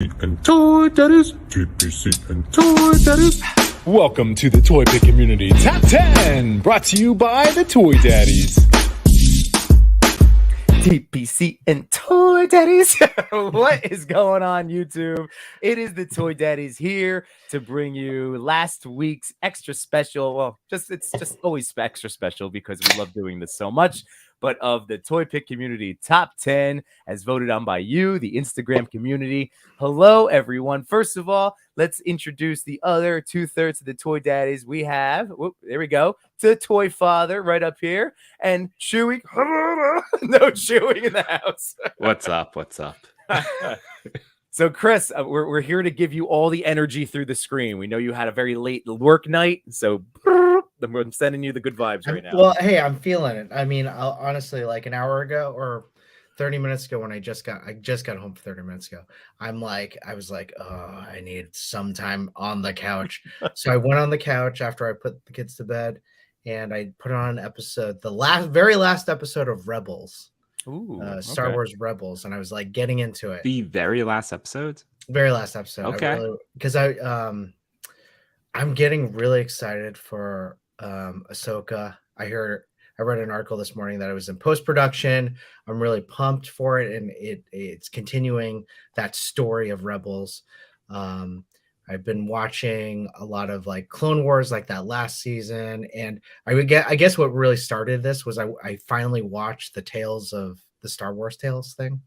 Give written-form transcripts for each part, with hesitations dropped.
and Toy Daddies, TPC and Toy Daddies. Welcome to the ToyPic Community Top 10, brought to you by the Toy Daddies. TPC and Toy Daddies. What is going on, YouTube? It is the Toy Daddies here to bring you last week's extra special. Well, it's just always extra special because we love doing this so much. But of the ToyPic Community Top 10, as voted on by you, the Instagram community. Hello, everyone. First of all, let's introduce the other 2/3 of the Toy Daddies. We have, there we go, the Toy Father right up here, and Chewy. No chewing in the house. What's up? What's up? So, Chris, we're here to give you all the energy through the screen. We know you had a very late work night, so I'm sending you the good vibes right now. Well, hey, I'm feeling it. I mean, honestly, like an hour ago or 30 minutes ago, when I just got home 30 minutes ago, I was like, oh, I need some time on the couch. So I went on the couch after I put the kids to bed, and I put on an episode, the very last episode of Rebels. Ooh, Star Wars Rebels, and I was like getting into it. The very last episode? Very last episode. Okay. Because I'm getting really excited for Ahsoka. I read an article this morning that it was in post-production. I'm really pumped for it, and it's continuing that story of Rebels. I've been watching a lot of like Clone Wars, like that last season, and I guess what really started this was I finally watched the Star Wars Tales thing.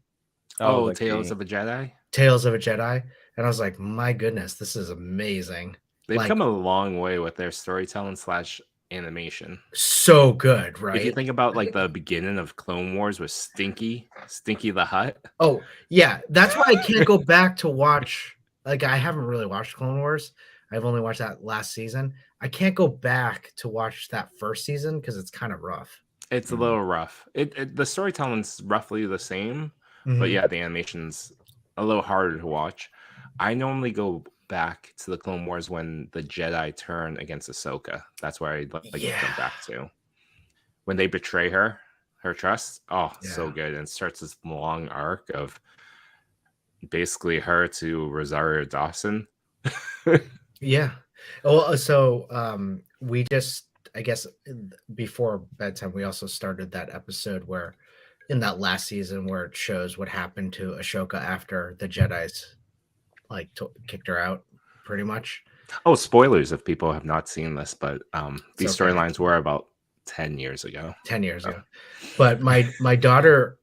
Oh, like Tales of a Jedi? Tales of a Jedi. And I was like, my goodness, this is amazing. They've come a long way with their storytelling / animation. So good, right? If you think about like the beginning of Clone Wars with Stinky the Hutt. Oh, yeah. That's why I can't go back to watch. Like, I haven't really watched Clone Wars. I've only watched that last season. I can't go back to watch that first season because it's kind of rough. It's a little rough. The storytelling's roughly the same, but yeah, the animation's a little harder to watch. I normally go back to the Clone Wars when the Jedi turn against Ahsoka. That's where I like to come back to. When they betray her trust. Oh, so good. And it starts this long arc of basically her to Rosario Dawson. Yeah. Well, so we just, I guess before bedtime, we also started that episode where in that last season where it shows what happened to Ahsoka after the Jedi's like kicked her out pretty much. Oh, spoilers if people have not seen this, but these storylines were about 10 years ago. 10 years ago. But my daughter,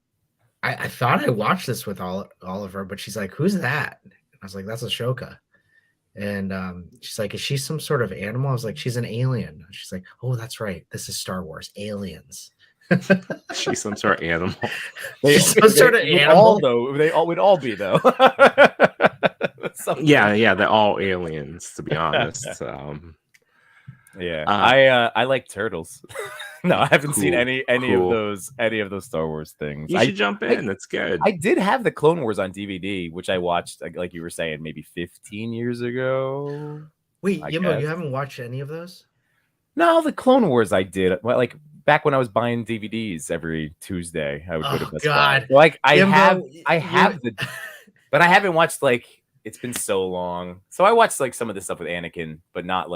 I thought I watched this with Oliver, but she's like, who's that? I was like, that's Ahsoka. And she's like, is she some sort of animal? I was like, she's an alien. She's like, oh, that's right. This is Star Wars. Aliens. She's some sort of animal. Some sort of animal. They all would all be though. Yeah, they're all aliens, to be honest. I like turtles. No, I haven't seen any Cool. of those Star Wars things. You should jump in. That's good. I did have the Clone Wars on DVD, which I watched, like you were saying, maybe 15 years ago. Wait, I Yimbo, guess. you haven't watched any of those? No, the Clone Wars I did. Well, like back when I was buying DVDs every Tuesday, I would go to Best Buy. Like I have the, but I haven't watched it's been so long. So I watched some of the stuff with Anakin, but not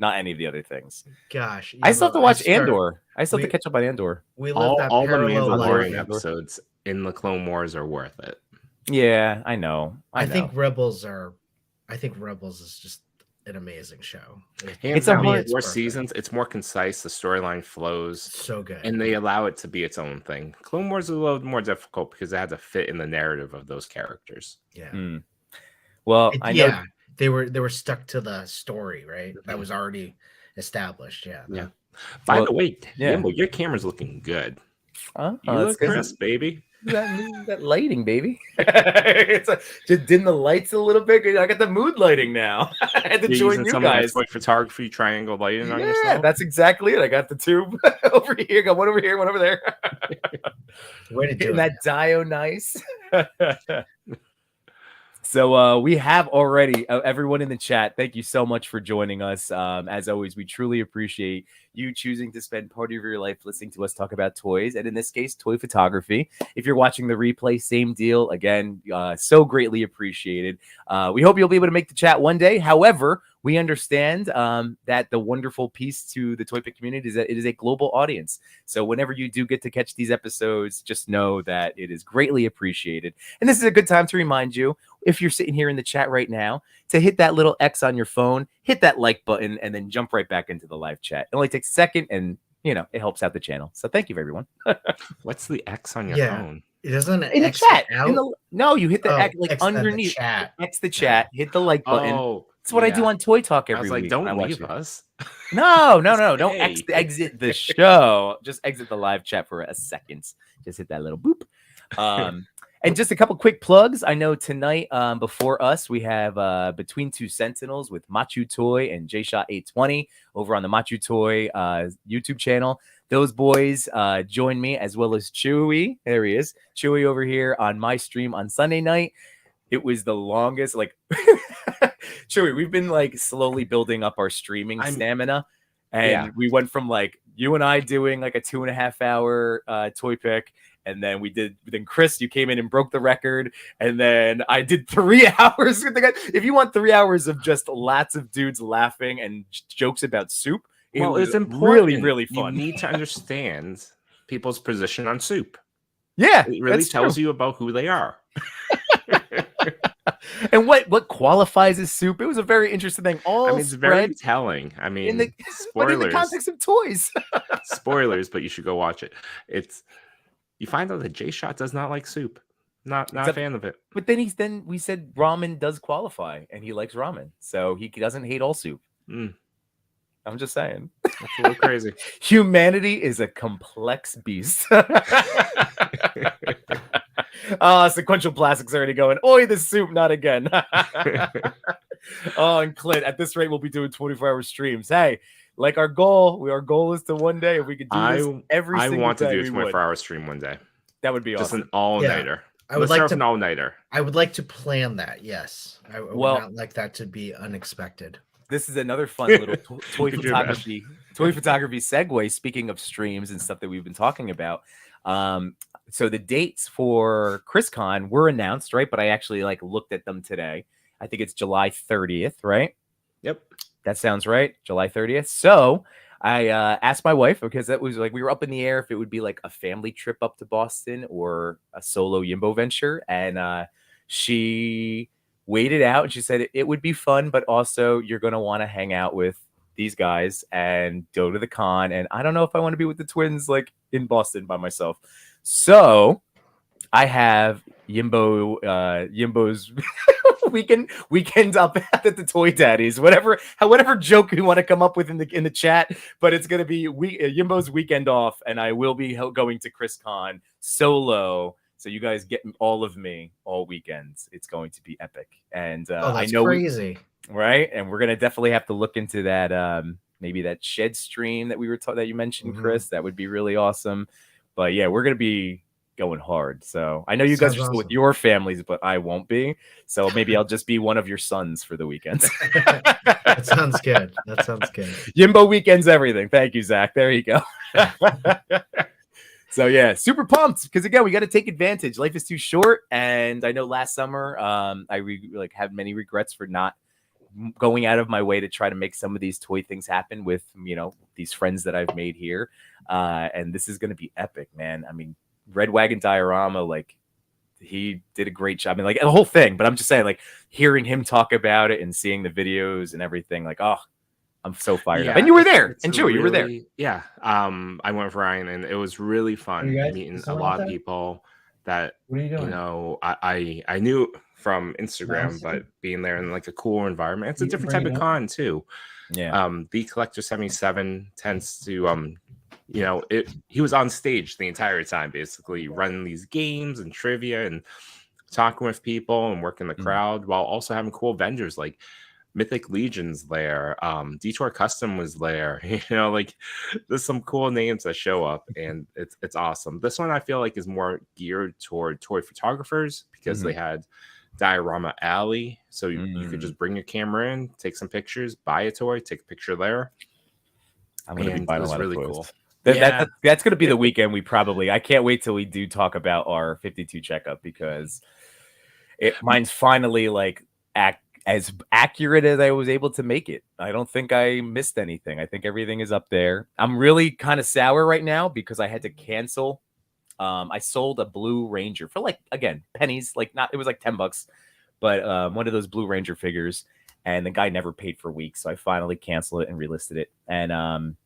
any of the other things. Gosh, I still have to watch Andor. I still have to catch up on Andor. We live that all the parallel Mandalorian life. episodes in the Clone Wars are worth it. Yeah, I know. I think Rebels is just an amazing show. It's more seasons. It's more concise. The storyline flows so good, and they allow it to be its own thing. Clone Wars is a little more difficult because it had to fit in the narrative of those characters. Yeah. Well, I know they were stuck to the story, right? That was already established. Yeah. By the way, Yimbo, your camera's looking good. You look crisp, baby. That lighting, baby. Just dim the lights a little bit. I got the mood lighting now. I had to join you guys. Photography triangle lighting on yourself. Yeah, that's exactly it. I got the tube over here. Got one over here, one over there. Way to do that Dio nice. So we have already everyone in the chat. Thank you so much for joining us. As always, we truly appreciate you choosing to spend part of your life listening to us talk about toys, and in this case, toy photography. If you're watching the replay, same deal. Again, so greatly appreciated. We hope you'll be able to make the chat one day. However, we understand that the wonderful piece to the ToyPic community is that it is a global audience. So whenever you do get to catch these episodes, just know that it is greatly appreciated. And this is a good time to remind you, if you're sitting here in the chat right now, to hit that little X on your phone, hit that like button, and then jump right back into the live chat. It only takes a second, and it helps out the channel. So thank you, everyone. What's the X on your phone? It doesn't In the X chat. out? No, you hit the X, X underneath. the chat. X the chat. Hit the like button. Oh, That's what I do on Toy Talk every I was like, week. don't leave us. No. Don't Stay. exit the show. Just exit the live chat for a second. Just hit that little boop. And just a couple quick plugs. I know tonight, before us, we have Between Two Sentinels with Machu Toy and J-Shot 820 over on the Machu Toy YouTube channel. Those boys join me, as well as Chewy. There he is. Chewy over here on my stream on Sunday night. It was the longest, Chewy, we've been slowly building up our streaming stamina. And we went from you and I doing a 2.5 hour toy pick. And then then Chris, you came in and broke the record. And then I did 3 hours with the guy. If you want 3 hours of just lots of dudes laughing and jokes about soup, it's important. Really, really fun. You need to understand people's position on soup. Yeah. It really tells you about who they are. And what qualifies as soup? It was a very interesting thing. It's very telling. Spoilers. But in the context of toys. Spoilers, but you should go watch it. You find out that J-Shot does not like soup. Not a fan of it. But then we said ramen does qualify, and he likes ramen, so he doesn't hate all soup. I'm just saying. That's a little crazy. Humanity is a complex beast. Sequential Plastics already going, oi, the soup, not again. And Clint, at this rate, we'll be doing 24-hour streams. Hey, our goal is to one day, if we could do this every single day. I want to do a 24-hour stream one day. That would be awesome. Just an all-nighter. I would like to an all-nighter. I would like to plan that. Yes, I would not like that to be unexpected. This is another fun little toy photography segue. Speaking of streams and stuff that we've been talking about, so the dates for ChrisCon were announced, right? But I actually looked at them today. I think it's July 30th, right? Yep, that sounds right. July 30th. So I asked my wife, because that was we were up in the air if it would be a family trip up to Boston or a solo Yimbo venture, and she weighed it out, and she said it would be fun, but also you're going to want to hang out with these guys and go to the con. And I don't know if I want to be with the twins in Boston by myself. So I have Yimbo's weekend up at the Toy Daddies, whatever joke you want to come up with in the chat, but it's going to be Yimbo's weekend off, and I will be going to ChrisCon solo. So you guys get all of me all weekends. It's going to be epic. And that's I know crazy. Right? And we're going to definitely have to look into that, maybe that shed stream that that you mentioned, Chris. That would be really awesome. But yeah, we're going to be going hard. So I know you guys are still with your families, but I won't be. So maybe I'll just be one of your sons for the weekends. That sounds good. Yimbo weekends, everything. Thank you, Zach. There you go. So yeah, super pumped, because again, we got to take advantage. Life is too short, and I know last summer, I had many regrets for not going out of my way to try to make some of these toy things happen with these friends that I've made here, and this is going to be epic, man. Red Wagon Diorama, he did a great job. The whole thing, but I'm just saying, hearing him talk about it and seeing the videos and everything, I'm so fired up. And you were there. And Chewy, you were there. Yeah. I went with Ryan, and it was really fun meeting a lot of people that, I knew from Instagram, but being there in a cooler environment, it's a different type of con too. Yeah. The Collector 77 tends to, he was on stage the entire time, basically running these games and trivia and talking with people and working the crowd, while also having cool vendors like Mythic Legion's there. Detour Custom was there. There's some cool names that show up, and it's awesome. This one I feel is more geared toward toy photographers, because they had diorama alley, so you could just bring your camera in, take some pictures, buy a toy, take a picture there. I'm going to be And buying it a was lot really of toys. cool. That's going to be the weekend. I can't wait till we do talk about our 52 checkup, because mine's finally like as accurate as I was able to make it. I don't think I missed anything. I think everything is up there. I'm really kind of sour right now because I had to cancel. I sold a Blue Ranger for, like, again, pennies, like, it was like $10, but one of those Blue Ranger figures, and the guy never paid for weeks, so I finally canceled it and relisted it. And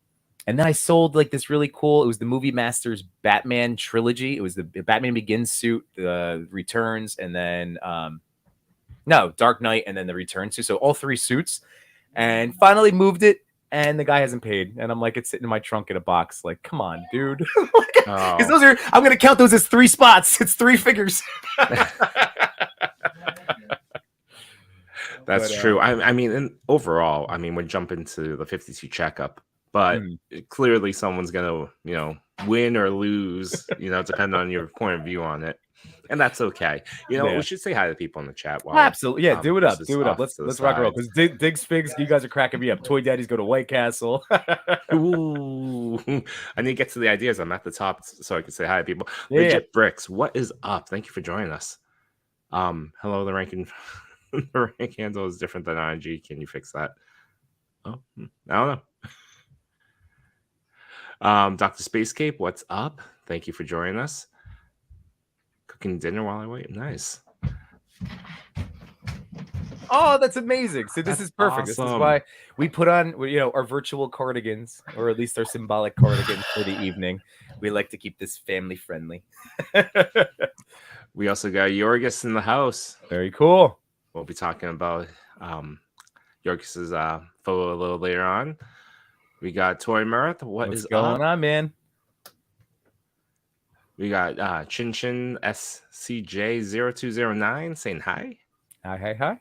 then I sold, like, this really cool, it was the Movie Masters Batman trilogy. It was the Batman Begins suit, the Returns, and then Dark Knight, and then the Return suit. So all 3 suits, and finally moved it. And the guy hasn't paid, and I'm like, it's sitting in my trunk in a box. Like, come on, dude. Because I'm gonna count those as 3 spots. It's 3 figures. That's true. I mean, overall, I mean, we're jumping to the 52 checkup, but clearly someone's gonna, win or lose, depending on your point of view on it. And that's okay. We should say hi to people in the chat. Absolutely. Yeah, do it up. Do it up. Let's rock and roll. Because Diggs Figs, you guys are cracking me up. Toy Daddies go to White Castle. Ooh. I need to get to the ideas. I'm at the top so I can say hi to people. Legit Bricks, what is up? Thank you for joining us. Hello, the ranking handle is different than IG. Can you fix that? Oh, I don't know. Dr. Space Cape, what's up? Thank you for joining us. Cooking dinner while I wait. Nice. Oh, that's amazing. So this is perfect. Awesome. This is why we put on, our virtual cardigans, or at least our symbolic cardigans for the evening. We like to keep this family friendly. We also got Yorgis in the house. Very cool. We'll be talking about Yorgis's photo a little later on. We got Toy Mirth. What's going on, man? We got Chin Chin SCJ0209 saying hi. Hi.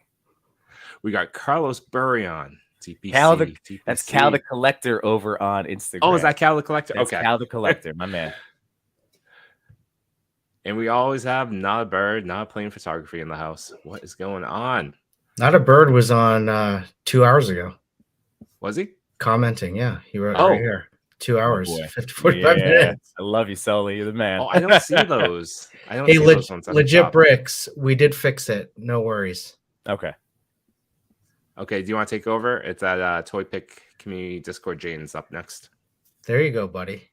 We got Carlos Burion. TPC. TPC. That's Cal the Collector over on Instagram. Oh, is that Cal the Collector? That's okay. Cal the Collector, my man. And we always have Not a Bird, Not a Plane Photography in the house. What is going on? Not a Bird was on 2 hours ago. Was he? Commenting, yeah. He wrote right here. 2 hours, 45 minutes. I love you, Sully. You're the man. Oh, I don't see those. Hey, legit Bricks. We did fix it. No worries. Okay. Do you want to take over? It's at ToyPic Community Discord. Jaden's up next. There you go, buddy.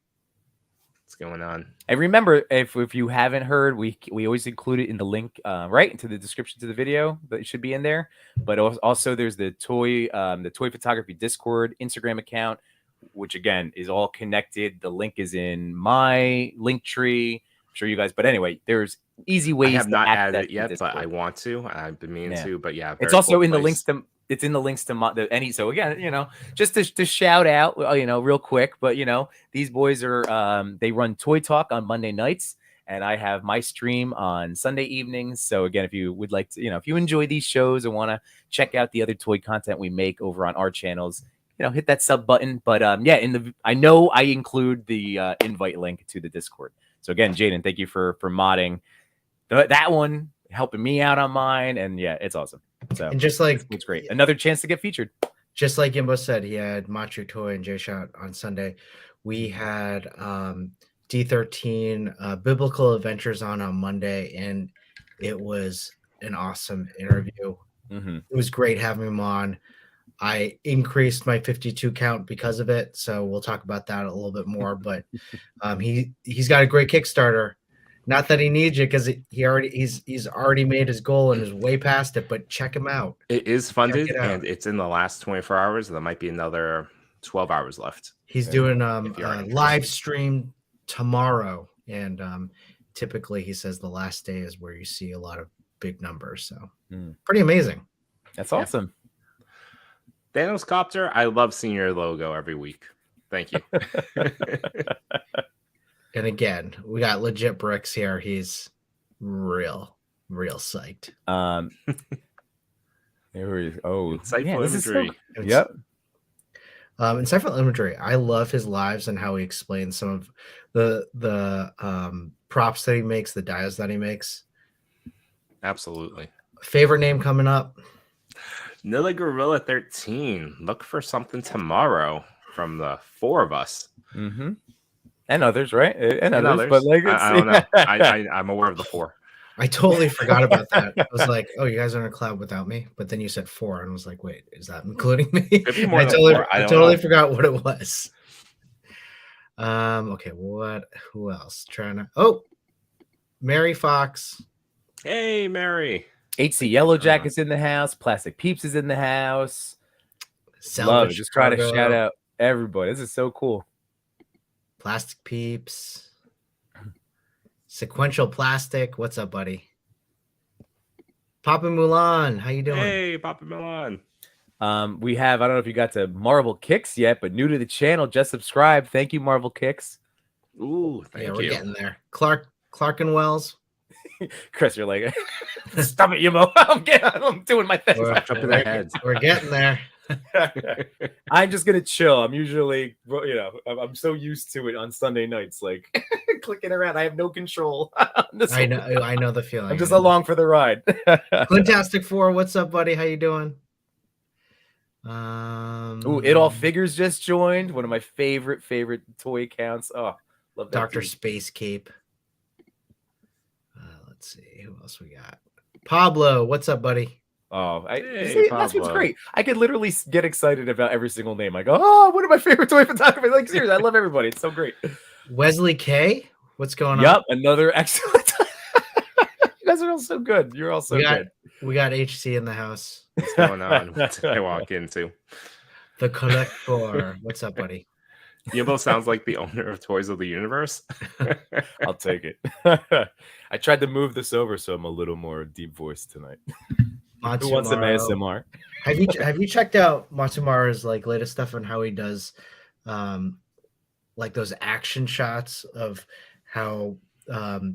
What's going on? And remember, if you haven't heard, we always include it in the link right into the description to the video, but it should be in there. But also there's the toy photography Discord Instagram account, which again is all connected. The link is in my link tree. I'm sure you guys, but anyway, there's easy ways. I have not added it yet, but I want to. I've been meaning to, but yeah, it's also in the links to. It's in the links to any. So again, just to shout out, real quick. But these boys are they run Toy Talk on Monday nights, and I have my stream on Sunday evenings. So again, if you would like to, if you enjoy these shows and want to check out the other toy content we make over on our channels, hit that sub button. But I know I include the invite link to the Discord. So again, Jaden, thank you for modding that one, helping me out on mine, and yeah, it's awesome. So and just like it's great, another chance to get featured. Just like Yimbo said, he had Machu Toy and J Shot on Sunday. We had D13 Biblical Adventures on Monday, and it was an awesome interview. Mm-hmm. It was great having him on. I increased my 52 count because of it, so we'll talk about that a little bit more. But he's got a great Kickstarter. Not that he needs you, because he's already made his goal and is way past it. But check him out. It is funded, and it's in the last 24 hours. There might be another 12 hours left. He's doing a live stream tomorrow, and typically he says the last day is where you see a lot of big numbers. So pretty amazing. That's awesome. Thanos Copter, I love seeing your logo every week. Thank you. And again, we got legit Bricks here. He's real psyched. Insightful imagery. Yep. Insightful imagery. I love his lives and how he explains some of the props that he makes, the dials that he makes. Absolutely. Favorite name coming up? Nilla Gorilla 13. Look for something tomorrow from the 4 of us. Mm-hmm. And others, right? And others. But like, it's, I don't know. I'm aware of the 4. I totally forgot about that. I was like, "Oh, you guys are in a collab without me," but then you said 4, and I was like, "Wait, is that including me?" Could be more I than totally, 4. I I don't totally know. forgot what it was. Okay, who else? Trying to. Oh, Mary Fox. Hey, Mary. HC Yellow Jacket's in the house. Plastic Peeps is in the house. Love it. Just trying to shout out everybody. This is so cool. Plastic Peeps. Sequential Plastic. What's up, buddy? Papa Mulan. How you doing? Hey, Papa Milan. We have, I don't know if you got to Marvel Kicks yet, but new to the channel, just subscribe. Thank you, Marvel Kicks. Ooh, thank we're you. getting there. Clark and Wells. Chris, you're like, stop it, Yimbo. I'm doing my thing. Jumping ahead. We're getting there. I'm just gonna chill. I'm usually, I'm so used to it on Sunday nights, like clicking around. I have no control. I know the feeling. I'm just along for the ride. Clintastic 4, what's up, buddy? How you doing? Ooh, It All Figures just joined. One of my favorite toy accounts. Oh, love that. Dr. Dude. Space Cape. Let's see who else we got. Pablo, what's up, buddy? Oh, Hey, that's what's Pablo. great. I could literally get excited about every single name. I go, oh, one of my favorite toy photographers. Like, seriously, I love everybody. It's so great. Wesley K, what's going on? Yep, another excellent. You guys are all so good. You're all so good. We got HC in the house. What's going on? What did I walk into? The Collector. What's up, buddy? Yimbo sounds like the owner of Toys of the Universe. I'll take it. I tried to move this over so I'm a little more deep voiced tonight. Who wants some ASMR? Have you checked out Matsumara's like latest stuff on how he does like those action shots of how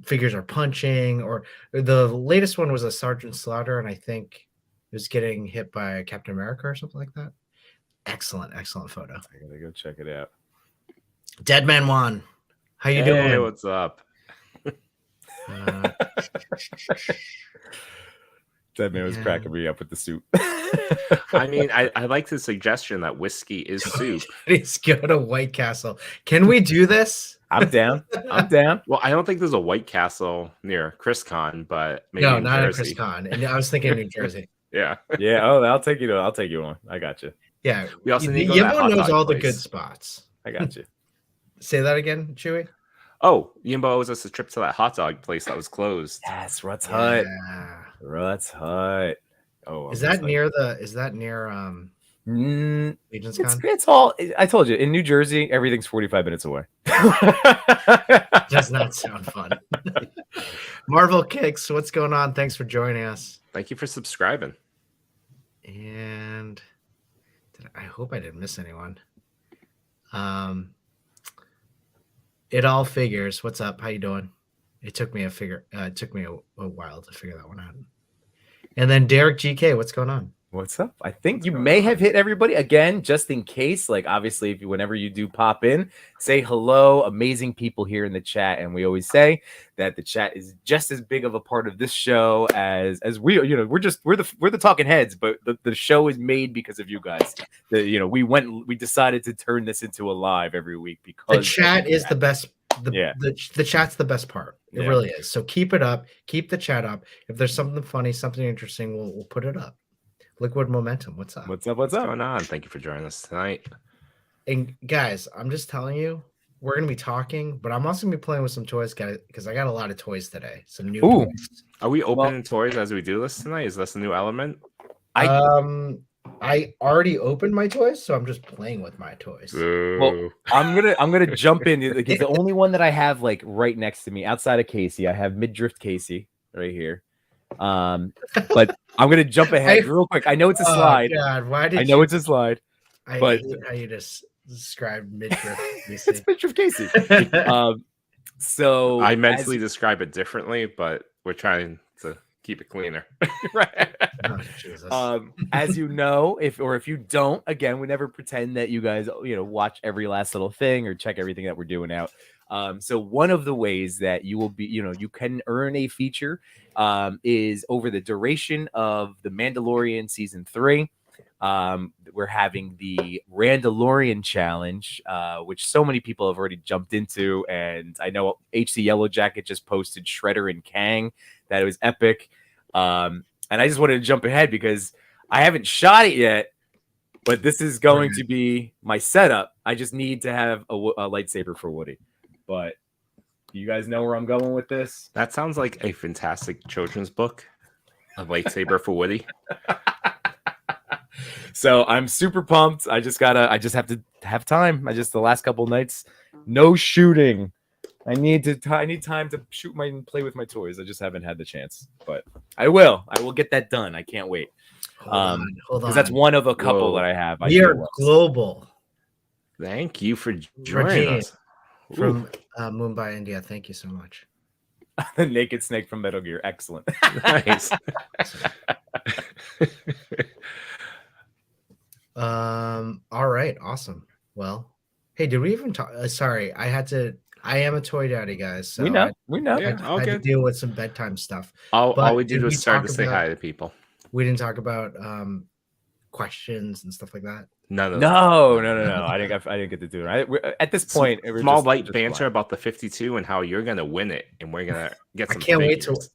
figures are punching, or the latest one was a Sergeant Slaughter, and I think it was getting hit by Captain America or something like that. Excellent photo. I gotta go check it out. Dead Man Juan, how you doing? Hey, what's up? That man was cracking me up with the soup. I mean, I like the suggestion that whiskey is soup. Let's go to White Castle. Can we do this? I'm down. I'm down. Well, I don't think there's a White Castle near ChrisCon, but maybe No, in not at Jersey. ChrisCon. And I was thinking New Jersey. Yeah. Yeah. Oh, I'll take you. I'll take you on. I got you. Yeah. We also need to go to that Yimbo hot knows dog all the place. good spots. I got you. Say that again, Chewy. Oh, Yimbo owes us a trip to that hot dog place that was closed. Yes, Rut's Hut. Yeah. Rut's Hut. Oh, Is that near Legion's Con? It's all. I told you, in New Jersey, everything's 45 minutes away. Does not sound fun. Marvel Kicks, what's going on? Thanks for joining us. Thank you for subscribing. And I hope I didn't miss anyone. It All Figures, what's up? How you doing? It took me a while to figure that one out. And then Derek GK, what's going on? What's up? I think you may have hit everybody again, just in case. Like, obviously, whenever you do pop in, say hello. Amazing people here in the chat, and we always say that the chat is just as big of a part of this show as we. You know, we're the talking heads, but the show is made because of you guys. We decided to turn this into a live every week because the chat is the best. The chat's the best part. It really is. So keep it up. Keep the chat up. If there's something funny, something interesting, we'll put it up. Liquid Momentum, what's up? What's up? What's going on? Thank you for joining us tonight. And guys, I'm just telling you, we're gonna be talking, but I'm also gonna be playing with some toys, guys, because I got a lot of toys today. Some new toys. Are we opening toys as we do this tonight? Is this a new element? I already opened my toys, so I'm just playing with my toys. Well, I'm gonna jump in because the only one that I have like right next to me, outside of Casey, I have Midriff Casey right here. But I'm gonna jump ahead real quick. I know it's a slide. God, why did I know it's a slide. But hate how you just described Midriff Casey. It's Midriff Casey. So I mentally describe it differently, but we're trying to keep it cleaner. Right. Oh, Jesus. As you know, if you don't, again, we never pretend that you guys watch every last little thing or check everything that we're doing out. So one of the ways that you will be, you can earn a feature is over the duration of the Mandalorian season 3. We're having the Randalorian challenge, which so many people have already jumped into, and I know HC Yellow Jacket just posted Shredder and Kang. That was epic. And I just wanted to jump ahead because I haven't shot it yet, but this is going to be my setup. I just need to have a lightsaber for Woody. But you guys know where I'm going with this? That sounds like a fantastic children's book, a lightsaber for Woody. So I'm super pumped. I just have to have time. The last couple nights, no shooting. I need time to shoot and play with my toys. I just haven't had the chance, but I will get that done. I can't wait. Hold on. Because that's one of a couple that I have. We are global. Thank you for joining us. From Mumbai, India. Thank you so much. The Naked Snake from Metal Gear. Excellent. Nice. All right. Awesome. Well, hey, did we even talk? Sorry, I am a toy daddy, guys. So we know. Yeah, I had to deal with some bedtime stuff. All we did was start to say hi to people. We didn't talk about questions and stuff like that. No. I didn't get to do it. At this point, small light banter about the 52 and how you're gonna win it, and we're gonna get some. I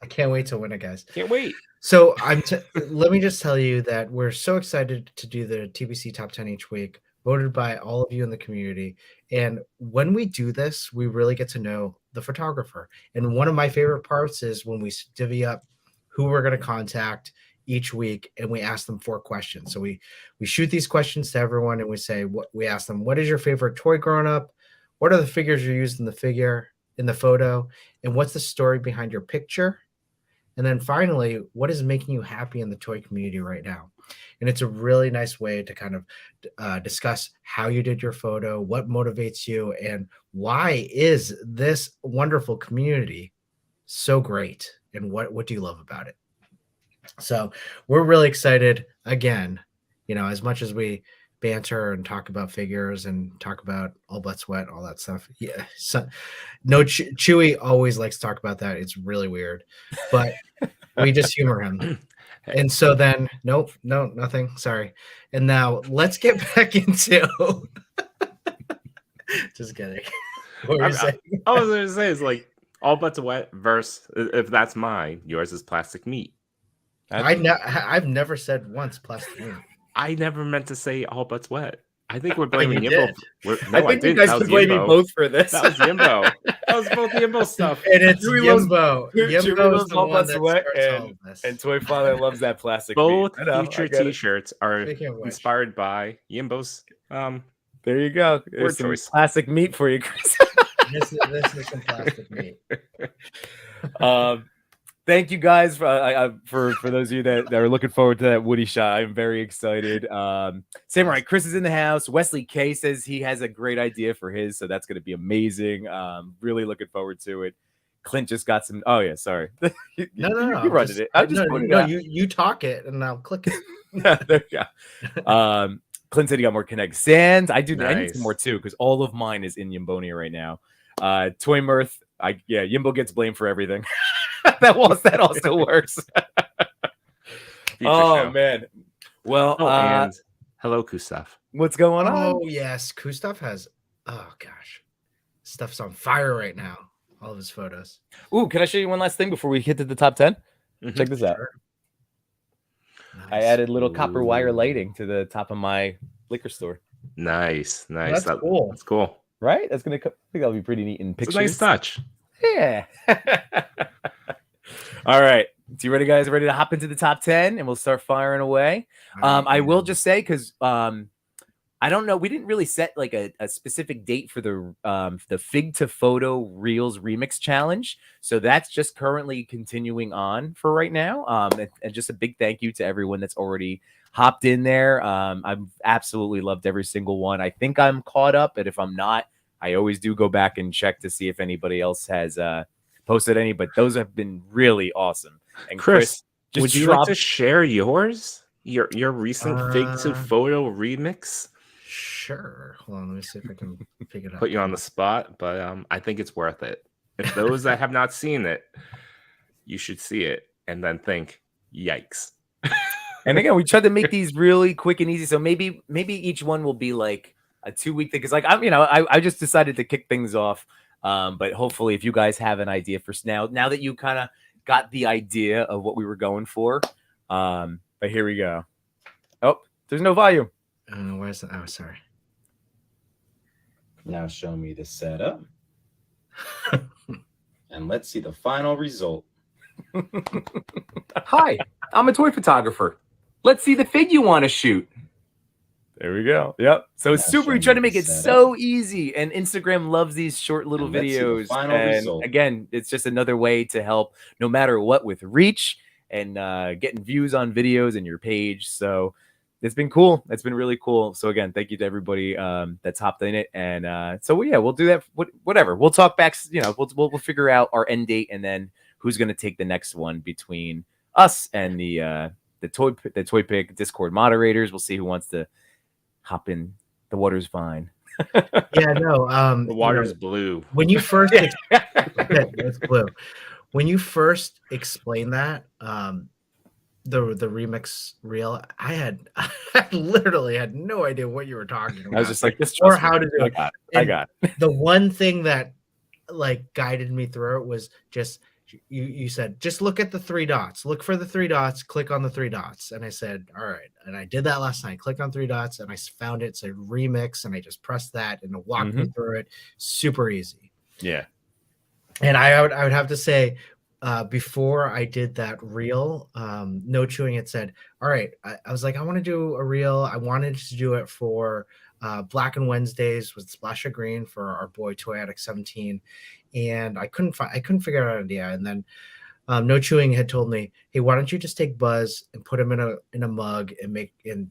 can't wait to win it, guys. Can't wait. So let me just tell you that we're so excited to do the TBC Top 10 each week, voted by all of you in the community. And when we do this, we really get to know the photographer. And one of my favorite parts is when we divvy up who we're going to contact each week, and we ask them 4 questions. So we shoot these questions to everyone, and we ask them, what is your favorite toy growing up? What are the figures you used in the photo? And what's the story behind your picture? And then finally, what is making you happy in the toy community right now? And it's a really nice way to kind of discuss how you did your photo, what motivates you, and why is this wonderful community so great, and what do you love about it? So we're really excited. Again, as much as we banter and talk about figures and talk about All But Sweat, all that stuff. Yeah. So, Chewy always likes to talk about that. It's really weird, but we just humor him. And so then, nope, no, nothing. Sorry. And now let's get back into. Just kidding. What were you saying? I was going to say is like All But Sweat versus if that's mine, yours is plastic meat. I've never said once plastic meat. I never meant to say All But Sweat. I think we're blaming Yimbo. I think you guys could blame me both for this. That was Yimbo. That was both Yimbo stuff. And it's Yimbo. Yimbo's the All one But Sweat, and Toy Father loves that plastic both meat. future t-shirts are inspired by Yimbo's. There you go. There's some plastic meat for you, Chris. This is some plastic meat. Thank you guys for those of you that are looking forward to that Woody shot. I'm very excited. Samurai Chris is in the house. Wesley K says he has a great idea for his, so that's going to be amazing. Really looking forward to it. Clint just got some. Oh yeah, sorry. No. You running it. I'm just you talk it and I'll click it. There you go. Clint said he got more Connect Sands. I do. Nice. I need some more too because all of mine is in Yimbonia right now. Toy Mirth. Yimbo gets blamed for everything. that also works. Show. Man. Well, and hello, Kustaf. What's going on? Oh yes, Kustaf has. Oh gosh, stuff's on fire right now. All of his photos. Ooh, can I show you one last thing before we hit to the top 10? Mm-hmm. Check this out. Nice. I added little copper wire lighting to the top of my liquor store. Nice. That's cool. That's cool. Right? I think that'll be pretty neat in pictures. It's a nice touch. Yeah. All right. So you ready, guys? Ready to hop into the top 10 and we'll start firing away. I will just say, because I don't know, we didn't really set like a specific date for the Fig to Photo Reels Remix Challenge. So that's just currently continuing on for right now. And just a big thank you to everyone that's already hopped in there. I've absolutely loved every single one. I think I'm caught up, but if I'm not, I always do go back and check to see if anybody else has posted any, but those have been really awesome. And Chris, would you like to share yours? Your recent Fig to Photo remix? Sure. Hold on. Let me see if I can pick it up. Put you on the spot, but I think it's worth it. If those that have not seen it, you should see it and then think, yikes. And again, we tried to make these really quick and easy. So maybe each one will be like a 2-week thing. Because like I just decided to kick things off. But hopefully, if you guys have an idea for now that you kind of got the idea of what we were going for. But here we go. Oh, there's no volume. Where's the? Oh, sorry. Now show me the setup. And let's see the final result. Hi, I'm a toy photographer. Let's see the fig you want to shoot. There we go. Yep. So it's super. We try to make it so easy, and Instagram loves these short little videos. And again, it's just another way to help, no matter what, with reach and getting views on videos and your page. So it's been cool. It's been really cool. So again, thank you to everybody that's hopped in it. And so yeah, we'll do that. Whatever. We'll talk back. We'll figure out our end date and then who's going to take the next one between us and the ToyPic Discord moderators. We'll see who wants to hop in. The water's fine. Yeah, no. The water's blue. When you first it's blue. When you first explained that, the remix reel, I literally had no idea what you were talking about. I was just like, this or how to do it. I got it. The one thing that like guided me through it was just you said, just look at the 3 dots, look for the 3 dots, click on the 3 dots. And I said, all right. And I did that last night, click on 3 dots, and I found it said remix, and I just pressed that and it walked me through it. Super easy. Yeah. And I would have to say, before I did that reel, No Chewing had said, all right, I was like, I want to do a reel. I wanted to do it for Black and Wednesdays with Splash of Green for our boy Toy Addict 17. And I couldn't figure out an idea. And then No Chewing had told me, hey, why don't you just take Buzz and put him in a mug and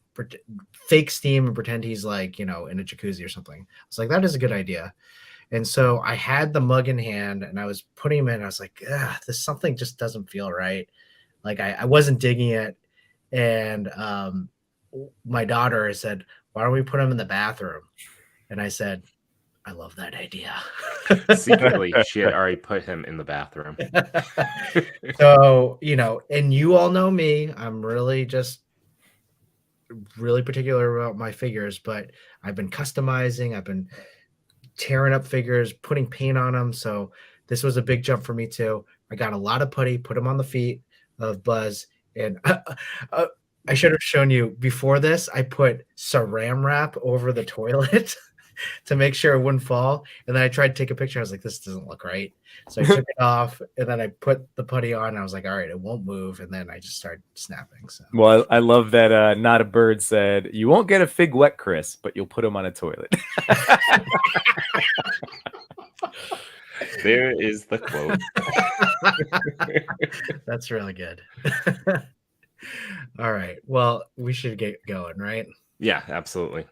fake steam and pretend he's like, in a jacuzzi or something. I was like, that is a good idea. And so I had the mug in hand and I was putting him in. I was like, this something just doesn't feel right. Like I wasn't digging it. And my daughter said, why don't we put him in the bathroom? And I said, I love that idea. Secretly, she had already put him in the bathroom. So, and you all know me. I'm really particular about my figures, but I've been customizing. I've been tearing up figures, putting paint on them. So this was a big jump for me too. I got a lot of putty, put them on the feet of Buzz. And I should have shown you before this, I put saran wrap over the toilet to make sure it wouldn't fall. And then I tried to take a picture. I was like, this doesn't look right. So I took it off and then I put the putty on. And I was like, all right, it won't move. And then I just started snapping. So well, I love that Not a Bird said, you won't get a fig wet, Chris, but you'll put him on a toilet. There is the quote. That's really good. All right. Well, we should get going, right? Yeah, absolutely.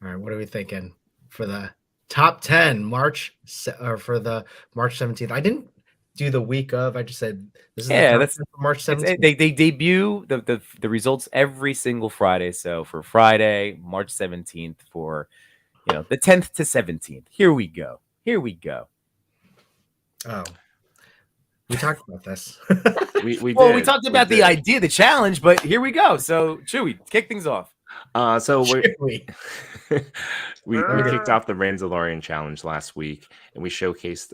All right, what are we thinking for the top 10 for the March 17th? I didn't do the week of. I just said this is that's March 17th. They debut the results every single Friday. So for Friday, March 17th, for the 10th to 17th. Here we go. Oh, we talked about this. We we talked about the idea, the challenge, but here we go. So Chewy, kick things off. So we kicked off the Mandalorian challenge last week, and we showcased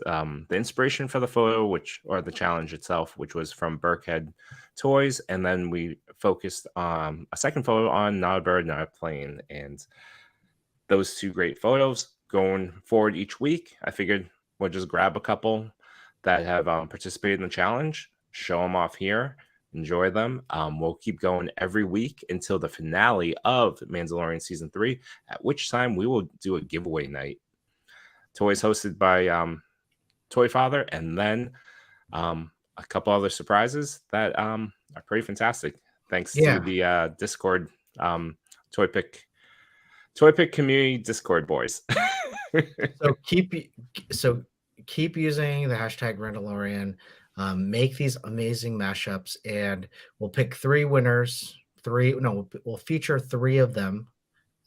the inspiration for the photo, or the challenge itself, which was from Burkhead Toys, and then we focused on a second photo on Not a Bird, Not a Plane, and those 2 great photos. Going forward each week, I figured we'll just grab a couple that have participated in the challenge, show them off here. Enjoy them. We'll keep going every week until the finale of Mandalorian Season 3, at which time we will do a giveaway night. Toys hosted by Toy Father, and then a couple other surprises that are pretty fantastic. Thanks to the Discord, ToyPic community Discord boys. So keep using the hashtag Mandalorian. Make these amazing mashups, and we'll pick 3 winners. We'll feature 3 of them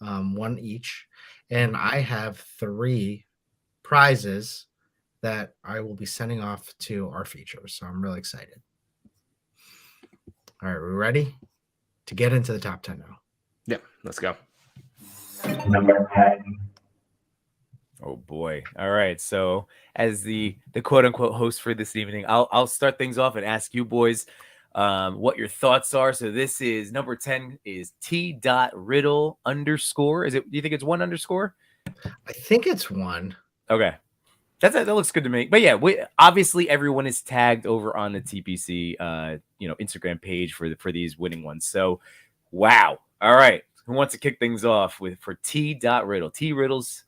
one each, and I have 3 prizes that I will be sending off to our features. So I'm really excited. All right, we're ready to get into the top 10 now. Yeah, let's go. Number 10. Oh boy. All right. So as the quote unquote host for this evening, I'll start things off and ask you boys what your thoughts are. So this is number 10 is T.Riddle _. Is it, do you think it's 1 underscore? I think it's 1. Okay. That looks good to me. But yeah, obviously everyone is tagged over on the TPC Instagram page for these winning ones. So wow. All right. Who wants to kick things off for T.Riddle? T Riddle's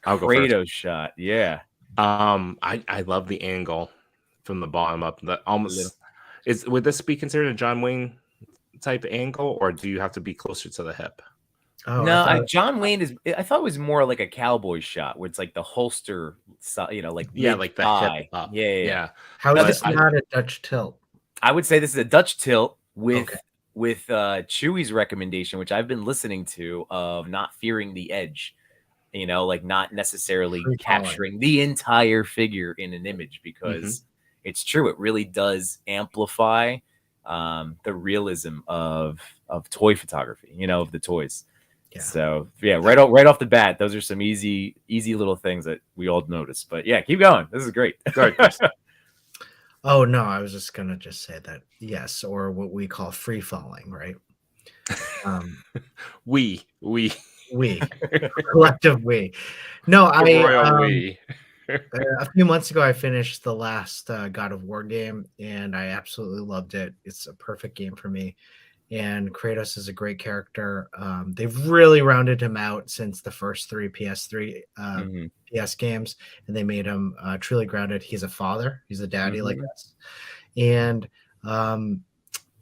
I'll go first. Kratos shot. Yeah. I love the angle from the bottom up. That almost would this be considered a John Wayne type angle, or do you have to be closer to the hip? Oh, No, John Wayne is. I thought it was more like a cowboy shot, where it's like the holster, like like the thigh. hip up. Yeah. How No, is this not a Dutch tilt? I would say this is a Dutch tilt with Okay. Chewy's recommendation, which I've been listening to, of not fearing the edge. Like not necessarily Free capturing the entire figure in an image, because it's true. It really does amplify the realism of toy photography, of the toys. Yeah. So yeah, right off the bat, those are some easy little things that we all notice. But yeah, keep going. This is great. Sorry. Oh no, I was just gonna say that yes, or what we call free falling, right? We collective we. No, royal we. A few months ago I finished the last God of War game, and I absolutely loved it. It's a perfect game for me, and Kratos is a great character. They've really rounded him out since the first 3 PS3 PS games, and they made him truly grounded. He's a father, he's a daddy like us. And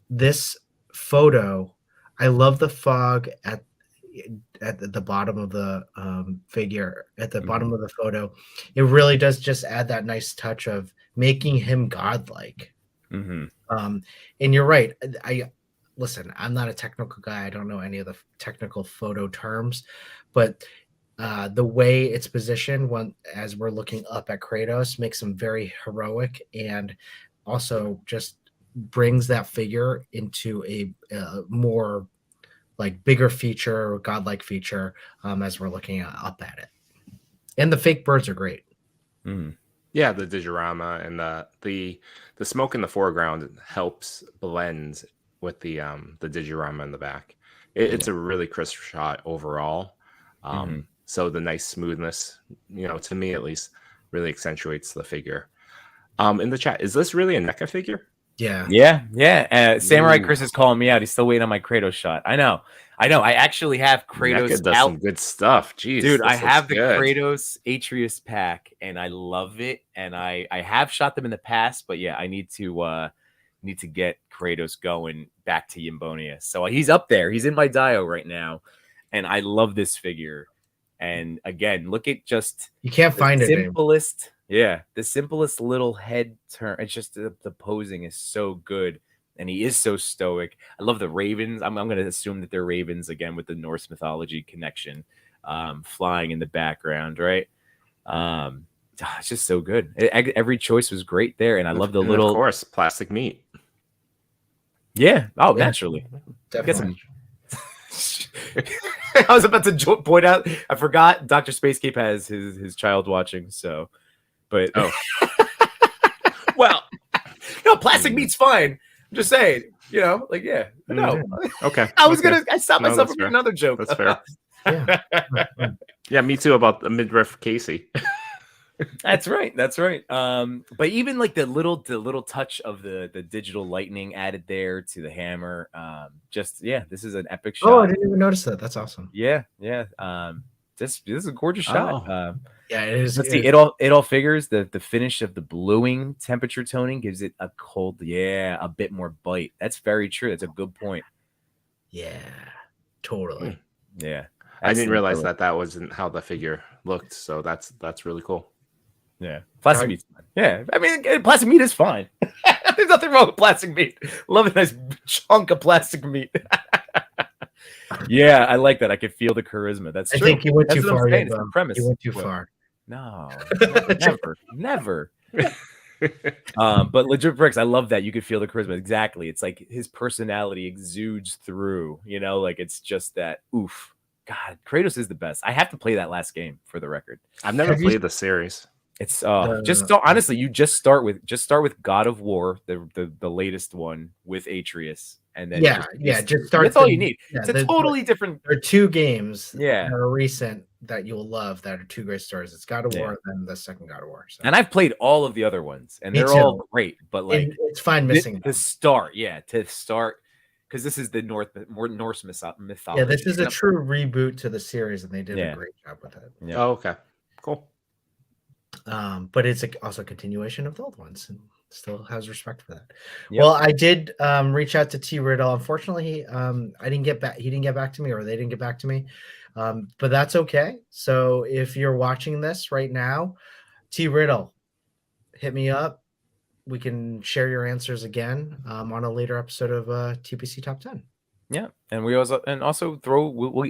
this photo, I love the fog at the bottom of the figure, at the bottom of the photo. It really does just add that nice touch of making him godlike. And you're right. Listen, I'm not a technical guy. I don't know any of the technical photo terms, but the way it's positioned as we're looking up at Kratos makes him very heroic, and also just brings that figure into a more like bigger feature, godlike feature, as we're looking up at it. And the fake birds are great. Yeah, the digiorama and the smoke in the foreground helps blend with the digiorama in the back. It's a really crisp shot overall. So the nice smoothness, to me at least, really accentuates the figure. In the chat, is this really a NECA figure? Yeah. Samurai Chris is calling me out. He's still waiting on my Kratos shot. I know. I actually have Kratos NECA does some good stuff. Jeez, dude. I have the good. Kratos Atreus pack, and I love it. And I have shot them in the past, but yeah, I need to get Kratos going back to Yimbonia. So he's up there. He's in my dio right now, and I love this figure. And again, look at just you can't find it. Simplest. Yeah, the simplest little head turn. It's just the posing is so good, and he is so stoic. I love the ravens. I'm going to assume that they're ravens again with the Norse mythology connection, flying in the background, right? It's just so good. Every choice was great there, and I love the little, of course, plastic meat. Yeah. Oh, naturally. Definitely. I was about to point out. I forgot. Dr. Spacecape has his child watching. So. But well, no, plastic meat's fine. I'm just saying, no. Okay. I stopped myself from another joke. That's fair. Yeah, me too about the midriff Casey. That's right. But even like the little touch of the digital lightning added there to the hammer. This is an epic shot. Oh, I didn't even notice that. That's awesome. Yeah. This is a gorgeous shot. Yeah, it is. Let's see. It all figures. The finish of the bluing temperature toning gives it a cold, a bit more bite. That's very true. That's a good point. Yeah, totally. Yeah, I didn't realize that wasn't how the figure looked. So that's really cool. Yeah, plastic meat's fine. Yeah, I mean, plastic meat is fine. There's nothing wrong with plastic meat. Love a nice chunk of plastic meat. Yeah, I like that. I could feel the charisma. That's I true. think you went That's too what I'm far. saying. It's Yimbo. the premise. You went too What? far. No, never. But legit bricks, I love that you could feel the charisma. Exactly. It's like his personality exudes through, like it's just that oof. God, Kratos is the best. I have to play that last game for the record. I've never played the series. It's honestly, you just start with God of War, the latest one with Atreus, and then just start. That's all you need. Yeah, it's a totally different. There are two games that are recent that you'll love that are two great stories. It's God of War and then the second God of War. So. And I've played all of the other ones, and they're all great. But like, it's fine missing to start, because this is the Norse mythology. Yeah, this is a true reboot to the series, and they did a great job with it. Yeah. Oh, okay, cool. But it's also a continuation of the old ones, and still has respect for that. Yep. Well, I did reach out to T Riddle. Unfortunately, I didn't get back. He didn't get back to me, or they didn't get back to me. But that's okay. So if you're watching this right now, T Riddle, hit me up. We can share your answers again on a later episode of TPC Top 10. Yeah, and we also throw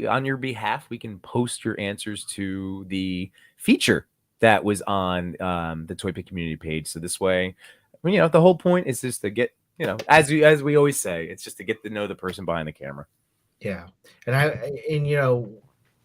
on your behalf. We can post your answers to the feature that was on the ToyPic community page. So this way, the whole point is just to get, as we always say, it's just to get to know the person behind the camera. Yeah, and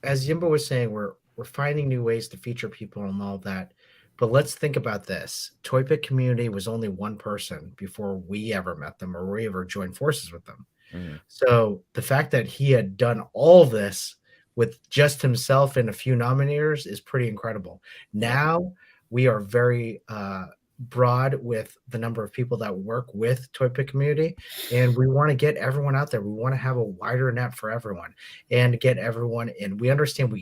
as Yimbo was saying, we're finding new ways to feature people and all that. But let's think about this. ToyPic community was only one person before we ever met them or we ever joined forces with them. Mm-hmm. So the fact that he had done all this with just himself and a few nominators is pretty incredible. Now we are very broad with the number of people that work with ToyPic community, and we want to get everyone out there. We want to have a wider net for everyone and get everyone in. We understand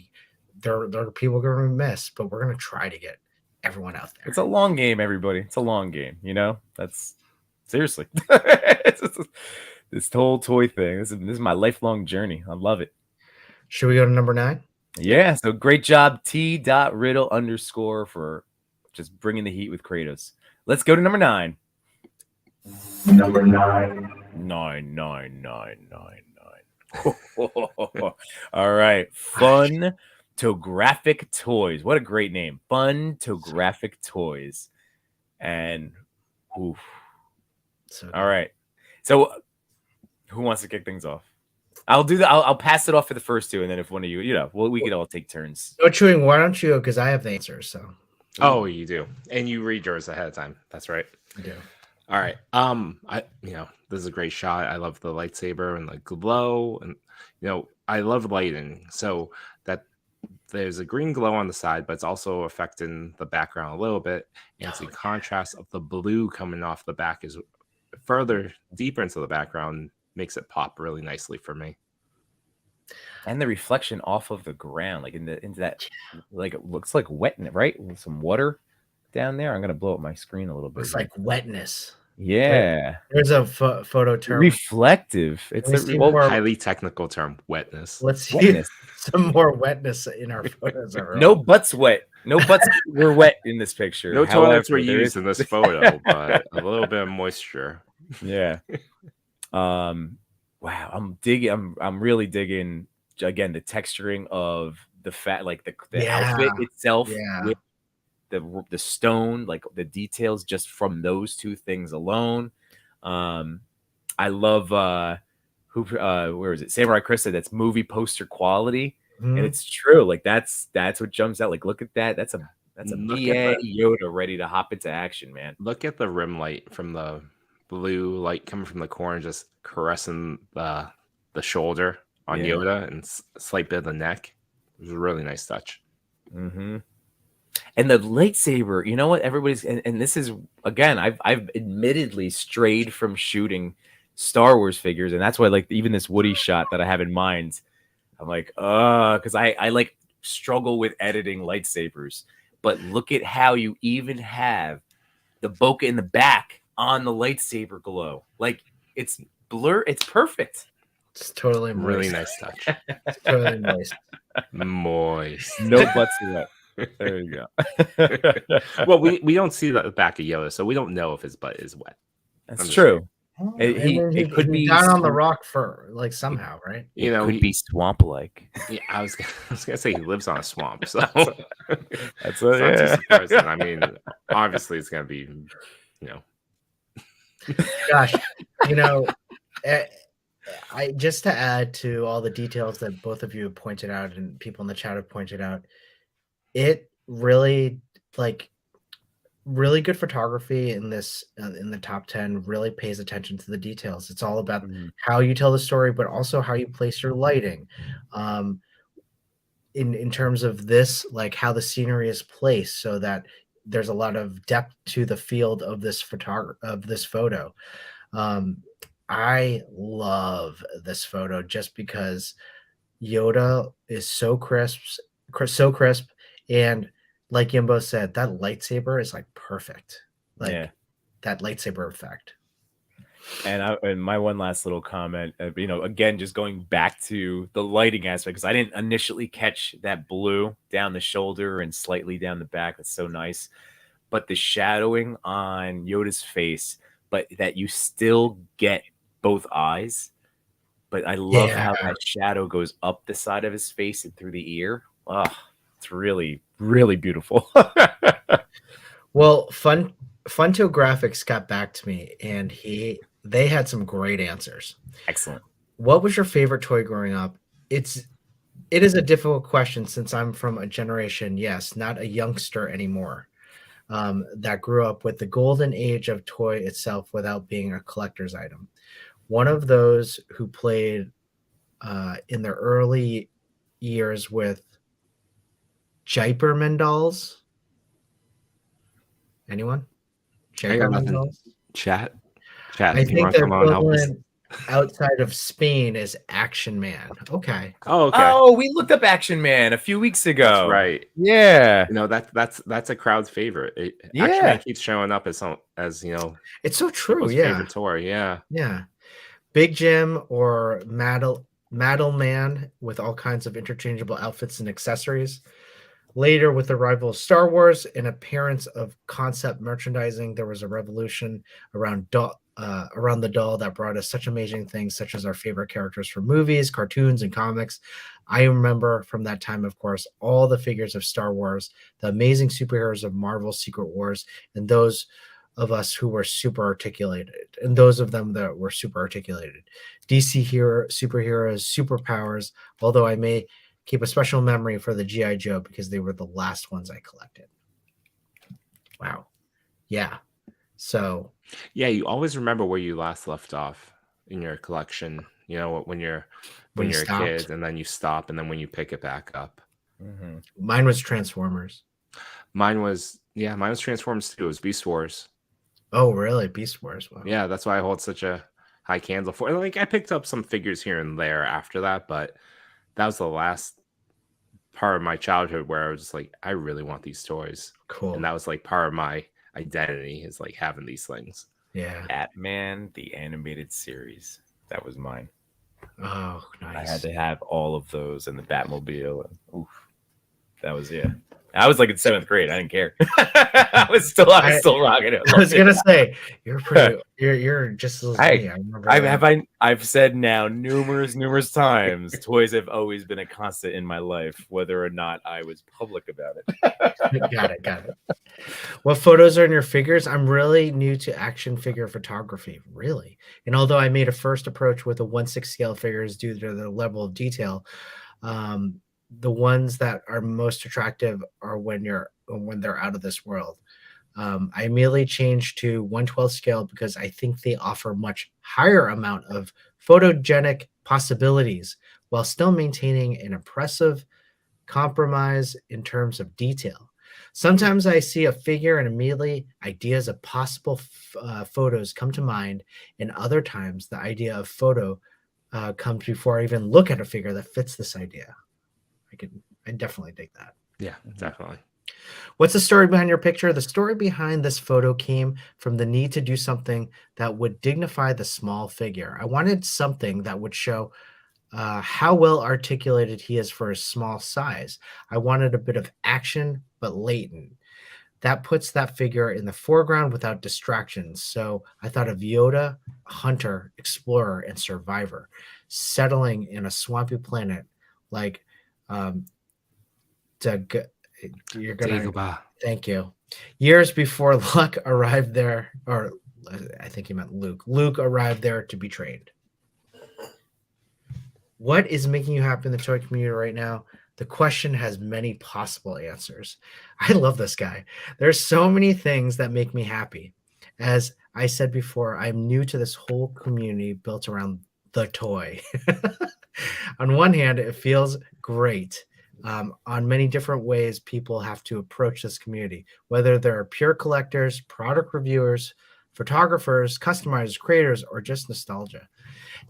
there are people going to miss, but we're going to try to get everyone out there. It's a long game, everybody. It's a long game. That's seriously. This whole toy thing. This is my lifelong journey. I love it. Should we go to number 9? Yeah. So great job, T.Riddle_ for just bringing the heat with Kratos. Let's go to number 9. Number 9. 9. All right. Fun-tographic Toys. What a great name. Fun-tographic Toys. And oof. All right. So who wants to kick things off? I'll do that. I'll pass it off for the first two, and then if one of you, we could all take turns. No chewing. Why don't you? Because I have the answers. So. Oh, you do, and you read yours ahead of time. That's right. I do. All right. This is a great shot. I love the lightsaber and the glow, and I love lighting. So that there's a green glow on the side, but it's also affecting the background a little bit, and the contrast of the blue coming off the back is further deeper into the background. Makes it pop really nicely for me. And the reflection off of the ground, like into that, like it looks like wet in it, right? With some water down there. I'm gonna blow up my screen a little bit. It's like wetness. Yeah. There's a photo term. Reflective. It's a highly technical term. Wetness. Let's see some more wetness in our photos. No butts wet. No butts were wet in this picture. No toilets were used in this photo, but a little bit of moisture. Yeah. Wow, I'm really digging again the texturing of the like the outfit itself with the stone, like the details just from those two things alone. I love where is it? Samurai Chris said that's movie poster quality, and it's true. Like that's what jumps out. Like look at that. That's a BA Yoda ready to hop into action, man. Look at the rim light from the blue light coming from the corner, just caressing the shoulder on Yoda and slight bit of the neck. It was a really nice touch. Mm-hmm. And the lightsaber, you know what? Everybody's and this is again, I've admittedly strayed from shooting Star Wars figures, and that's why like even this Woody shot that I have in mind, I'm like, because I like struggle with editing lightsabers. But look at how you even have the bokeh in the back on the lightsaber glow. Like it's perfect. It's totally moist. Really nice touch. It's totally moist. Moist. No butts wet. There you go. Well, we don't see the back of Yoda, so we don't know if his butt is wet. That's true. It could he be got on the some- rock for like somehow, right? You it know, could be swamp-like. yeah, I was gonna say he lives on a swamp, so That's it's not too surprising. yeah. I mean, obviously it's gonna be, you know, Gosh, you know, eh, I just to add to all the details that both of you have pointed out and people in the chat have pointed out, it really like really good photography in this in the top 10 really pays attention to the details. It's all about Mhm. how you tell the story, but also how you place your lighting. In terms of this, like how the scenery is placed so that there's a lot of depth to the field of this photo. um, I love this photo just because Yoda is so crisp, and like Yimbo said, that lightsaber is like perfect, like Yeah. that lightsaber effect. And my one last little comment, again, just going back to the lighting aspect, because I didn't initially catch that blue down the shoulder and slightly down the back. That's so nice. But the shadowing on Yoda's face, but that you still get both eyes. But I love how that shadow goes up the side of his face and through the ear. Oh, it's really, really beautiful. Well, Funto Graphics got back to me, and they had some great answers. Excellent. What was your favorite toy growing up? It is a difficult question since I'm from a generation, yes, not a youngster anymore, that grew up with the golden age of toy itself without being a collector's item. One of those who played in their early years with Japerman dolls. Anyone? I got Japerman nothing. dolls? Chat. I If you think want to the come on and help us. equivalent outside of Spain is Action Man. Okay. Oh, okay. Oh, we looked up Action Man a few weeks ago. That's right. Yeah. You know, that's a crowd favorite. Action Yeah. Man keeps showing up as you know, It's so true. people's Yeah. favorite toy. Yeah. Yeah. Big Jim or Maddle Man with all kinds of interchangeable outfits and accessories. Later, with the arrival of Star Wars and appearance of concept merchandising, there was a revolution around the doll that brought us such amazing things, such as our favorite characters from movies, cartoons, and comics. I remember from that time, of course, all the figures of Star Wars, the amazing superheroes of Marvel's Secret Wars, and those of us who were super articulated, and those of them that were super articulated. DC superheroes, superpowers, although I may keep a special memory for the G.I. Joe because they were the last ones I collected. Wow. Yeah. So. Yeah, you always remember where you last left off in your collection. You know, when you're a kid, and then you stop, and then when you pick it back up. Mm-hmm. Mine was Transformers. Mine was Transformers too. It was Beast Wars. Oh, really? Beast Wars. Wow. Yeah, that's why I hold such a high candle for. Like, I picked up some figures here and there after that, but that was the last part of my childhood where I was just like, I really want these toys. Cool. And that was like part of my identity, is like having these things. Yeah. Batman, the animated series. That was mine. Oh, nice. I had to have all of those and the Batmobile. And, oof, that was I was like in 7th grade. I didn't care. I was still rocking it. I was gonna say you're pretty. You're just as me. I remember. I've said now numerous times, toys have always been a constant in my life, whether or not I was public about it. Got it. What photos are in your figures? I'm really new to action figure photography, really. And although I made a first approach with a 1/6 scale figures due to the level of detail, the ones that are most attractive are when they're out of this world. I immediately changed to 1/12 scale because I think they offer much higher amount of photogenic possibilities while still maintaining an impressive compromise in terms of detail. Sometimes I see a figure and immediately ideas of possible photos come to mind, and other times the idea of photo comes before I even look at a figure that fits this idea. I definitely dig that. Yeah, definitely. What's the story behind your picture? The story behind this photo came from the need to do something that would dignify the small figure. I wanted something that would show how well articulated he is for his small size. I wanted a bit of action, but latent. that puts that figure in the foreground without distractions. So I thought of Yoda, hunter, explorer, and survivor, settling in a swampy planet like you're gonna Dagobah. thank you. Years before Luck arrived there, or I think he meant Luke. Luke arrived there to be trained. What is making you happy in the toy community right now? The question has many possible answers. I love this guy. There's so many things that make me happy. As I said before, I'm new to this whole community built around the toy. On one hand, it feels great. On many different ways, people have to approach this community, whether they're pure collectors, product reviewers, photographers, customizers, creators, or just nostalgia.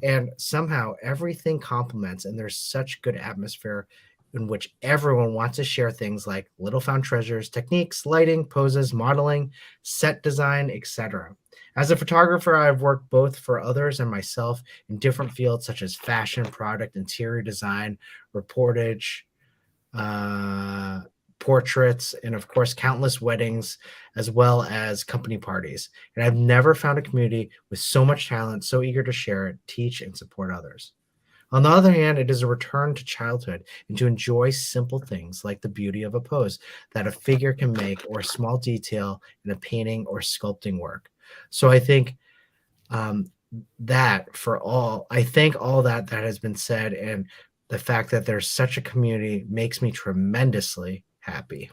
And somehow everything complements, and there's such good atmosphere in which everyone wants to share things like little found treasures, techniques, lighting, poses, modeling, set design, etc. As a photographer, I've worked both for others and myself in different fields such as fashion, product, interior design, reportage, portraits, and of course, countless weddings, as well as company parties. And I've never found a community with so much talent, so eager to share it, teach, and support others. On the other hand, it is a return to childhood and to enjoy simple things like the beauty of a pose that a figure can make, or a small detail in a painting or sculpting work. So I think I thank all that has been said, and the fact that there's such a community makes me tremendously happy.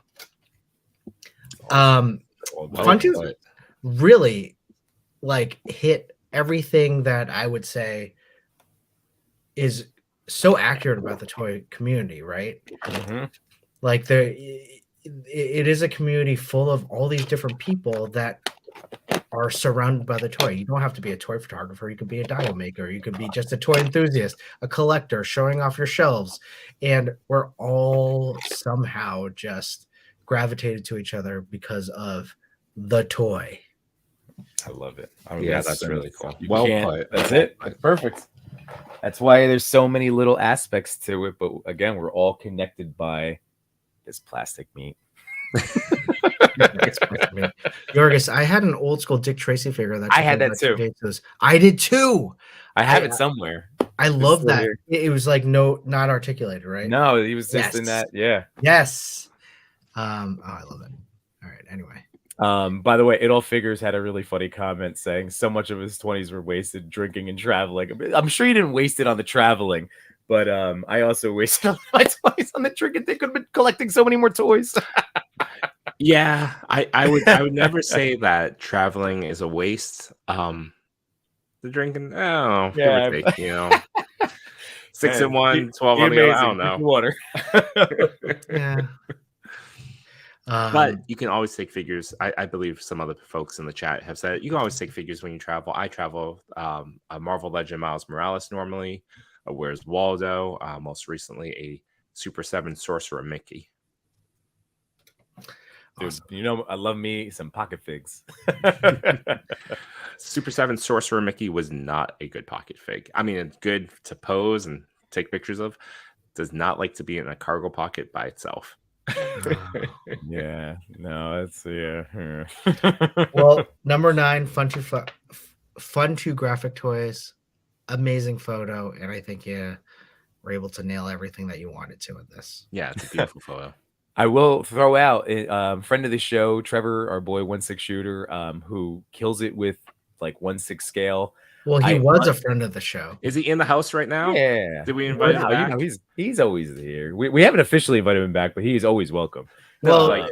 Funtu's really like hit everything that I would say is so accurate about the toy community, right? Mm-hmm. Like it is a community full of all these different people that are surrounded by the toy. You don't have to be a toy photographer. You could be a dial maker. You could be just a toy enthusiast, a collector showing off your shelves. And we're all somehow just gravitated to each other because of the toy. I love it. Yeah, that's really cool. You Well can't- put. That's it. That's perfect. That's why there's so many little aspects to it. But again, we're all connected by this plastic meat. Yorgos, I had an old school Dick Tracy figure that I had that too. I did too. I have it somewhere. I love still that. here. It was like not articulated, right? No, he was just in Yes. that. Yeah. Yes. I love it. All right. Anyway. By the way, It All Figures had a really funny comment saying so much of his 20s were wasted drinking and traveling. I'm sure he didn't waste it on the traveling, but I also wasted my 20s on the drinking. They could have been collecting so many more toys. Yeah, I would never say that traveling is a waste. The drinking, give or take, 6 at one, 12 on the other. I don't know. Water. Yeah. But you can always take figures. I believe some other folks in the chat have said you can always take figures when you travel. I travel a Marvel Legend Miles Morales normally. Where's Waldo? Most recently, a Super 7 Sorcerer Mickey. Dude, awesome. I love me some pocket figs. Super 7 Sorcerer Mickey was not a good pocket fig. I mean, it's good to pose and take pictures of. Does not like to be in a cargo pocket by itself. Yeah, no, it's Well, number 9, fun to graphic toys, amazing photo, and I think we're able to nail everything that you wanted to in this. Yeah, it's a beautiful photo. I will throw out friend of the show, Trevor, our boy 1/6 shooter, who kills it with like 1/6 scale. Well, he was a friend of the show. Is he in the house right now? Yeah. Did we invite him back? He's always here. We haven't officially invited him back, but he's always welcome. Well,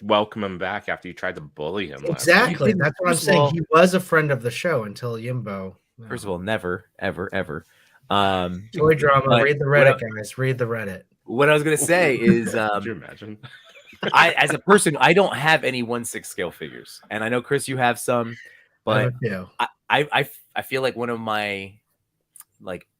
welcome him back after you tried to bully him. Exactly. That's what I'm saying. He was a friend of the show until Yimbo. First of all, never, ever, ever. Toy drama. Read the Reddit, guys. Read the Reddit. What I was gonna say is, could you imagine? as a person, I don't have any 1/6 scale figures, and I know Chris, you have some, but I feel like one of my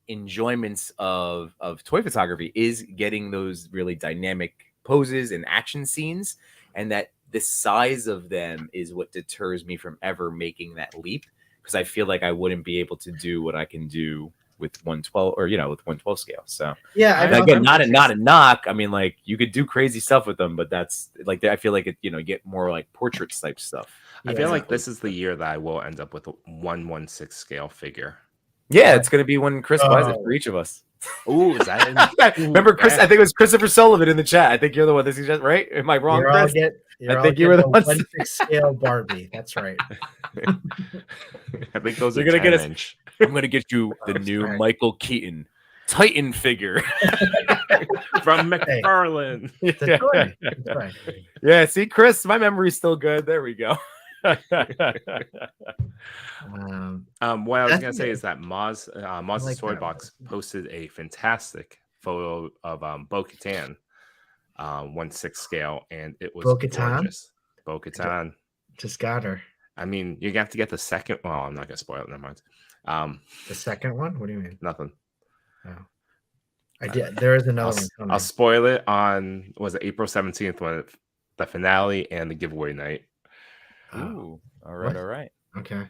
enjoyments of toy photography is getting those really dynamic poses and action scenes, and that the size of them is what deters me from ever making that leap, because I feel like I wouldn't be able to do what I can do with 112 or with 112 scale. So Yeah, again, not a knock. I mean, like you could do crazy stuff with them, but that's like I feel like it, get more like portrait type stuff. I feel like this is the year that I will end up with a 1/16 scale figure. Yeah, it's gonna be when Chris buys it for each of us. Ooh, is that Remember Chris? I think it was Christopher Sullivan in the chat. I think you're the one that suggested, right? Am I wrong, Chris? I think you were the one. 1/6 scale Barbie. That's right. I think those You're are gonna get 10-inch. I'm gonna get you the new Michael Keaton Titan figure from McFarlane. That's right. That's right. Yeah, see, Chris, my memory's still good. There we go. What I was gonna say is that Moz's like Toy that Box posted a fantastic photo of Bo-Katan 1/6 scale, and it was Bo-Katan? gorgeous. Bo-Katan. Just got her. I mean, you're gonna have to get the second. Well, I'm not gonna spoil it. Never mind. The second one? What do you mean? Nothing. Oh. I did. There is another one coming. I'll spoil it on was it April 17th when the finale and the giveaway night. Ooh, all right, all right. Okay.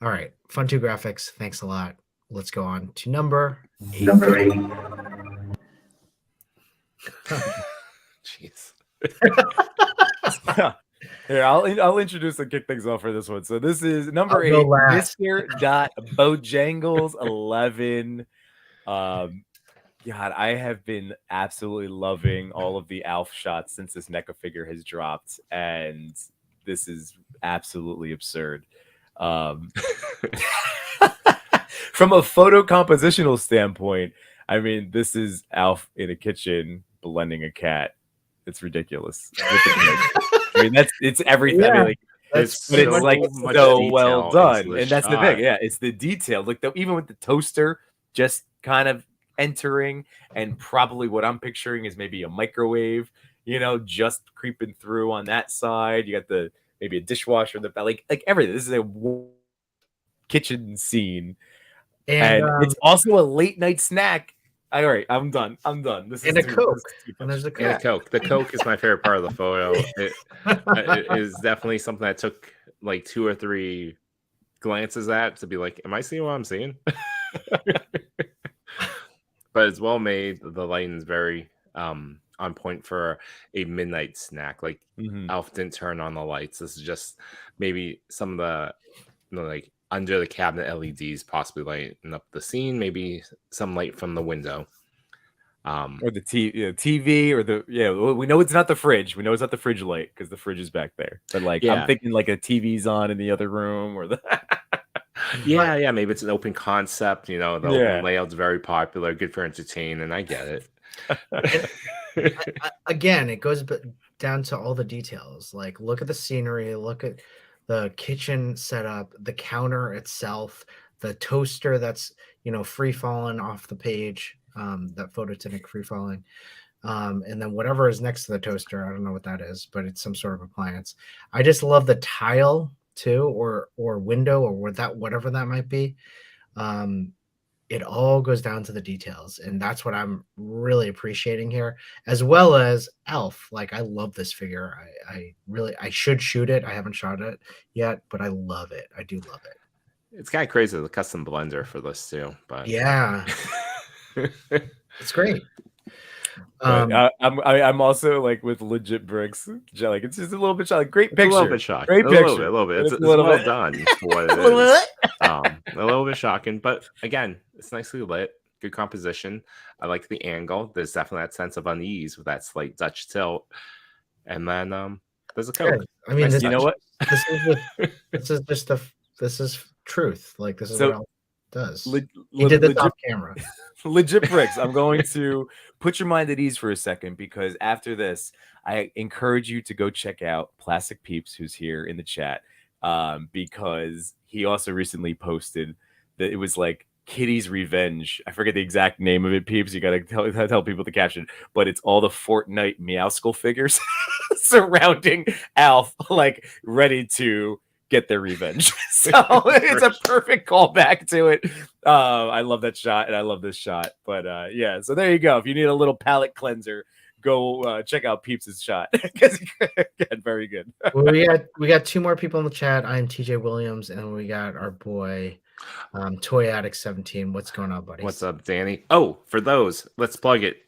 All right. Fun 2 graphics. Thanks a lot. Let's go on to number 8. Number 8. Jeez. Here, I'll introduce and kick things off for this one. So this is number 8, go last. Mr. Bojangles 11. God, I have been absolutely loving all of the Alf shots since this NECA figure has dropped, and this is absolutely absurd. From a photo compositional standpoint, I mean, this is Alf in a kitchen blending a cat. It's ridiculous. I mean, it's everything. Yeah, I mean, like, It's but it's so like much so detail well into done, the and that's the shot. thing. Yeah, it's the detail. Like even with the toaster just kind of entering, and probably what I'm picturing is maybe a microwave, just creeping through on that side. You got maybe a dishwasher, like everything. This is a kitchen scene, and it's also a late night snack. All right, I'm done. This And is a Coke. this is too And there's a And cat. the Coke. The Coke is my favorite part of the photo. It is definitely something that took like 2 or 3 glances at to be like, am I seeing what I'm seeing? But it's well made. The lighting is very on point for a midnight snack. Like Alf didn't turn on the lights. This is just maybe some of the like under the cabinet LEDs possibly lighting up the scene. Maybe some light from the window. Or the TV or we know it's not the fridge. We know it's not the fridge light because the fridge is back there. But I'm thinking like a TV's on in the other room or the yeah, maybe it's an open concept. The layout's very popular, good for entertaining. I get it. Again, it goes down to all the details. Like, look at the scenery, look at the kitchen setup, the counter itself, the toaster that's free falling off the page. That photogenic free falling, and then whatever is next to the toaster, I don't know what that is, but it's some sort of appliance. I just love the tile too, or window, or whatever that might be. It all goes down to the details, and that's what I'm really appreciating here, as well as Alf. Like, I love this figure. I should shoot it. I haven't shot it yet, but I love it. I do love it. It's kind of crazy, the custom blender for this too, but yeah. It's great. I'm also like with legit bricks. Like it's just a little bit shocked. Like, great picture. It's a little bit shocking. Great a picture. Little bit. It's little well bit. done for what it is. A little bit shocking, but again, it's nicely lit. Good composition. I like the angle. There's definitely that sense of unease with that slight Dutch tilt. And then there's a Coke. I mean, You know what? This is truth. Like, this is So, what Alf does. He did this off camera. Legit bricks. I'm going to put your mind at ease for a second, because after this, I encourage you to go check out Plastic Peeps, who's here in the chat, because he also recently posted that it was like Kitty's Revenge. I forget the exact name of it, Peeps. You got to tell people the caption, but it's all the Fortnite Meowskull figures surrounding Alf, like ready to get their revenge. So it's a perfect callback to it. I love that shot, and I love this shot. But so there you go. If you need a little palate cleanser, go check out Peeps' shot because again, very good. Well, we got 2 more people in the chat. I am TJ Williams, and we got our boy Toy Addict 17. What's going on, buddy? What's up, Danny? Oh, for those, let's plug it.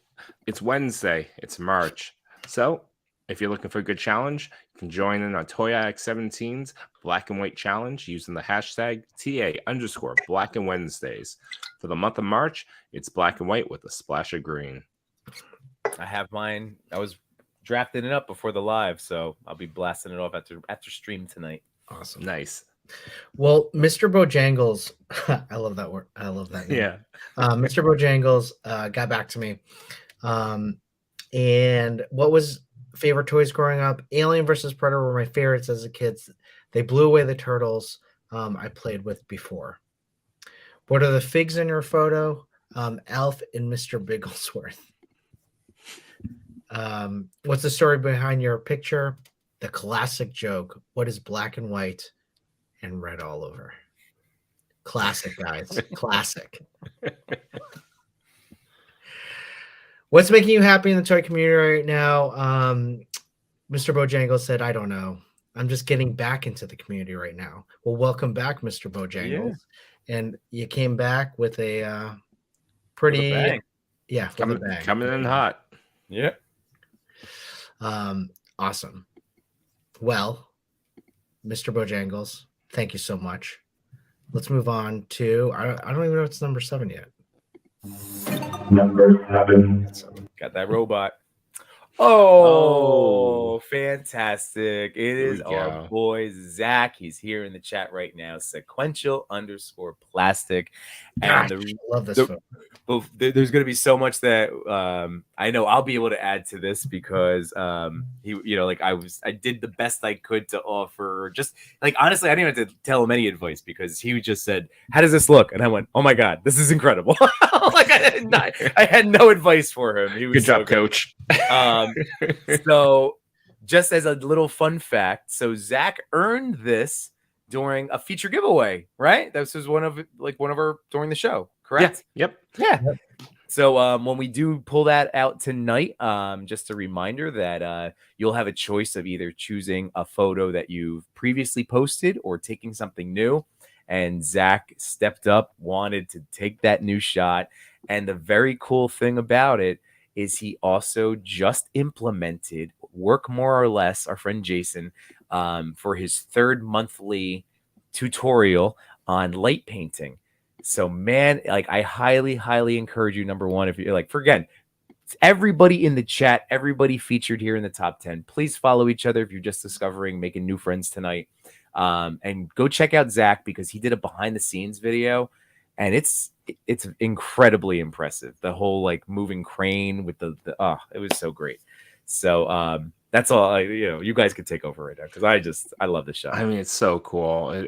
It's Wednesday. It's March. So if you're looking for a good challenge, you can join in on Toy Addict 17's Black and White Challenge using the hashtag TA_Black and Wednesdays. For the month of March, it's black and white with a splash of green. I have mine. I was drafting it up before the live, so I'll be blasting it off after stream tonight. Awesome. Nice. Well, Mr. Bojangles, I love that word. I love that name. Yeah. Mr. Bojangles got back to me. And what was favorite toys growing up? Alien versus Predator were my favorites as a kid. They blew away the turtles I played with before. What are the figs in your photo? Alf and Mr. Bigglesworth. What's the story behind your picture? The classic joke. What is black and white and red all over? Classic, guys. Classic. What's making you happy in the toy community right now? Mr. Bojangles said, I don't know. I'm just getting back into the community right now. Well, welcome back, Mr. Bojangles. Yeah. And you came back with a pretty coming in hot. Yeah. Awesome. Well, Mr. Bojangles, thank you so much. Let's move on to I don't even know if it's number 7 yet. Number 7. Got that robot. Oh, fantastic. It is our boy Zach. He's here in the chat right now. Sequential_plastic. And I love this photo. There's going to be so much that I know I'll be able to add to this because I did the best I could to offer. Just like honestly, I didn't have to tell him any advice because he just said, "How does this look?" And I went, "Oh my god, this is incredible!" Like I had no advice for him. He was good job, Coach. So, just as a little fun fact, so Zach earned this during a feature giveaway, right? This was one of our during the show, correct? Yeah. Yep. Yeah. So when we do pull that out tonight, just a reminder that you'll have a choice of either choosing a photo that you've previously posted or taking something new. And Zach stepped up, wanted to take that new shot. And the very cool thing about it is he also just implemented Work More or Less, our friend Jason, for his 3rd monthly tutorial on light painting. So, man, like I highly, highly encourage you. Number one, if you're like, again, everybody in the chat, everybody featured here in the top 10, please follow each other if you're just discovering, making new friends tonight. And go check out Zach because he did a behind the scenes video and it's incredibly impressive. The whole like moving crane with the it was so great. So that's all you guys could take over right now because I love the show. I mean, it's so cool.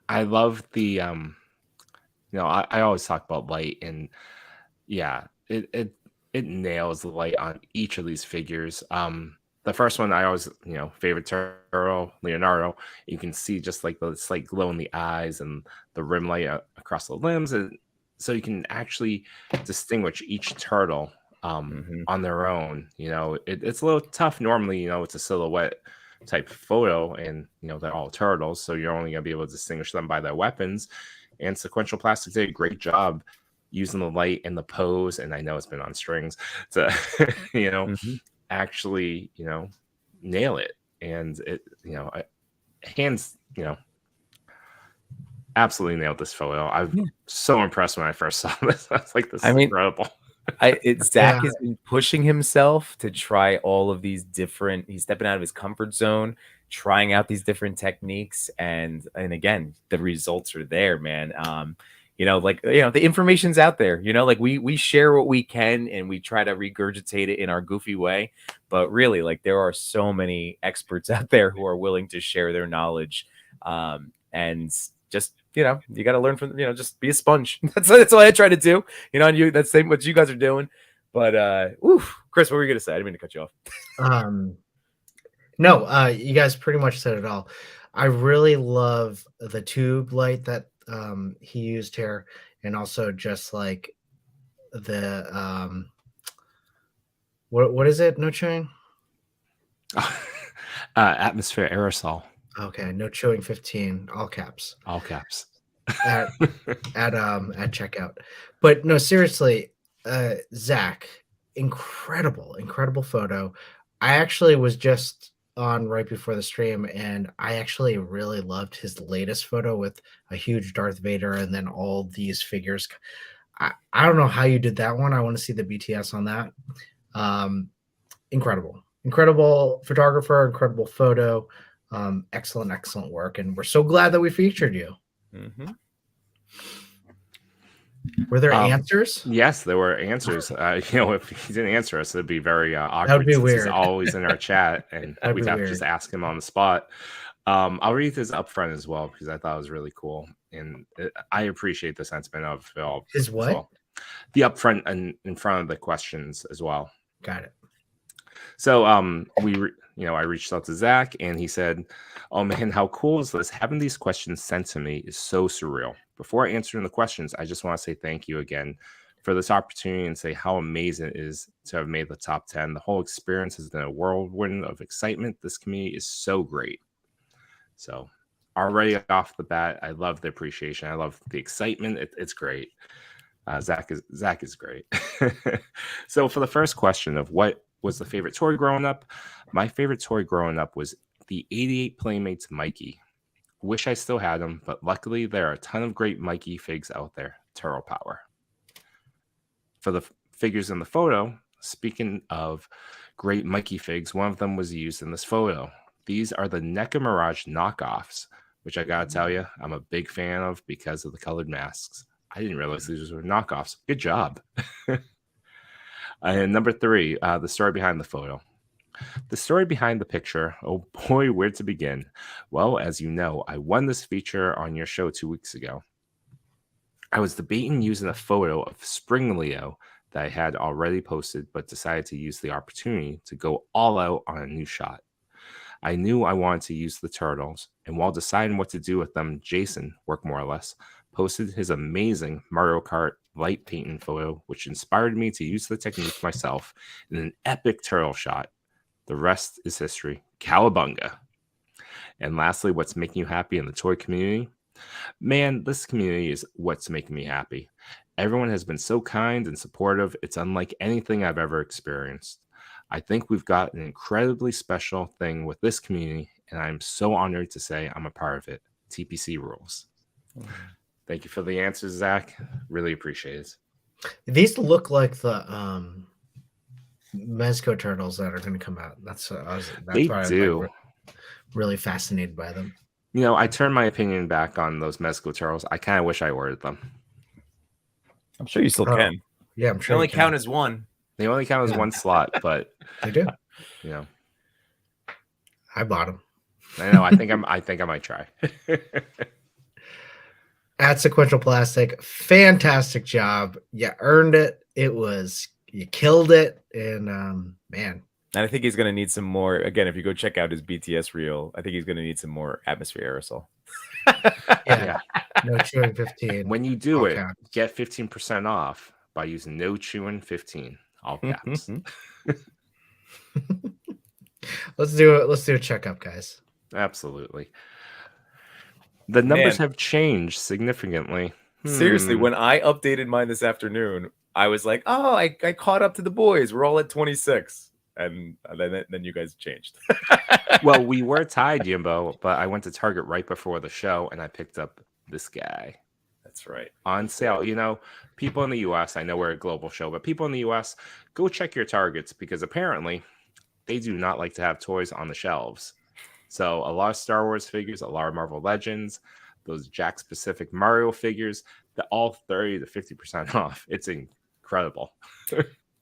I love the I always talk about light and yeah, it nails the light on each of these figures. The first one I always, favorite turtle, Leonardo. You can see just like it's like glow in the eyes and the rim light across the limbs, and so you can actually distinguish each turtle on their own. It's a little tough normally. It's a silhouette type photo, and they're all turtles, so you're only gonna be able to distinguish them by their weapons. And Sequential Plastic did a great job using the light and the pose, and I know it's been on strings to actually nail it. And it hands absolutely nailed this photo. I'm so impressed when I first saw this. I was like, this is incredible. Zach has been pushing himself to try all of these different, he's stepping out of his comfort zone, trying out these different techniques, and again, the results are there, man. The information's out there, like we share what we can and we try to regurgitate it in our goofy way. But really, like there are so many experts out there who are willing to share their knowledge. And just, you got to learn from, just be a sponge. That's all I try to do, and that's same what you guys are doing. But, Chris, what were you going to say? I didn't mean to cut you off. No, you guys pretty much said it all. I really love the tube light that he used here, and also just like the What is it? No chewing. Atmosphere aerosol, Okay, no chewing 15, all caps all caps. at checkout. But no, seriously, Zach, incredible photo. I actually was just on right before the stream, and I actually really loved his latest photo with a huge Darth Vader and then all these figures. I don't know how you did that one. I want to see the BTS on that. Incredible photographer, incredible photo. Excellent work, and we're so glad that we featured you. Mm-hmm. Were there answers? Yes, there were answers. If he didn't answer us, it'd be very awkward. That would be since weird. He's always in our chat, and That'd we'd be have to weird. just ask him on the spot. I'll read his upfront as well because I thought it was really cool, and I appreciate the sentiment of Phil. His what? Well. The upfront and in front of the questions as well. Got it. So I reached out to Zach, and he said, "Oh man, how cool is this? Having these questions sent to me is so surreal. Before answering the questions, I just want to say thank you again for this opportunity and say how amazing it is to have made the top 10. The whole experience has been a whirlwind of excitement. This community is so great." So already off the bat, I love the appreciation. I love the excitement. It's great. Zach is great. So for the first question of what was the favorite toy growing up, my favorite toy growing up was the 88 Playmates Mikey. Wish I still had them, but luckily there are a ton of great Mikey figs out there. Turtle power. For the figures in the photo, speaking of great Mikey figs, one of them was used in this photo. These are the NECA Mirage knockoffs, which I gotta tell you, I'm a big fan of because of the colored masks. I didn't realize these were knockoffs. Good job. And number 3, the story behind the photo. The story behind the picture, oh boy, where to begin? Well, as you know, I won this feature on your show 2 weeks ago. I was debating using a photo of Spring Leo that I had already posted, but decided to use the opportunity to go all out on a new shot. I knew I wanted to use the turtles, and while deciding what to do with them, Jason, worked more or less, posted his amazing Mario Kart light painting photo, which inspired me to use the technique myself in an epic turtle shot. The rest is history. Cowabunga. And lastly, what's making you happy in the toy community? Man, this community is what's making me happy. Everyone has been so kind and supportive. It's unlike anything I've ever experienced. I think we've got an incredibly special thing with this community, and I'm so honored to say I'm a part of it. TPC rules. Thank you for the answers, Zach. Really appreciate it. These look like the Mezco turtles that are going to come out. That's They why do. I'm really fascinated by them. I turned my opinion back on those Mezco turtles. I kind of wish I ordered them. I'm sure you still can. Yeah, I'm They sure. only you can. count as one. They only count as one slot, but They do. I bought them. I know. I think I might try. At Sequential Plastic, fantastic job. You earned it. You killed it, and man. And I think he's going to need some more. Again, if you go check out his BTS reel, I think he's going to need some more atmosphere aerosol. Yeah. No chewing 15. When you do All it, caps. get 15% off by using no chewing 15. All caps. Let's do a checkup, guys. Absolutely. The numbers have changed significantly. Seriously, when I updated mine this afternoon, I was like, "Oh, I caught up to the boys. We're all at 26." And then you guys changed. Well, we were tied, Yimbo, but I went to Target right before the show and I picked up this guy. That's right. On sale. People in the US, I know we're a global show, but people in the US, go check your Targets because apparently they do not like to have toys on the shelves. So a lot of Star Wars figures, a lot of Marvel Legends, those Jack specific Mario figures, they're all 30 to 50% off. It's incredible.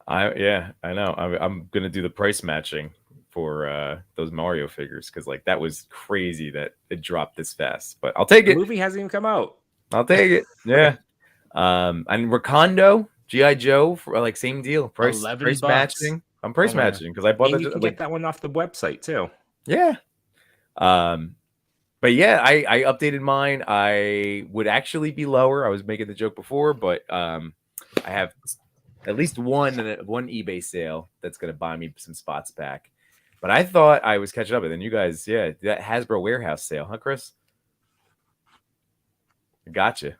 I know. I'm gonna do the price matching for those Mario figures because that was crazy that it dropped this fast. But I'll take The it. movie hasn't even come out. I'll take it. Yeah. And Wakando, G.I. Joe, for same deal. Price $11. matching. I'm price matching because I bought And you can get that one off the website too. Yeah. But yeah, I updated mine. I would actually be lower. I was making the joke before, but I have at least one eBay sale that's gonna buy me some spots back. But I thought I was catching up, and then you guys, that Hasbro warehouse sale, huh, Chris? Gotcha.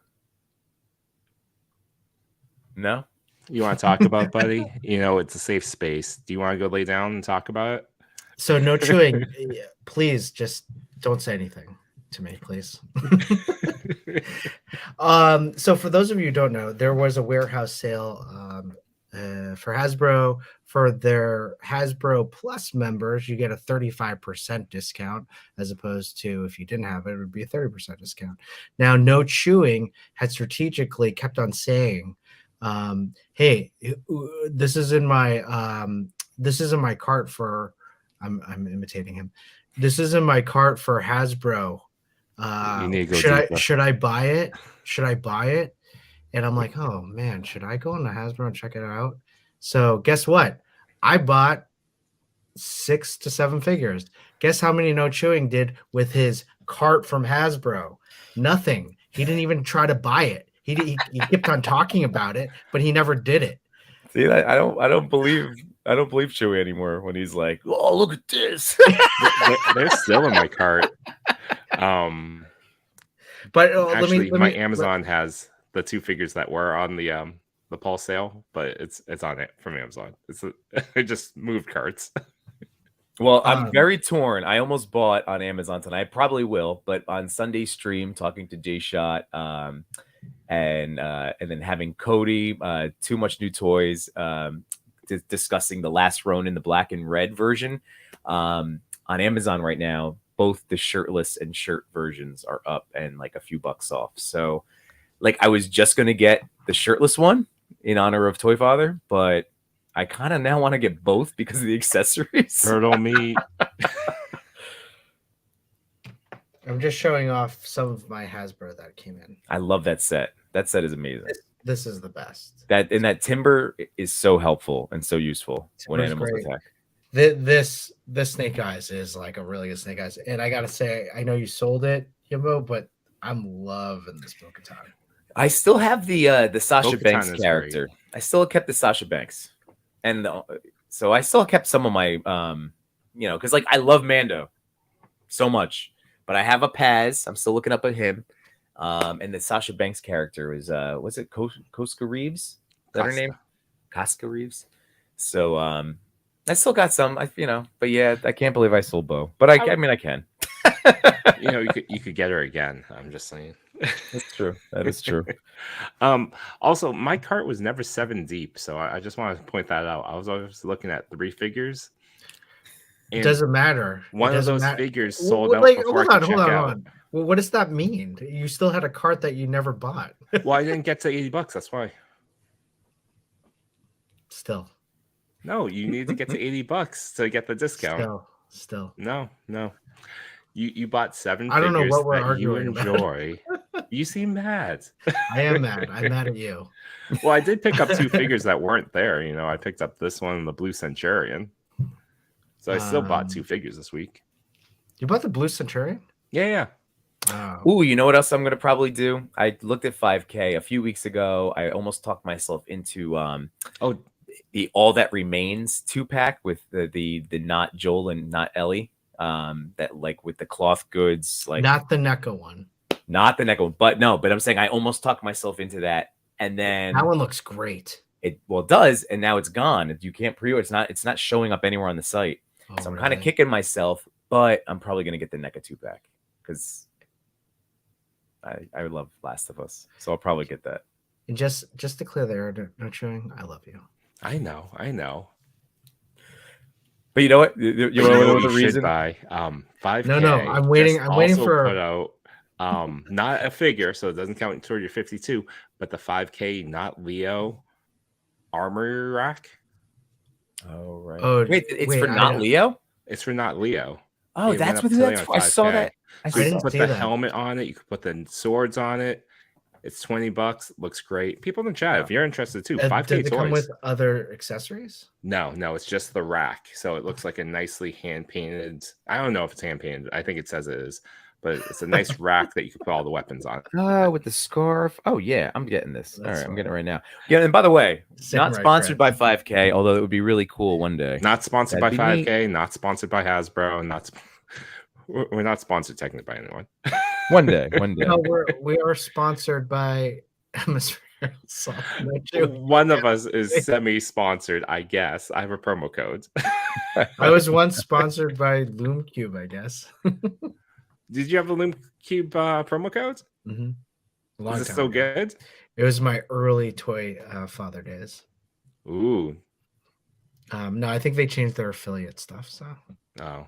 No. You want to talk about, buddy? It's a safe space. Do you want to go lay down and talk about it? So no chewing. Please just don't say anything to me, please. So for those of you who don't know, there was a warehouse sale for Hasbro. For their Hasbro Plus members, you get a 35% discount, as opposed to if you didn't have it, it would be a 30% discount. Now, No Chewing had strategically kept on saying, hey, this is in my cart for I'm imitating him. This is in my cart for Hasbro. You need to go should I buy it? Should I buy it? And I'm like, oh man, should I go into Hasbro and check it out? So guess what? I bought 6 to 7 figures. Guess how many No Chewing did with his cart from Hasbro? Nothing. He didn't even try to buy it. He kept on talking about it, but he never did it. See, I don't believe Chewy anymore when he's like, oh, look at this. They're still in my cart. But actually, my Amazon has the 2 figures that were on the Pulse sale, but it's on it from Amazon. It just moved carts. Well, I'm very torn. I almost bought on Amazon tonight. I probably will, but on Sunday stream, talking to Jay Shot, and then having Cody, Too Much New Toys, discussing the Last Ronin, the black and red version, on Amazon right now. Both the shirtless and shirt versions are up and like a few bucks off. So, like, I was just gonna get the shirtless one in honor of Toy Father, but I kind of now want to get both because of the accessories. Turtle meat. I'm just showing off some of my Hasbro that came in. I love that set. That set is amazing. This is the best. That timber is so helpful and so useful when animals attack. This Snake Eyes is like a really good Snake Eyes, and I gotta say, I know you sold it, Yimbo, but I'm loving this Bo-Katan. I still have the Sasha Bo-Katan Banks character. Great. I still kept the Sasha Banks, and so I still kept some of my because like I love Mando so much, but I have a Paz. I'm still looking up at him, and the Sasha Banks character is was it Koska Reeves? Is that her name? Koska Reeves. So I still got some, but yeah, I can't believe I sold Bo, but I mean I can. You could get her again. I'm just saying. That's true. That is true. Also, my cart was never 7 deep, so I just want to point that out. I was always looking at 3 figures. It doesn't matter. One of those figures sold out before hold I could check out. on. Well, what does that mean? You still had a cart that you never bought. Well, I didn't get to $80. That's why. Still. No, you need to get to $80 to get the discount. Still. No. You bought 7 I don't figures know what we're that you arguing enjoy. You seem mad. I am mad. I'm mad at you. Well, I did pick up 2 figures that weren't there. I picked up this one and the Blue Centurion. So I still bought 2 figures this week. You bought the Blue Centurion? Yeah. Ooh, you know what else I'm gonna probably do? I looked at 5K a few weeks ago. I almost talked myself into the All That Remains 2-pack with the not Joel and not Ellie. That like with the cloth goods, like not the NECA one. Not the NECA one, but I'm saying I almost talked myself into that. And then that one looks great. It does, and now it's gone. You can't pre-order. It's not showing up anywhere on the site. So I'm kind of kicking myself, but I'm probably gonna get the NECA 2-pack because I love Last of Us, so I'll probably get that. And just to clear the air, No Chewing, I love you. I know. But you know what? You know the reason? Buy 5K. No, I'm waiting. I'm waiting for put out not a figure, so it doesn't count toward your 52, but the 5K not Leo armory rack. Oh right. Oh wait, it's for not Leo. It's for not Leo. Oh, that's what that's for. I saw that. So you can put the helmet on it. You can put the swords on it. It's $20. Looks great. People in the chat, if you're interested too, 5K does it toys. come with other accessories? No, it's just the rack. So it looks like a nicely hand painted. I don't know if it's hand painted. I think it says it is, but it's a nice rack that you can put all the weapons on. With the scarf. Oh yeah, I'm getting this. All That's right, I'm getting it right now. Yeah, and by the way, not Samurai sponsored by Crest. 5K, although it would be really cool one day. Not sponsored by That'd be 5K, not sponsored by Hasbro, we're not sponsored technically by anyone. One day. No, we are sponsored by Hemisphere Soft. One of us is semi-sponsored, I guess. I have a promo code. I was once sponsored by Loom Cube, I guess. Did you have a Loom Cube promo code? Mm-hmm. Is it still good? It was my early toy father days. Ooh. No, I think they changed their affiliate stuff. So. Oh,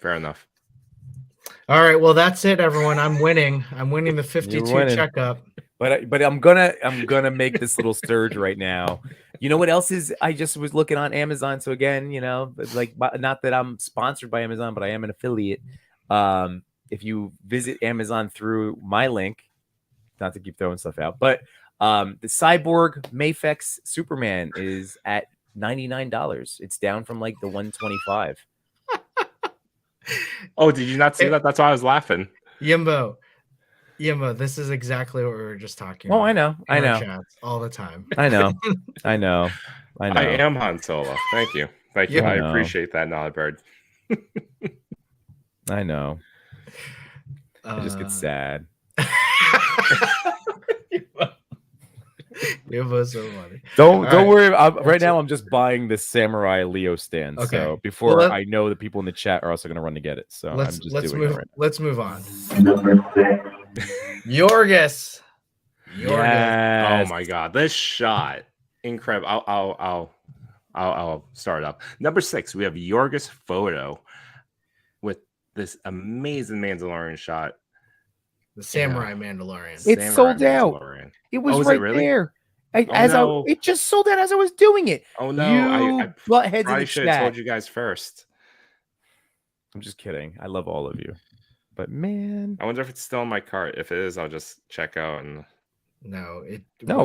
fair enough. All right, well that's it, everyone. I'm winning. I'm winning the 52 checkup. But I'm gonna make this little surge right now. You know what else is? I just was looking on Amazon. So again, you know, like not that I'm sponsored by Amazon, but I am an affiliate. If you visit Amazon through my link, not to keep throwing stuff out, but the Cyborg Mafex Superman is at $99. It's down from like the $125. Oh, did you not see that? That's why I was laughing. Yimbo, this is exactly what we were just talking about. Oh, I know. Chats all the time. I know. I am Han Solo. Thank you. Thank you. I appreciate that, Bird. I know. I just get sad. Yimbo's so funny. Don't worry. Right now, I'm just buying this Samurai Leo stand. Okay. So before I know the people in the chat are also going to run to get it. So let's move on. Number 6. Yorgis. Yes. Oh my God, this shot, incredible. I'll start up. Number 6, we have Yorgis photo with this amazing Mandalorian shot. The Samurai Mandalorian. It's sold out. It was right there. It just sold out as I was doing it. Oh no! I probably should have told you guys first. I'm just kidding. I love all of you, but man, I wonder if it's still in my cart. If it is, I'll just check out and. No,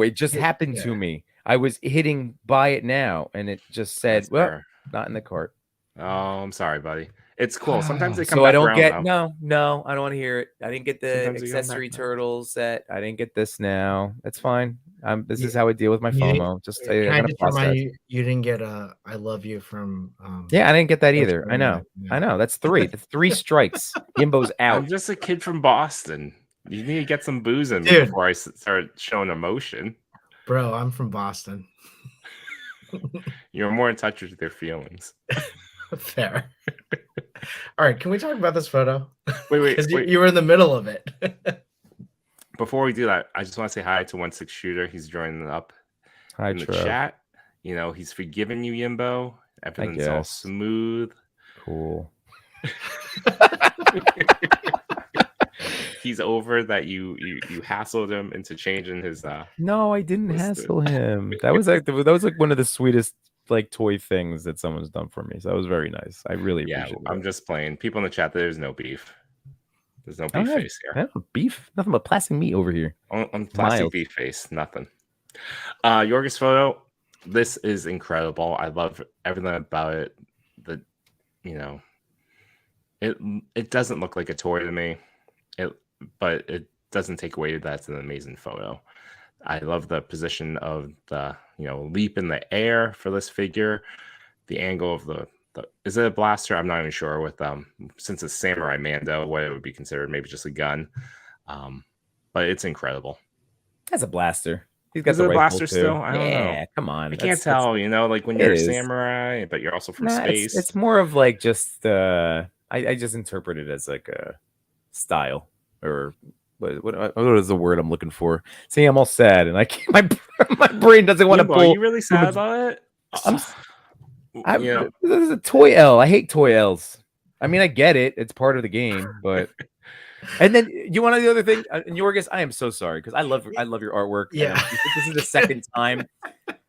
it just happened to me. I was hitting buy it now, and it just said, "Well, not in the cart." Oh, I'm sorry, buddy. It's cool. Sometimes they come. So back I don't around, get though. no. I don't want to hear it. I didn't get the accessory turtles set. I didn't get this now. That's fine. This is how I deal with my FOMO. Just I gotta process. You didn't get a "I love you" from. Yeah, I didn't get that either. I know. That's 3. The 3 strikes. Yimbo's out. I'm just a kid from Boston. You need to get some booze in me before I start showing emotion. Bro, I'm from Boston. You're more in touch with their feelings. Fair. All right, can we talk about this photo? Wait. Because you were in the middle of it. Before we do that, I just want to say hi to 16 Shooter. He's joining up in the chat. You know, he's forgiven you, Yimbo. Everything's all smooth. Cool. He's over that you hassled him into changing his. No, I didn't hassle him. That was like one of the sweetest like toy things that someone's done for me. So that was very nice. I really appreciate it. I'm just playing. People in the chat, there's no beef. There's no beef face here. I have beef. Nothing but plastic meat over here. On plastic beef face. Nothing. Yorgis photo. This is incredible. I love everything about it. It doesn't look like a toy to me. But it doesn't take away that it's an amazing photo. I love the position of the leap in the air for this figure. The angle of the is it a blaster? I'm not even sure with since it's Samurai Mando, what it would be considered, maybe just a gun. But it's incredible. That's a blaster. He's got the blaster still. I don't know. Come on. I can't tell. Like when you're a samurai, but you're also from space. It's more of like just. I just interpret it as like a style or. What is the word I'm looking for? See, I'm all sad, and I can't, my brain doesn't want to pull. Are you really sad about it? This is a toy L. I hate toy L's. I mean, I get it; it's part of the game. But and then you want to the other thing, and Yorgis, I am so sorry because I love your artwork. Yeah, this is the second time.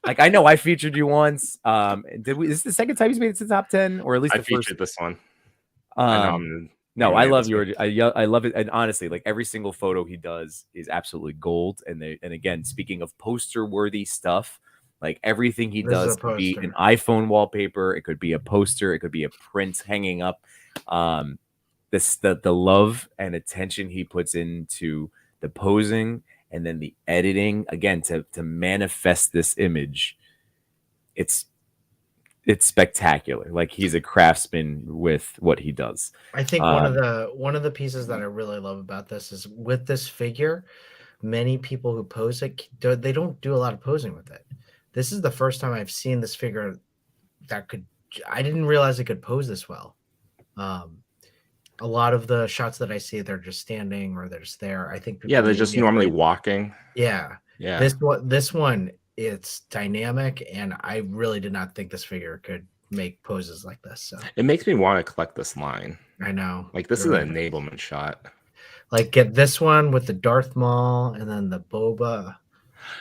Like I know I featured you once. Is this the second time he's made it to the top 10, or at least I the featured first? this one. No, I love yours. I love it, and honestly, like every single photo he does is absolutely gold. And again, speaking of poster-worthy stuff, like everything he does could be an iPhone wallpaper, it could be a poster, it could be a print hanging up. the love and attention he puts into the posing and then the editing again to manifest this image. It's spectacular. Like he's a craftsman with what he does. I think one of the pieces that I really love about this is with this figure, many people who pose it, they don't do a lot of posing with it. This is the first time I've seen this figure that could. I didn't realize it could pose this well. A lot of the shots that I see, they're just standing or they're just there. I think they're just normally walking. Yeah. This one, it's dynamic, and I really did not think this figure could make poses like this. So it makes me want to collect this line. I know. Like this is an enablement shot. Like get this one with the Darth Maul and then the Boba.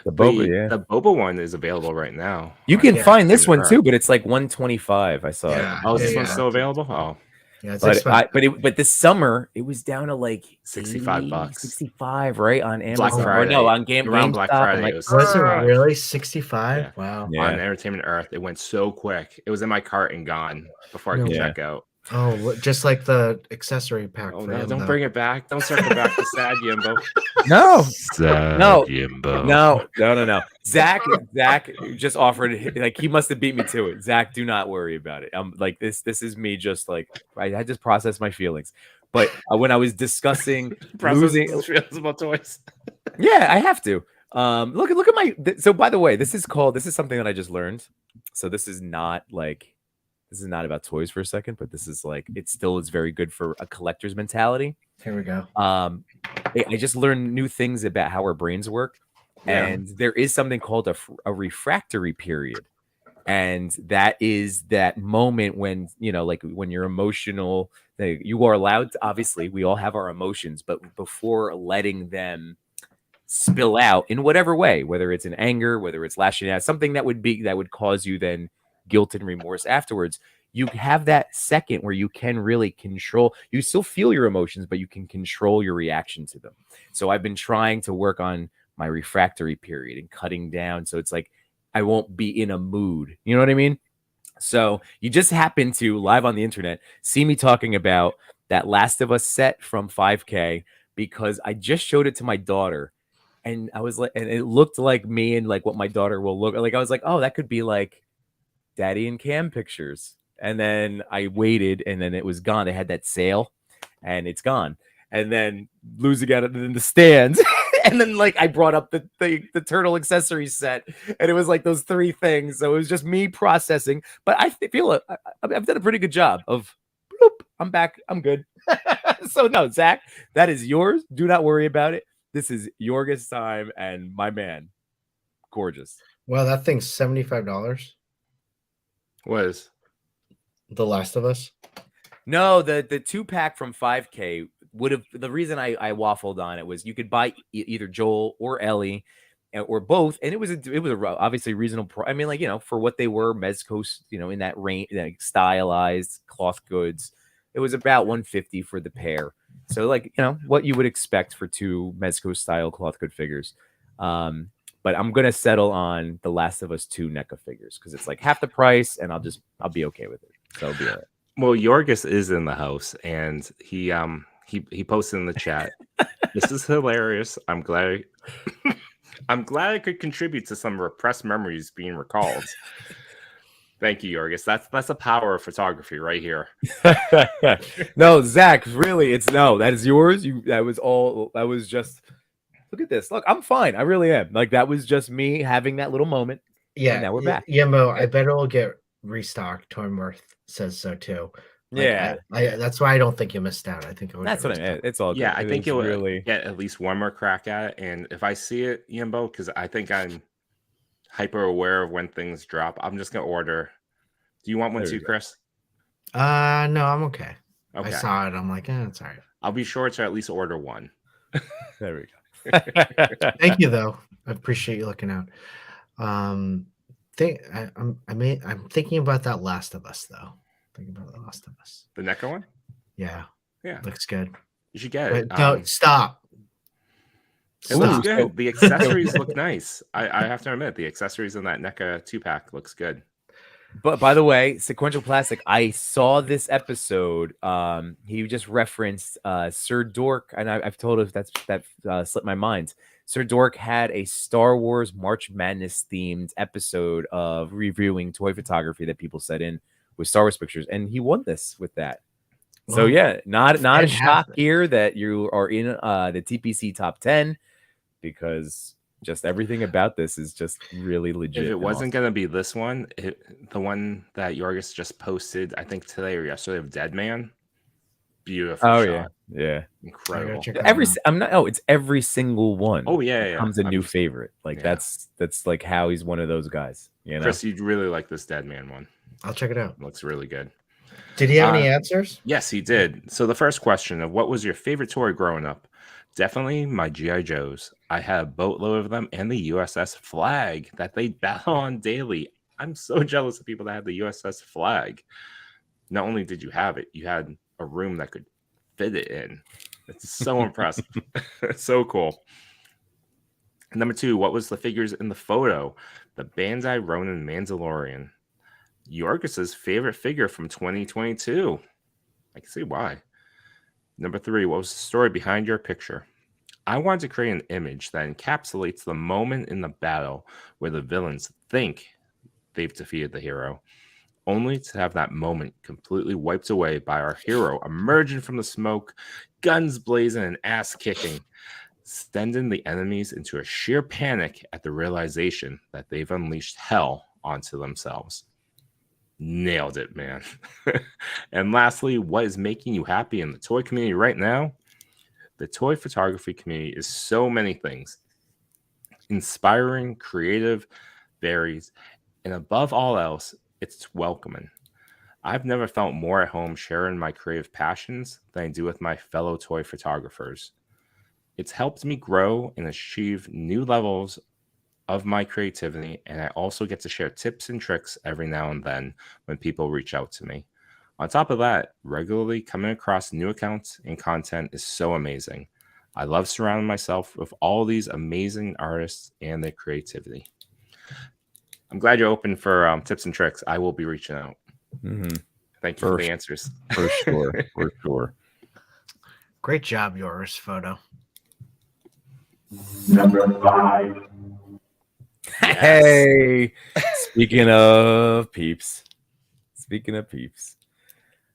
The Boba, the Boba one is available right now. You can find this one too, but it's like 125. I saw it. Oh, is this one still available? Oh. Yeah, but this summer it was down to like $65, 65, right, on Amazon. Black Friday. Or no, on around Black Friday. Like, was it really 65? Yeah. Wow. Yeah. On Entertainment Earth, it went so quick. It was in my cart and gone before I could check out. Oh, just like the accessory pack. Oh no! Don't bring it back. Don't circle back to sad Yimbo. No, sad no, Yimbo. No. Zach just offered. Like he must have beat me to it. Zach, do not worry about it. I'm like this. This is me. Just like I just process my feelings. But when I was discussing losing feelings about toys, yeah, I have to. Look at my. So by the way, this is something that I just learned. So this is not about toys for a second, but this is like it still is very good for a collector's mentality. Here we go. I just learned new things about how our brains work, and there is something called a refractory period, and that is that moment when like when you're emotional, you are allowed to, obviously we all have our emotions, but before letting them spill out in whatever way, whether it's in anger, whether it's lashing out, something that would cause you then guilt and remorse afterwards, you have that second where you can really control. You still feel your emotions, but you can control your reaction to them. So I've been trying to work on my refractory period and cutting down, so it's like I won't be in a mood. You know what I mean? So you just happen to live on the internet see me talking about that Last of Us set from 5K because I just showed it to my daughter, and I was like, and it looked like me and like what my daughter will look like. I was like, oh, that could be like Daddy and Cam pictures. And then I waited, and then it was gone. They had that sale, and it's gone. And then losing out in the stands, and then like I brought up the turtle accessory set, and it was like those three things. So it was just me processing. But I feel I've done a pretty good job of. Bloop, I'm back. I'm good. So no, Zach, that is yours. Do not worry about it. This is Yorgos time, and my man, gorgeous. Well, that thing's $75. Was The Last of Us? No, the 2-pack from 5K would have. The reason I waffled on it was you could buy either Joel or Ellie or both, and it was obviously reasonable. I mean, like for what they were, Mezco's, in that range, like stylized cloth goods, it was about $150 for the pair. So like what you would expect for two Mezco style cloth good figures. But I'm gonna settle on the Last of Us 2 NECA figures because it's like half the price, and I'll be okay with it. So I'll be all right. Well, Yorgos is in the house, and he posted in the chat. This is hilarious. I'm glad I could contribute to some repressed memories being recalled. Thank you, Yorgos. That's the power of photography right here. No, Zach, really, that is yours. That was just. Look at this. Look, I'm fine. I really am. Like that was just me having that little moment. Yeah. And now we're back. Yimbo, I bet it'll get restocked. Tornworth says so too. Like, yeah. That's why I don't think you missed out. I think that's what I mean. It's all good. Yeah, I think you'll really get at least one more crack at it. And if I see it, Yimbo, because I think I'm hyper aware of when things drop, I'm just gonna order. Do you want one too, Chris? No, I'm okay. Okay. I saw it. I'm like, it's all right. I'll be sure to at least order one. There we go. Thank you, though. I appreciate you looking out. I'm thinking about that Last of Us, though. Thinking about the Last of Us. The NECA one? Yeah. Yeah. Looks good. You should get it. Don't stop. It looks good. The accessories look nice. I have to admit, the accessories in that NECA 2-pack looks good. But by the way, sequential plastic. I saw this episode. He just referenced Sir Dork, and I've told if that slipped my mind. Sir Dork had a Star Wars March Madness themed episode of reviewing toy photography that people sent in with Star Wars pictures, and he won this with that. So Well, yeah, not a shock fantastic. here that you are in the TPC top 10 because just everything about this is just really legit. If it and wasn't awesome. gonna be this one, the one that Yorgos just posted, I think today or yesterday, of Dead Man, beautiful Oh shot, yeah. incredible. check that Every out. I'm not. Oh, it's every single one. Oh yeah, becomes a I'm new just- favorite. Like yeah. that's like how he's one of those guys. You know. Chris, you'd really like this Dead Man one. I'll check it out. Looks really good. Did he have any answers? Yes, he did. So the first question of what was your favorite toy growing up? Definitely my GI Joes. I had a boatload of them and the USS Flag that they battle on daily. I'm so jealous of people that had the USS Flag. Not only did you have it, you had a room that could fit it in. It's so impressive. So cool. Number 2, what was the figures in the photo? The Bandai Ronin Mandalorian. Yorgos's favorite figure from 2022. I can see why. Number 3, what was the story behind your picture? I wanted to create an image that encapsulates the moment in the battle where the villains think they've defeated the hero, only to have that moment completely wiped away by our hero emerging from the smoke, guns blazing and ass kicking, sending the enemies into a sheer panic at the realization that they've unleashed hell onto themselves. Nailed it, man. And lastly, what is making you happy in the toy community right now? The toy photography community is so many things. Inspiring, creative, varies, and above all else, it's welcoming. I've never felt more at home sharing my creative passions than I do with my fellow toy photographers. It's helped me grow and achieve new levels of my creativity, and I also get to share tips and tricks every now and then when people reach out to me. On top of that, regularly coming across new accounts and content is so amazing. I love surrounding myself with all these amazing artists and their creativity. I'm glad you're open for tips and tricks. I will be reaching out. Mm-hmm. Thank you for the answers. For sure. For sure. Great job, yours photo. Number 5. Hey, speaking of peeps.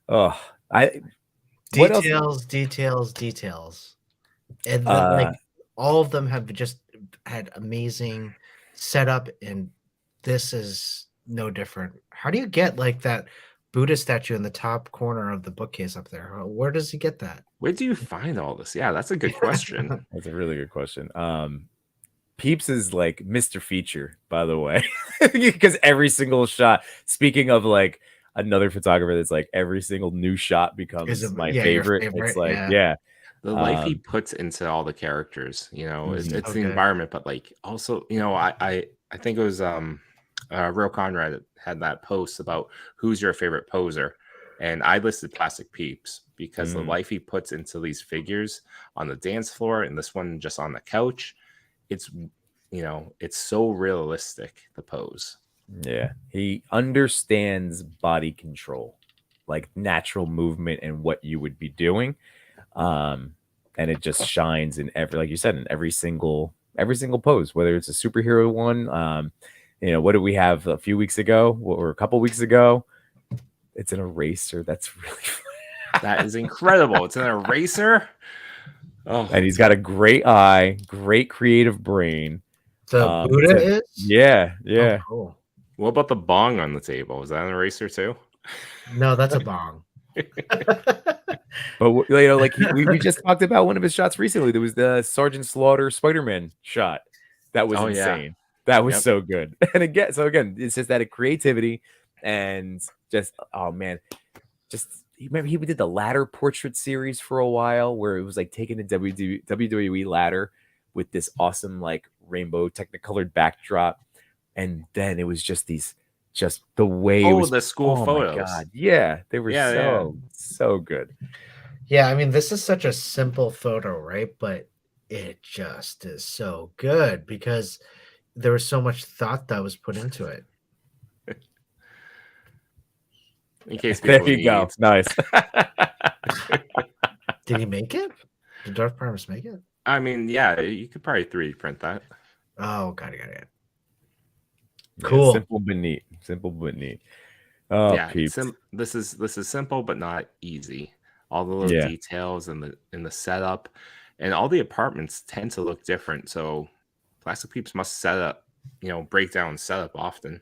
Oh, what else? Details. And then, like all of them have just had amazing setup, and this is no different. How do you get like that Buddha statue in the top corner of the bookcase up there? Where does he get that? Where do you find all this? Yeah, that's a good question. That's a really good question. Peeps is like Mr. Feature, by the way, because every single shot. Speaking of like another photographer, that's like every single new shot becomes my favorite. It's like the life he puts into all the characters. You know, it's Okay. the environment, but like also, you know, I think it was Real Conrad had that post about who's your favorite poser, and I listed Plastic Peeps because the life he puts into these figures on the dance floor and this one just on the couch. It's, you know, it's so realistic, the pose. Yeah, he understands body control, like natural movement and what you would be doing, and it just shines in every, like you said, in every single pose, whether it's a superhero one. You know, what did we have a few weeks ago or a couple weeks ago? It's an eraser. That's really that is incredible. It's an eraser. Oh, and he's got a great eye, great creative brain. The Buddha is? Yeah. Oh, cool. What about the bong on the table? Is that an eraser too? No, that's a bong. But you know, like we just talked about one of his shots recently. There was the Sergeant Slaughter Spider-Man shot. That was insane. Yeah. That was so good. And again, it's just that creativity and just remember he did the ladder portrait series for a while where it was like taking a WWE ladder with this awesome like rainbow technicolored backdrop, and then it was just the way it was the school photos. My God. Yeah, they were so good. Yeah, I mean, this is such a simple photo, right? But it just is so good because there was so much thought that was put into it. in case people There you go. need. Nice. Did he make it? Did Darth Primus make it? I mean, yeah, you could probably 3D print that. Oh, got it. Yeah, Cool. simple but neat. Simple but neat. Oh, Yeah, peeps. this is simple but not easy. All the little Yeah. details in the setup, and all the apartments tend to look different. So, Plastic Peeps must set up, break down setup often.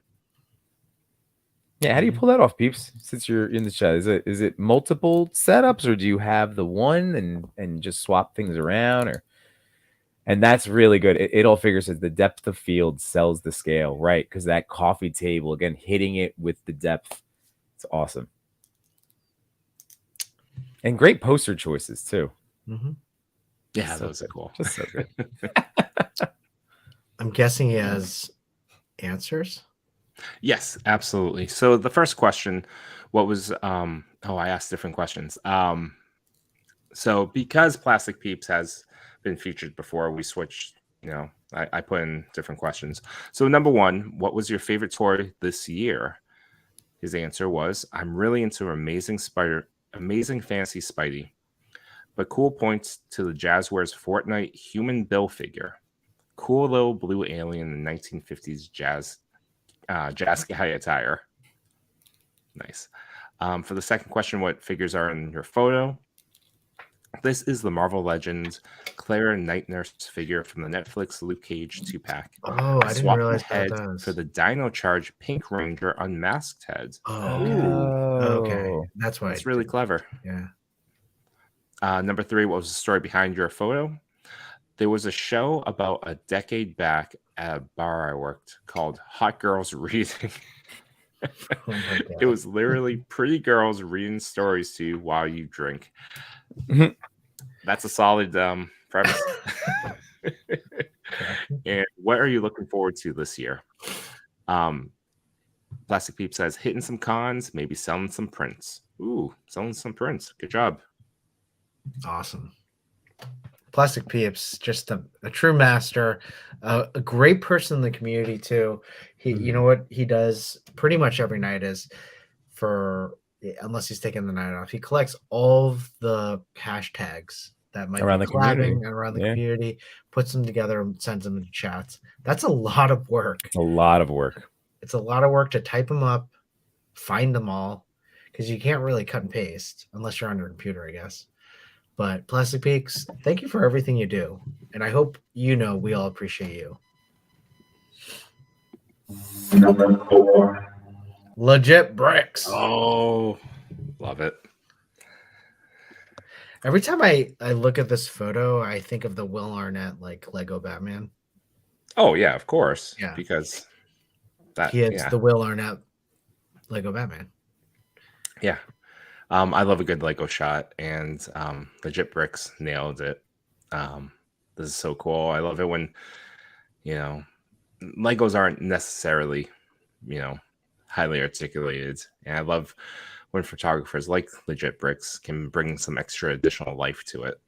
Yeah, how do you pull that off, peeps? Since you're in the chat, is it multiple setups, or do you have the one and just swap things around, or? And that's really good. It all figures as the depth of field sells the scale, right? Because that coffee table, again, hitting it with the depth, it's awesome. And great poster choices too. Mm-hmm. Yeah, So those are good. cool. Just so good. I'm guessing he has answers. Yes, absolutely. So the first question, what was I asked different questions. So because Plastic Peeps has been featured before, we switched, I put in different questions. So number 1, what was your favorite toy this year? His answer was, I'm really into Amazing Fantasy Spidey. But cool points to the Jazzwares Fortnite human Bill figure. Cool little blue alien in 1950s jazz guy attire. Nice. For the second question, what figures are in your photo? This is the Marvel Legends Clara Night Nurse figure from the Netflix Luke Cage 2-pack. Oh, I didn't Swapped realize head that does. for the Dino Charge Pink Ranger unmasked head. Oh, okay. That's why. That's really clever. Yeah. Number 3, what was the story behind your photo? There was a show about a decade back at a bar I worked called Hot Girls Reading. Oh my God. It was literally pretty girls reading stories to you while you drink. That's a solid premise. And what are you looking forward to this year? Plastic Peep says hitting some cons, maybe selling some prints. Ooh, selling some prints. Good job. Awesome. Plastic Peeps, just a true master, a great person in the community too. You know what he does pretty much every night is unless he's taking the night off, he collects all of the hashtags that might Around be the community. collabing around the community, puts them together and sends them into chats. That's a lot of work. A lot of work. It's a lot of work to type them up, find them all, because you can't really cut and paste unless you're on your computer, I guess. But Plastic Peaks, thank you for everything you do. And I hope we all appreciate you. Number 4. Legit bricks. Oh, love it. Every time I look at this photo, I think of the Will Arnett Lego Batman. Oh, yeah, of course. Yeah. Because it's the Will Arnett Lego Batman. Yeah. I love a good Lego shot, and Legit Bricks nailed it. This is so cool. I love it when, Legos aren't necessarily, highly articulated. And I love when photographers like Legit Bricks can bring some extra additional life to it.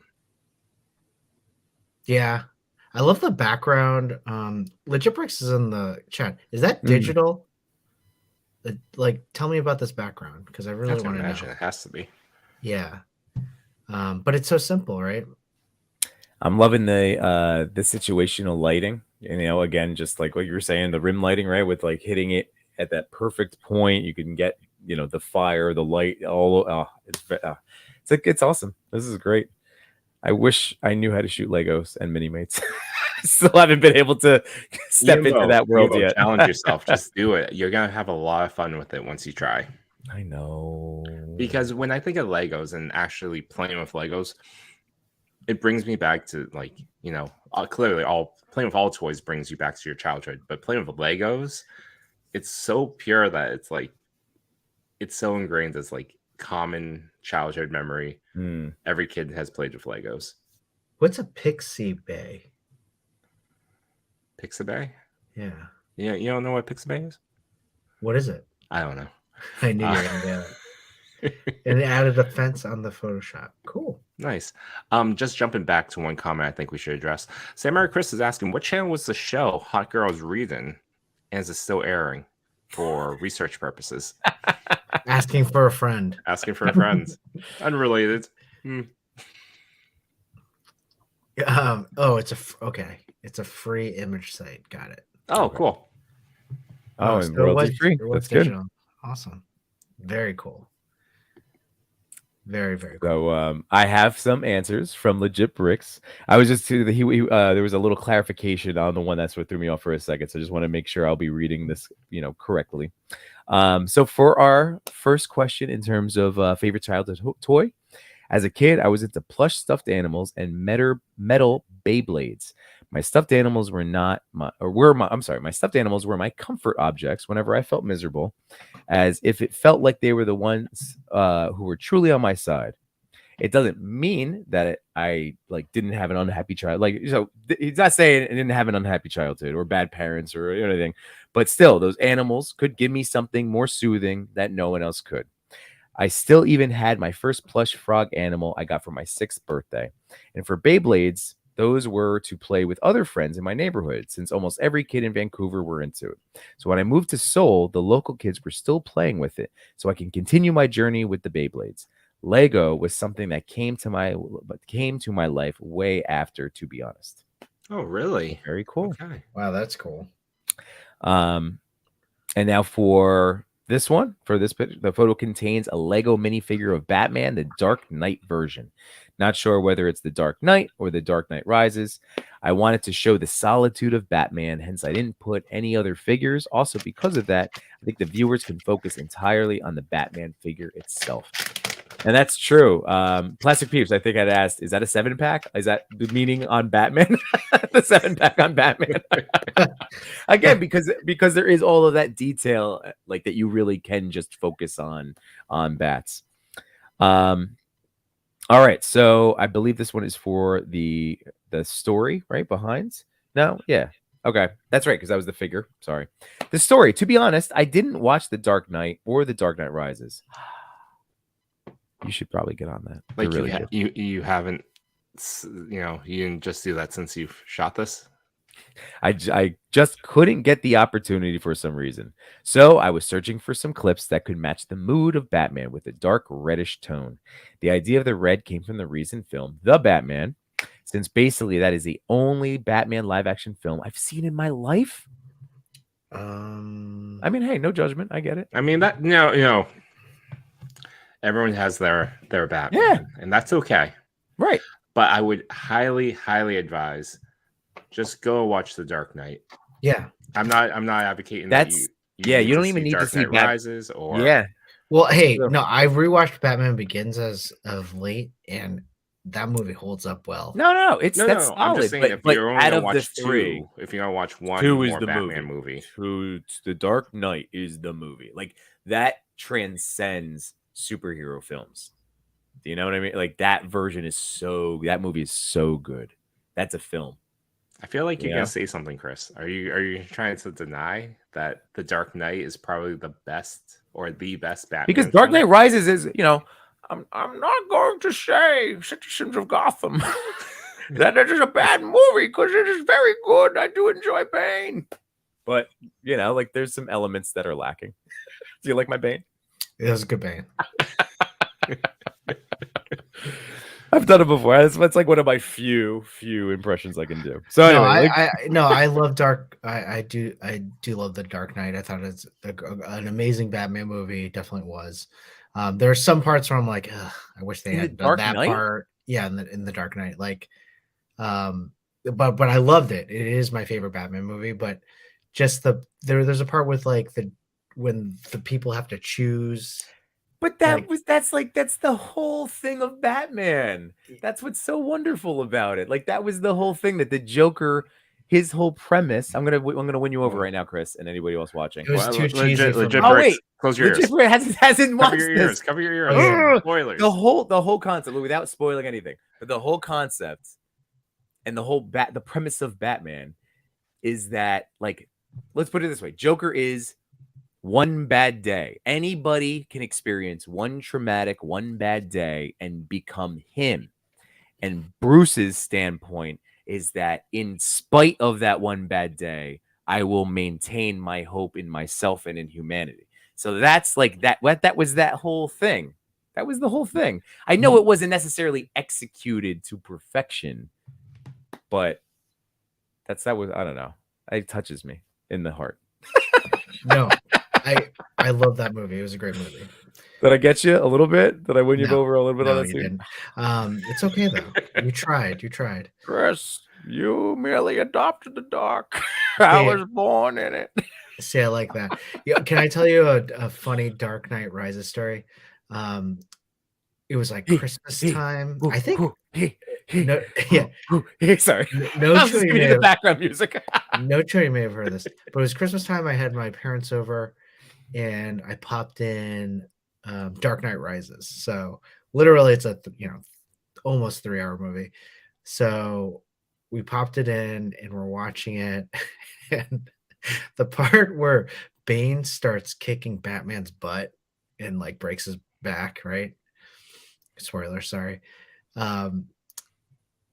Yeah. I love the background. Legit Bricks is in the chat. Is that digital? Tell me about this background, because I really want to know. It has to be. Yeah. But it's so simple, right? I'm loving the situational lighting. Again, just like what you were saying, the rim lighting, right? With hitting it at that perfect point, you can get the fire, the light, it's awesome. This is great. I wish I knew how to shoot Legos and Mini-Mates. Still haven't been able to step into that world yet. Challenge yourself. Just do it. You're going to have a lot of fun with it once you try. I know. Because when I think of Legos and actually playing with Legos, it brings me back to clearly playing with all toys brings you back to your childhood. But playing with Legos, it's so pure that it's so ingrained as common childhood memory. Every kid has played with Legos. What's a Pixie Bay? Pixabay? Yeah. Yeah, you don't know what Pixabay is? What is it? I don't know. I knew you were going to do it. And it added a fence on the Photoshop. Cool. Nice. Just jumping back to one comment I think we should address. Samurai Chris is asking, what channel was the show Hot Girls Reading? And is it still airing for research purposes? Asking for a friend. Asking for friends. Unrelated. Hmm. Oh, okay. It's a free image site. Got it. Oh, Okay. cool. Oh, so and royalty free. it was That's good. digital. Awesome. Very cool. Very, very cool. So I have some answers from Legit Bricks. I was just there was a little clarification on the one that's what threw me off for a second. So I just want to make sure I'll be reading this, correctly. So for our first question in terms of favorite childhood toy, as a kid, I was into plush stuffed animals and metal Beyblades. My stuffed animals were my stuffed animals were my comfort objects whenever I felt miserable, as if it felt like they were the ones who were truly on my side. It doesn't mean that I didn't have an unhappy child. He's not saying I didn't have an unhappy childhood or bad parents or anything, but still, those animals could give me something more soothing that no one else could. I still even had my first plush frog animal I got for my 6th birthday. And for Beyblades, those were to play with other friends in my neighborhood, since almost every kid in Vancouver were into it. So when I moved to Seoul, the local kids were still playing with it, so I can continue my journey with the Beyblades. Lego was something that came to my life way after, to be honest. Oh, really? Very cool. Okay. Wow, that's cool. And now for this one, for this picture, the photo contains a Lego minifigure of Batman, the Dark Knight version. Not sure whether it's the Dark Knight or the Dark Knight Rises. I wanted to show the solitude of Batman, hence I didn't put any other figures. Also, because of that, I think the viewers can focus entirely on the Batman figure itself. And that's true. Plastic Peeps, I think I'd asked, is that a 7-pack? Is that the meaning on Batman? The 7-pack on Batman. Again, because there is all of that detail that you really can just focus on bats. All right, so I believe this one is for the story right behind. No, yeah. Okay, that's right, because that was the figure. Sorry. The story. To be honest, I didn't watch The Dark Knight or The Dark Knight Rises. You should probably get on that. Like really you haven't, you didn't just do that since you've shot this. I just couldn't get the opportunity for some reason. So I was searching for some clips that could match the mood of Batman with a dark reddish tone. The idea of the red came from the recent film, The Batman, since basically that is the only Batman live action film I've seen in my life. I mean, hey, no judgment. I get it. I mean, that, everyone has their Batman, Yeah, and that's okay. Right. But I would highly, highly advise just go watch The Dark Knight. Yeah. I'm not advocating That's that you don't even need to see Dark Knight Rises or Well, hey, no, I rewatched Batman Begins as of late, and that movie holds up well. No, that's solid. I'm just saying, if you're only out gonna of watch the three, two, if you're gonna watch one two is more the Batman movie. The Dark Knight is the movie. That transcends superhero films. Do you know what I mean? That version is that movie is so good. That's a film. I feel like you're gonna say something, Chris. Are you trying to deny that The Dark Knight is probably the best or the best Batman? Because Dark Knight Rises is, I'm not going to say Citizens of Gotham that it is a bad movie because it is very good. I do enjoy Bane, but there's some elements that are lacking. Do you like my Bane? It was a good Bane. I've done it before. It's one of my few impressions I can do. So anyway, I love Dark. I do love the Dark Knight. I thought it's an amazing Batman movie. It definitely was. There are some parts where I'm like, I wish they had done that part. Yeah, in the Dark Knight, but I loved it. It is my favorite Batman movie. But just there's a part with when the people have to choose. But that's the whole thing of Batman. That's what's so wonderful about it. That was the whole thing, that the Joker, his whole premise. I'm gonna win you over right now, Chris, and anybody else watching. It was too cheesy. Wait, close your ears. Hasn't watched this. Cover your ears. Spoilers. The whole concept, without spoiling anything, but the whole concept and the premise of Batman is that, let's put it this way: Joker is one bad day. Anybody can experience one traumatic, one bad day and become him. And Bruce's standpoint is that in spite of that one bad day, I will maintain my hope in myself and in humanity. So that's like that. What that was that whole thing. That was the whole thing. I know it wasn't necessarily executed to perfection, but that was, I don't know. It touches me in the heart. No, I love that movie. It was a great movie. Did I get you a little bit? Did I win you No, over a little bit on No, that you scene? didn't. It's okay though. You tried. Chris, you merely adopted the dark. I Yeah. was born in it. See, I like that. Yeah, can I tell you a funny Dark Knight Rises story? It was like Christmas time. I think no, yeah, Sorry. no I was just Chewy giving you the background music. no Chewy may have heard this, but it was Christmas time. I had my parents over, and I popped in Dark Knight Rises. So literally, it's a almost 3-hour movie. So we popped it in, and we're watching it, and the part where Bane starts kicking Batman's butt and like breaks his back, right? Spoiler, sorry.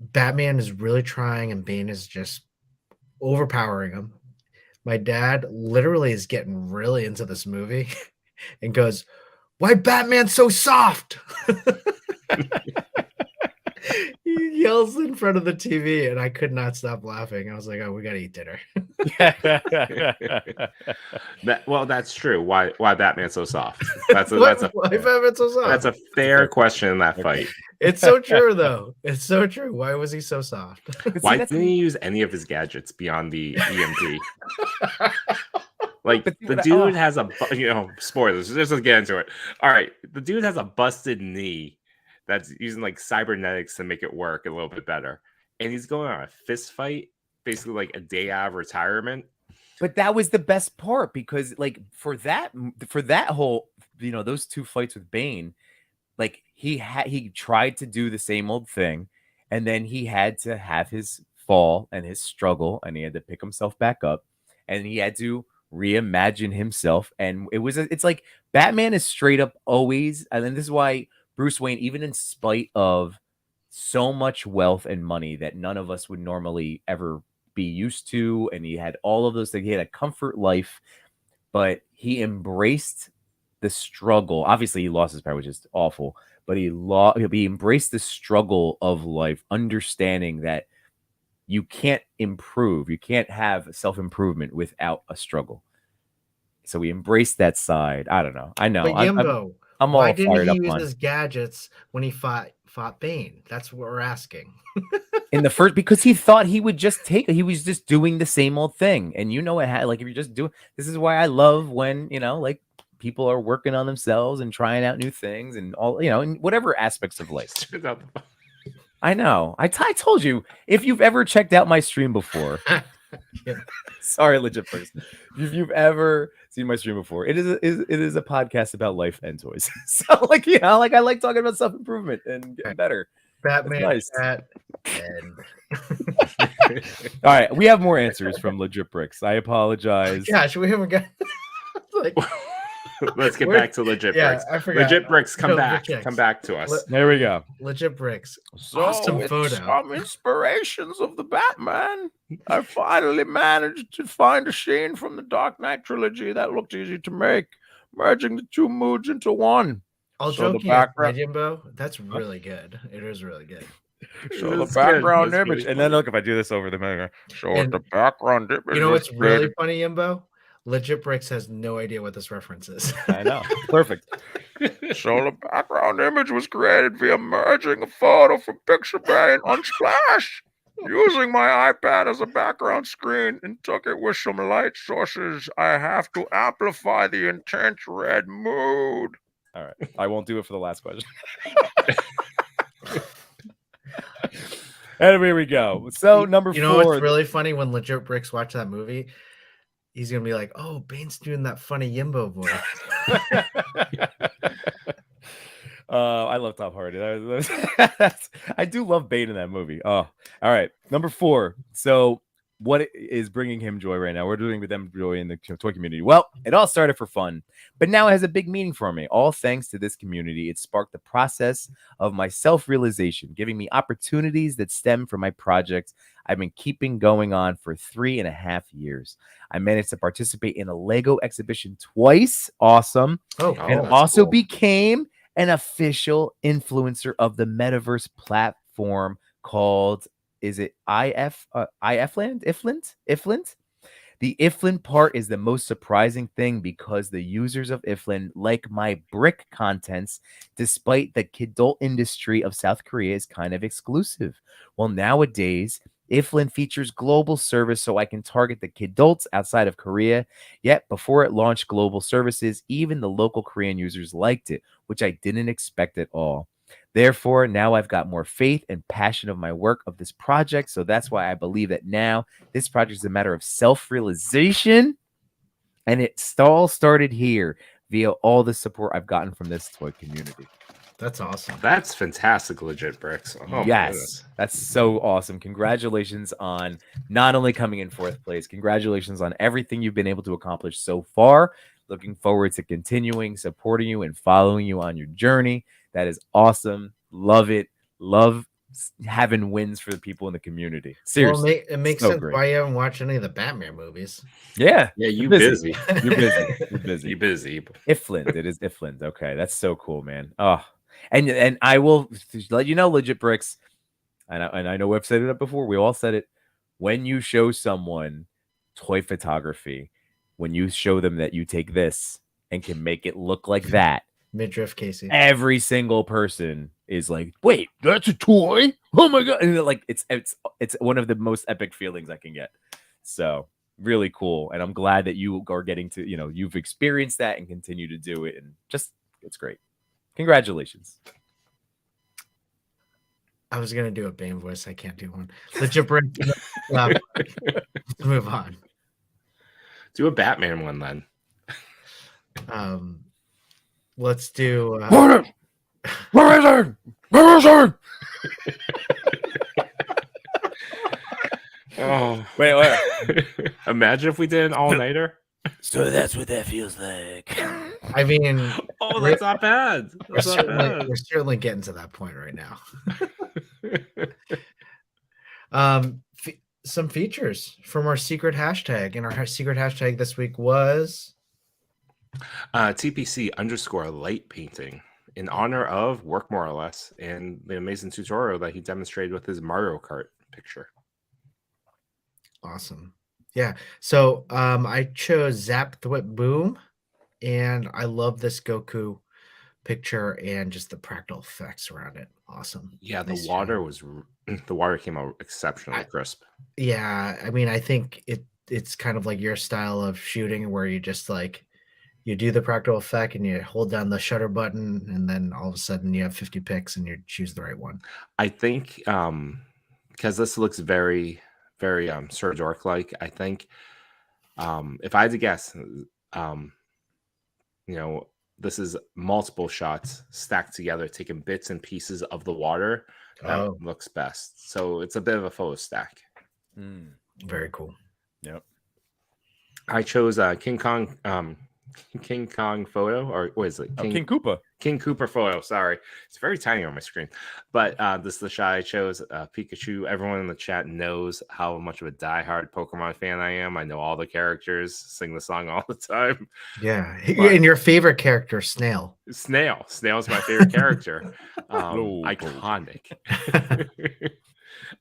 Batman is really trying, and Bane is just overpowering him. My dad literally is getting really into this movie and goes, "Why Batman so soft?" He yells in front of the TV, and I could not stop laughing. I was like, "Oh, we gotta eat dinner." That's true. Why Batman's so soft? Why Batman so soft? That's a fair question in that fight. It's so true, though. It's so true. Why was he so soft? Why didn't he use any of his gadgets beyond the EMT? Like the dude has a spoilers. Let's just get into it. All right, the dude has a busted knee that's using like cybernetics to make it work a little bit better, and he's going on a fist fight, basically like a day out of retirement. But that was the best part, because like for that whole, those two fights with Bane, like he tried to do the same old thing, and then he had to have his fall and his struggle, and he had to pick himself back up, and he had to reimagine himself. And it's like Batman is straight up always, and then this is why Bruce Wayne, even in spite of so much wealth and money that none of us would normally ever be used to, and he had all of those things, he had a comfort life, but he embraced the struggle. Obviously, he lost his power, which is awful, but he embraced the struggle of life, understanding that you can't improve, you can't have self-improvement without a struggle. So we embraced that side. I don't know. I know. But Yimbo, I'm why all didn't fired he up use on his gadgets when he fought Bane? That's what we're asking. in the first, because he thought he would just he was just doing the same old thing. And like if you're just doing, this is why I love when, like people are working on themselves and trying out new things and all, in whatever aspects of life. I know. I told you, if you've ever checked out my stream before, sorry, legit person, if you've ever seen my stream before, it is a podcast about life and toys. So like, like I like talking about self-improvement and getting better. Batman, nice. And all right, we have more answers from Legit Bricks. I apologize. Gosh, we haven't got like. Let's get back to Legit Bricks. I forgot. Legit Bricks, come back to us. There we go. Legit Bricks. So Awesome photo. Some inspirations of the Batman. I finally managed to find a scene from the Dark Knight trilogy that looked easy to make, merging the two moods into one. All joking aside, Yimbo, that's really good. It is really good. Show the background image, and then look, if I do this over the mirror, show the background image. You know what's really funny, Yimbo? Legit Bricks has no idea what this reference is. I know. Perfect. So the background image was created via merging a photo from Pixabay and Unsplash, using my iPad as a background screen, and took it with some light sources. I have to amplify the intense red mood. All right. I won't do it for the last question. And here we go. So number 4. You know what's really funny? When Legit Bricks watch that movie, he's gonna be like, "Oh, Bane's doing that funny Yimbo voice." I love Tom Hardy. I do love Bane in that movie. Oh, all right. Number 4. So what is bringing him joy right now? We're doing with them joy in the toy community. Well, it all started for fun, but now it has a big meaning for me. All thanks to this community, it sparked the process of my self-realization, giving me opportunities that stem from my projects I've been keeping going on for 3.5 years. I managed to participate in a Lego exhibition twice. Awesome. Oh, And that's also cool. became an official influencer of the metaverse platform called, is it Ifland? The Ifland part is the most surprising thing because the users of Ifland like my brick contents, despite the kidult industry of South Korea is kind of exclusive. Well, nowadays, Ifland features global service so I can target the kidults outside of Korea. Yet, before it launched global services, even the local Korean users liked it, which I didn't expect at all. Therefore, now I've got more faith and passion of my work of this project. So that's why I believe that now this project is a matter of self-realization. And it all started here via all the support I've gotten from this toy community. that's awesome. That's fantastic, legit bricks. Oh, my Yes, goodness. that's so awesome. Congratulations on not only coming in fourth place, congratulations on everything you've been able to accomplish so far. Looking forward to continuing supporting you and following you on your journey. That is awesome. Love it. Love having wins for the people in the community. Seriously. Well, it makes so sense great. why you haven't watched any of the Batman movies. Yeah. Yeah, you You're busy. You're busy. You're busy. You busy. Ifland. It is Ifland. Okay. That's so cool, man. Oh, and I will let you know, legit bricks. And I know we've said it before. We all said it. When you show someone toy photography, when you show them that you take this and can make it look like that, Midriff Casey. every single person is like, "Wait, that's a toy? Oh my god!" And like, it's one of the most epic feelings I can get. So really cool, and I'm glad that you are getting to, you've experienced that and continue to do it, and just it's great. Congratulations. I was gonna do a Bane voice. I can't do one. Legit brick. Let's move on. Do a Batman one then. Let's do. Where is it? Oh, Wait. Imagine if we did an all-nighter. So that's what that feels like. I mean, Oh, that's not bad. That's not bad. we're certainly getting to that point right now. Some features from our secret hashtag, and our secret hashtag this week was TPC_light painting in honor of Work More or Less and the amazing tutorial that he demonstrated with his Mario Kart picture. awesome. Yeah. So I chose Zap Thwip Boom, and I love this Goku picture and just the practical effects around it. Awesome. Yeah, the Nice water job. was the water came out exceptionally crisp. Yeah, I mean, I think it's kind of like your style of shooting where you just like you do the practical effect and you hold down the shutter button, and then all of a sudden you have 50 picks and you choose the right one. I think because this looks very, very Sir Dork like. I think if I had to guess, this is multiple shots stacked together, taking bits and pieces of the water that looks best. So it's a bit of a photo stack. Very cool. Yep. I chose King Kong photo, or what is it? King Koopa. King Cooper photo. Sorry, it's very tiny on my screen. But this is the shot I chose. Pikachu. Everyone in the chat knows how much of a diehard Pokemon fan I am. I know all the characters, sing the song all the time. Yeah, But- and your favorite character, Snail. Snail's my favorite character. Hello, Iconic.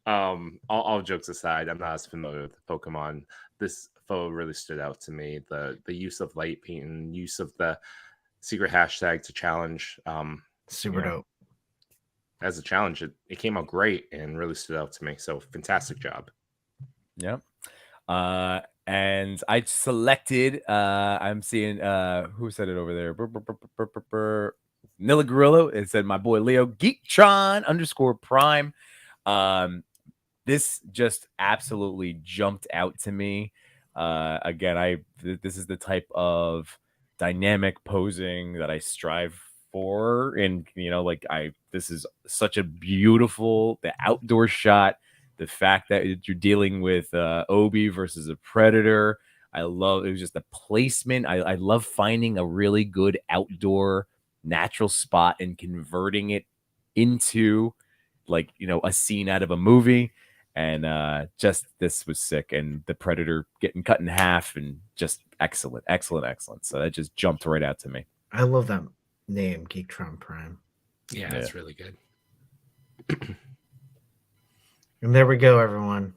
All jokes aside, I'm not as familiar with Pokemon. This photo really stood out to me. The use of light painting, use of the secret hashtag to challenge. Super dope. As a challenge, it came out great and really stood out to me. So fantastic job. Yep. And I selected, I'm seeing, who said it over there? Nilla Gorillo. It said my boy Leo Geektron _prime. This just absolutely jumped out to me. Again, this is the type of dynamic posing that I strive for, and this is such a beautiful, the outdoor shot, The fact that you're dealing with Obi versus a Predator. I love it was just the placement. I love finding a really good outdoor natural spot and converting it into like a scene out of a movie. And just this was sick. And the Predator getting cut in half and just excellent. So that just jumped right out to me. I love that name, Geektron Prime. Yeah, that's really good. And there we go, everyone.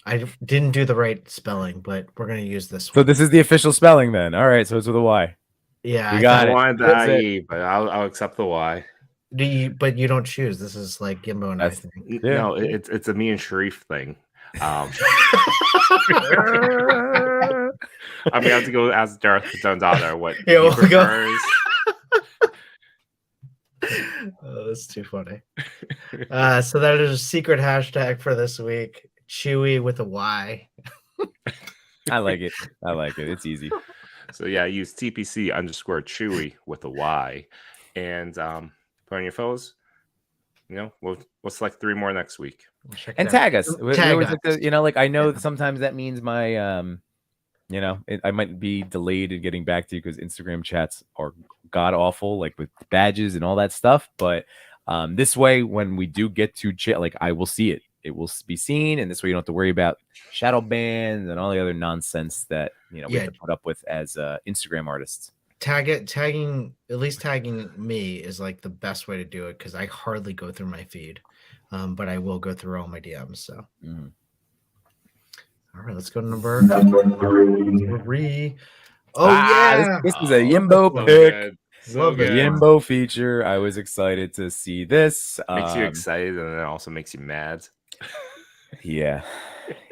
I didn't do the right spelling, but we're gonna use this So one. this is the official spelling then. All right, so it's with a Y. Yeah, You I got thought- it. I wanted the That's it. IE, but I'll accept the Y. But you don't choose. This is like Yimbo and I That's- think. Yeah. No, it's a me and Sharif thing. I'm gonna have to go ask Darth Dundada what Yeah, he we'll go. prefers. Oh, that's too funny. So that is a secret hashtag for this week. Chewy with a Y. I like it. It's easy. So yeah, use TPC_Chewy with a Y, and put on your photos. We'll select 3 more next week. We'll check And it out. tag us. We Tag always us. like to, like I know Yeah. sometimes that means my I might be delayed in getting back to you because Instagram chats are god awful, like with badges and all that stuff. But this way, when we do get to chat, like I will see it. It will be seen, and this way you don't have to worry about shadow bans and all the other nonsense that we have to put up with as Instagram artists. Tagging me is like the best way to do it because I hardly go through my feed, but I will go through all my DMs. So, all right, let's go to number 3. Oh yeah, this is a Yimbo So pick. good. So Love The it. good. Yimbo feature. I was excited to see this. Makes you excited, and it also makes you mad. Yeah,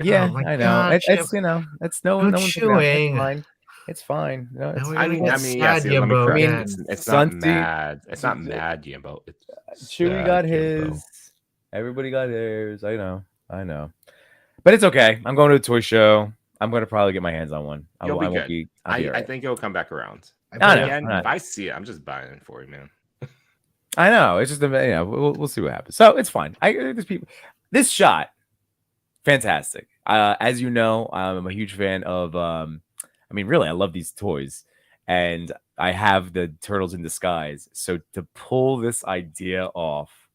Oh my I know. God, It's Chip. it's no No one's chewing. It's fine. No, it's Now we I gotta mean, get yeah. sad See, let me Yimbo correct. again. It's not Sunty- mad. It's not mad, Yimbo. It's Chewy got his. Everybody got theirs. I know. But it's okay. I'm going to a toy show. I'm going to probably get my hands on one. You'll be I won't good. be. I'll be all I right. think it'll come back around. I I know. Again, I know. if I see it, I'm just buying it for you, man. I know. It's just we'll see what happens. So it's fine. There's people. This shot, fantastic. As you know, I'm a huge fan of. Really, I love these toys, and I have the Turtles in Disguise. So to pull this idea off,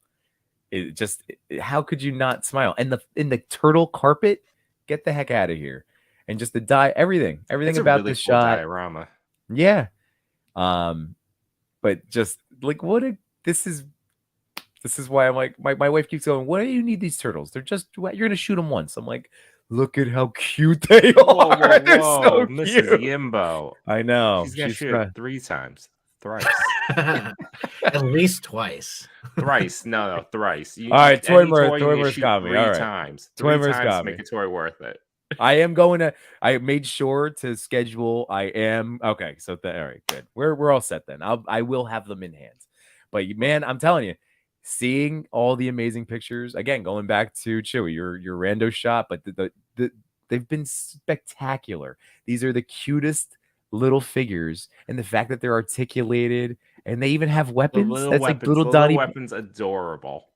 how could you not smile? And in the turtle carpet, get the heck out of here. And just the everything It's a about really this cool shot. diorama. Yeah. But just like this is why I'm like my wife keeps going, why do you need these turtles? They're just you're gonna shoot them once. I'm like, look at how cute they Whoa, are. They're so Mrs. cute. Yimbo. I know. She's gonna shoot it 3 times. Thrice. At least twice. Thrice. No, thrice. All right, Toy any Mirth you Mirth shoot got me. 3 All right. times. Toy 3 Mirth times got to make me. a toy worth it. I am going to. I made sure to schedule. I am okay. So all right, good. We're all set then. I will have them in hand. But man, I'm telling you, seeing all the amazing pictures again, going back to Chewy, your rando shot, but they've been spectacular. These are the cutest little figures, and the fact that they're articulated and they even have weapons. That's like little Donnie. Weapons, adorable.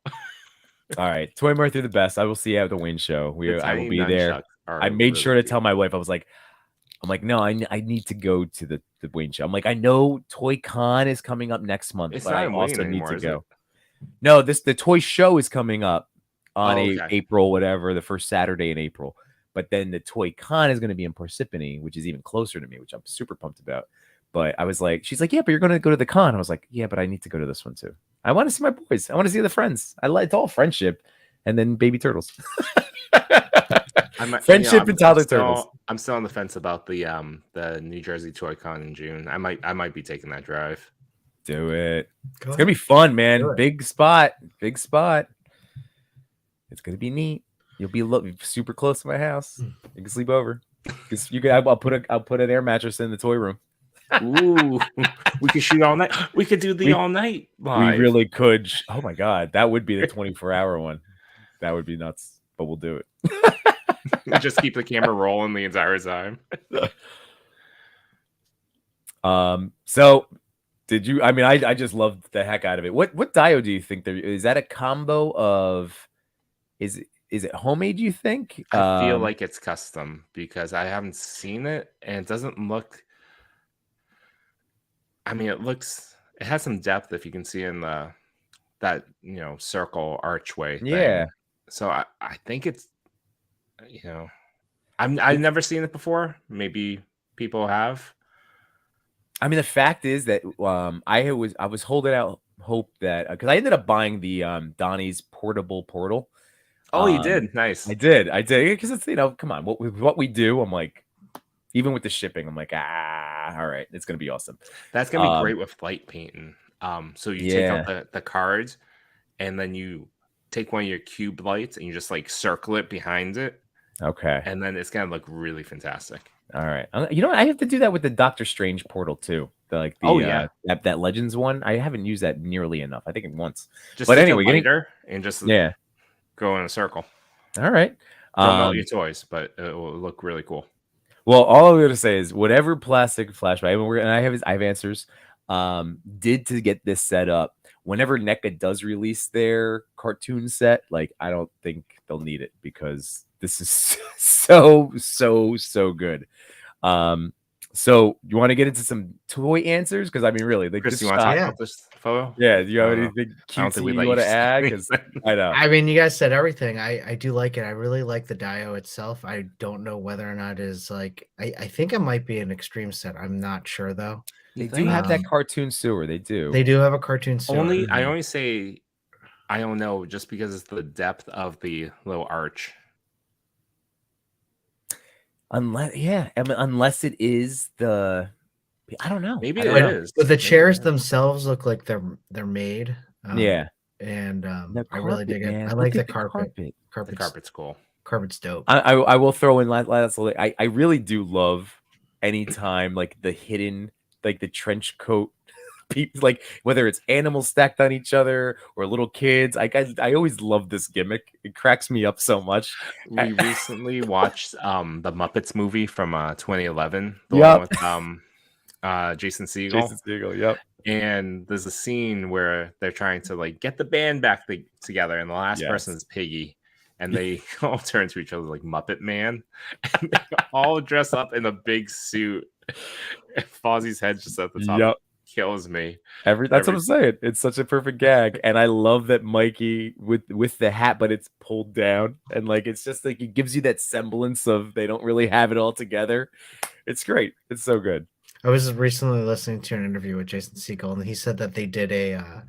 All right, Toy Mirth, you're the best. I will see you at the Wayne show. I will be there. I made sure to tell my wife. I'm like, no, I need to go to the Wayne show. I'm like, I know Toy Con is coming up next month, It's but not I in also Wayne need anymore, to is go. it? No, the toy show is coming up on okay. April, whatever, the first Saturday in April. But then the Toy Con is going to be in Parsippany, which is even closer to me, which I'm super pumped about. But I was like, she's like, yeah, but you're going to go to the con. I was like, yeah, but I need to go to this one too. I want to see my boys. I want to see the friends. It's all friendship, and then baby turtles. Friendship and toddler turtles. I'm still on the fence about the New Jersey Toy Con in June. I might be taking that drive. Do it. It's gonna be fun, man. Big spot. It's gonna be neat. You'll be super close to my house. You can sleep over. I'll put an air mattress in the toy room. Ooh, we could shoot all night. We could do the all night live. We really could. Oh my god, that would be the 24-hour one. That would be nuts. But we'll do it. Just keep the camera rolling the entire time. So did you? I mean, I just loved the heck out of it. What Dio do you think there is? That a combo of? Is is it homemade, you think? I feel like it's custom because I haven't seen it and it doesn't look. I mean, it has some depth if you can see in that circle archway thing. Yeah. So I think it's I've never seen it before. Maybe people have. I mean, the fact is that I was holding out hope that because I ended up buying the Donnie's portable portal. Oh, you did? Nice. I did because it's come on, what we do. I'm like, even with the shipping, I'm like, all right, it's gonna be awesome. That's gonna be great with light painting. So you take out the cards, and then you take one of your cube lights and you just like circle it behind it. Okay. And then it's gonna look really fantastic. All right. You know what? I have to do that with the Doctor Strange portal too. That Legends one. I haven't used that nearly enough. I think it once. But anyway, and just go in a circle. All right. Don't melt your toys, but it will look really cool. Well, all I'm gonna say is whatever plastic flashback, I have answers. Did to get this set up. Whenever NECA does release their cartoon set, like I don't think they'll need it because this is so good. So you want to get into some toy answers? Because I mean, really, Chris, you want to talk about this photo? Yeah, do you have anything cutesy you want to add? Because I know. I mean, you guys said everything. I do like it. I really like the Dio itself. I don't know whether or not it is like. I think it might be an extreme set. I'm not sure though. They do have that cartoon sewer. They do. They do have a cartoon sewer. I only say I don't know just because it's the depth of the little arch. Unless it is I don't know. Maybe it is. But the chairs themselves look like they're made. And I really dig it. I like the carpet. The carpet's cool. Carpet's dope. I will throw in lastly. I really do love anytime like the hidden, like the trench coat people, like whether it's animals stacked on each other or little kids. I always love this gimmick. It cracks me up so much. We recently watched the Muppets movie from 2011, the one with Jason Segel. Yep. And there's a scene where they're trying to like get the band back together, and the last person is Piggy, and they all turn to each other like Muppet Man, and they all dress up in a big suit. And Fozzie's head's just at the top. Yep. Kills me. That's what I'm saying. It's such a perfect gag, and I love that Mikey with the hat, but it's pulled down, and like it's just like it gives you that semblance of they don't really have it all together. It's great. It's so good. I was recently listening to an interview with Jason Segel, and he said that they did a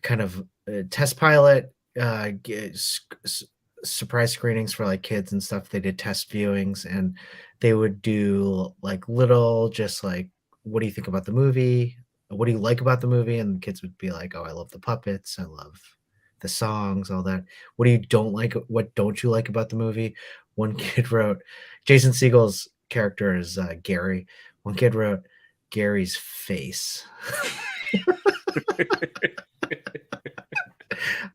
kind of test pilot, surprise screenings for like kids and stuff. They did test viewings, and they would do like little, just like, what do you think about the movie? What do you like about the movie? And the kids would be like, oh, I love the puppets. I love the songs, all that. What don't you like about the movie? One kid wrote, Jason Segel's character is Gary. One kid wrote Gary's face.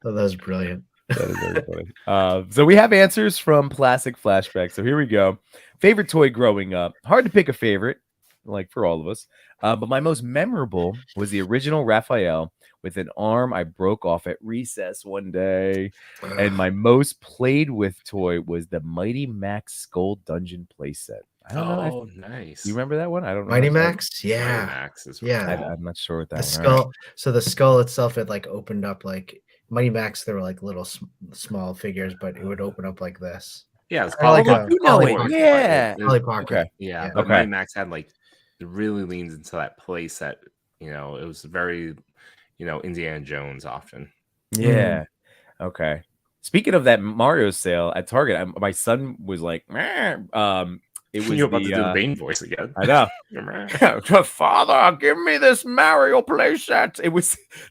Oh, that was brilliant. That is very funny. So we have answers from Plastic Flashback. So here we go. Favorite toy growing up. Hard to pick a favorite, like for all of us. But my most memorable was the original Raphael with an arm I broke off at recess one day. And my most played with toy was the Mighty Max Skull Dungeon playset. I don't know. Oh, nice. You remember that one? I don't know. Mighty Max? Yeah. Mighty Max is Yeah. cool. I'm not sure what that The one. skull. Right. So the skull itself, it like opened up like Mighty Max. There were like little small figures, but it would open up like this. Yeah, it's Kinda like called a You know it. Yeah. Polly Pocket. Okay. Yeah, Yeah. but Okay. Mighty Max had like it really leans into that play set. You know, it was very, Indiana Jones often. Yeah. Okay. Speaking of that Mario sale at Target, my son was like, "Meh." It was You're about to do the Bane voice again. I know. Father, give me this Mario playset.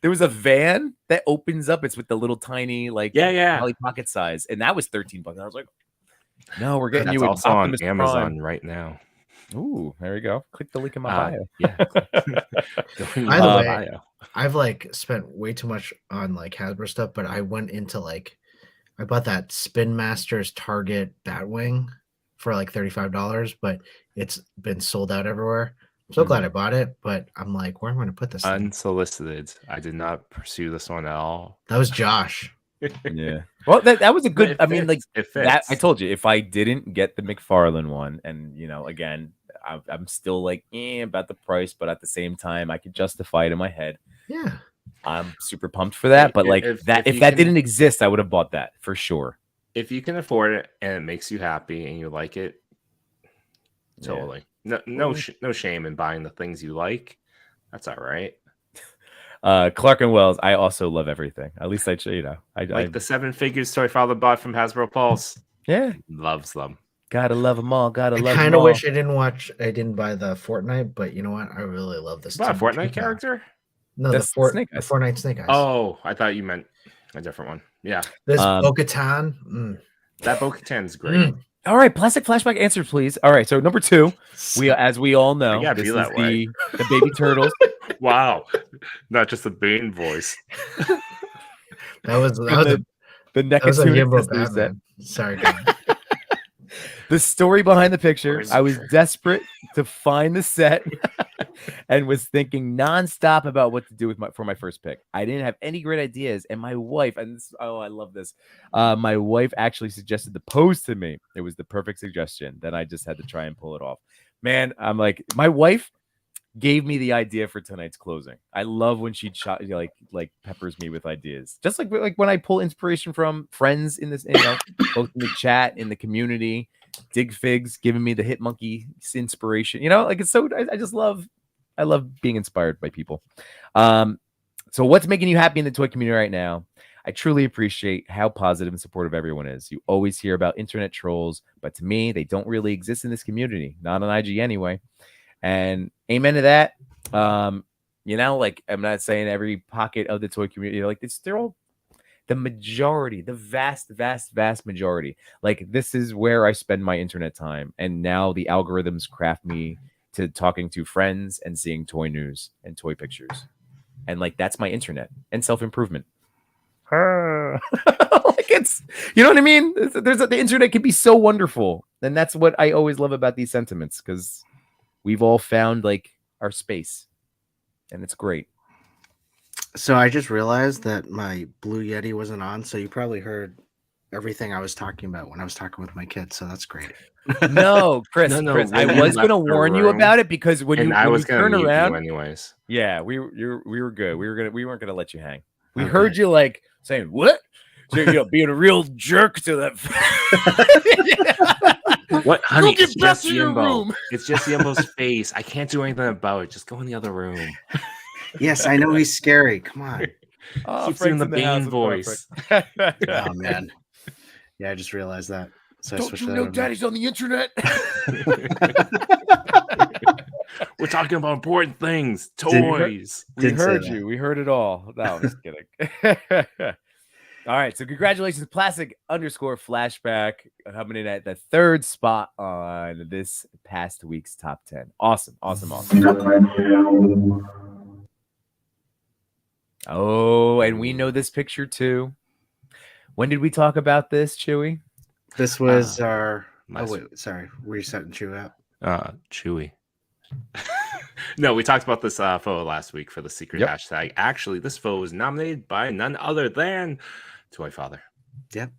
There was a van that opens up. It's with the little tiny Polly Pocket size, and that was $13. I was like, no, we're getting That's you an also on Optimus Amazon Prime. right now. Ooh, there we go. Click the link in my bio. Yeah. By the way, I've like spent way too much on like Hasbro stuff, but I went into I bought that Spin Masters Target Batwing for like $35, but it's been sold out everywhere. I'm so glad I bought it, but I'm like, where am I going to put this thing? Unsolicited. I did not pursue this one at all. That was Josh. Yeah. Well, that was a But good. it I mean, like fits. It that. I fits. told you, if I didn't get the McFarlane one, and again, I'm still like about the price, but at the same time, I could justify it in my head. Yeah. I'm super pumped for that. But like If if you that can- didn't exist, I would have bought that for sure. If you can afford it and it makes you happy and you like it, Yeah. totally. No shame in buying the things you like. That's all right. Clark and Wells, I also love everything. At least I Like the 7 figures Toy Father bought from Hasbro Pulse. yeah, Loves them. gotta love them all. Gotta I love kind them of all. wish I didn't buy the Fortnite, but you know what? I really love this. You bought a Timber Fortnite Trooper. character? No, That's the Snake Eyes. Fortnite Snake Eyes. Oh, I thought you meant a different one. Yeah. This Bo-Katan. That Bo-Katan's great. All right, plastic flashback answer, please. All right, so number 2, as we all know, gotta this be is that way. the baby turtles. Wow. Not just the Bane voice. That was the that was a Nekatune Yimbo Sisters set. Batman. Sorry, guys. The story behind the picture, Where's I the was trick? desperate to find the set and was thinking nonstop about what to do for my first pick. I didn't have any great ideas, and my wife, I love this. My wife actually suggested the pose to me. It was the perfect suggestion. Then I just had to try and pull it off. Man, I'm like, my wife gave me the idea for tonight's closing. I love when she like peppers me with ideas. Just like when I pull inspiration from friends in this, both in the chat, in the community. Dig Figs giving me the Hit Monkey inspiration. Like it's so I love being inspired by people. So what's making you happy in the toy community right now? I truly appreciate how positive and supportive everyone is. You always hear about internet trolls, but to me, they don't really exist in this community. Not on IG anyway. And amen to that. Like I'm not saying every pocket of the toy community, like they're all the majority, the vast majority. Like this is where I spend my internet time. And now the algorithms craft me to talking to friends and seeing toy news and toy pictures. And like that's my internet and self-improvement. Like it's, you know what I mean? The internet can be so wonderful. And that's what I always love about these sentiments, because we've all found like our space and it's great. So I just realized that my Blue Yeti wasn't on, so you probably heard everything I was talking about when I was talking with my kids. So that's great. No, Chris, No, Chris, I when you was going to left the warn you room, about it, because when and you I was turn gonna mute around, you anyways. yeah, we were good. We weren't gonna let you hang. We Okay. heard you like saying what? So, being a real jerk to that. What, honey? get It's back just to your Yimbo. room. It's just Yimbo's face. I can't do anything about it. Just go in the other room. Yes, I know he's scary. Come on. Oh, Keeps Frank's doing the in house. Bane What's up, voice. Frank? Oh man. Yeah, I just realized that. So I Don't switched you that know over. Daddy's on the internet? We're talking about important things. Did- Toys. We Didn't say heard that. you. We heard it all. No, I'm just kidding. All right. So congratulations, Plastic_Flashback, coming in at the 3rd spot on this past week's top 10. Awesome. Oh, and we know this picture too. When did we talk about this, Chewy? This was our. Oh last- wait, sorry. Were you setting Chew up? Chewy. No, we talked about this photo last week for the secret Yep. hashtag. Actually, this photo was nominated by none other than Toy Father. Yep.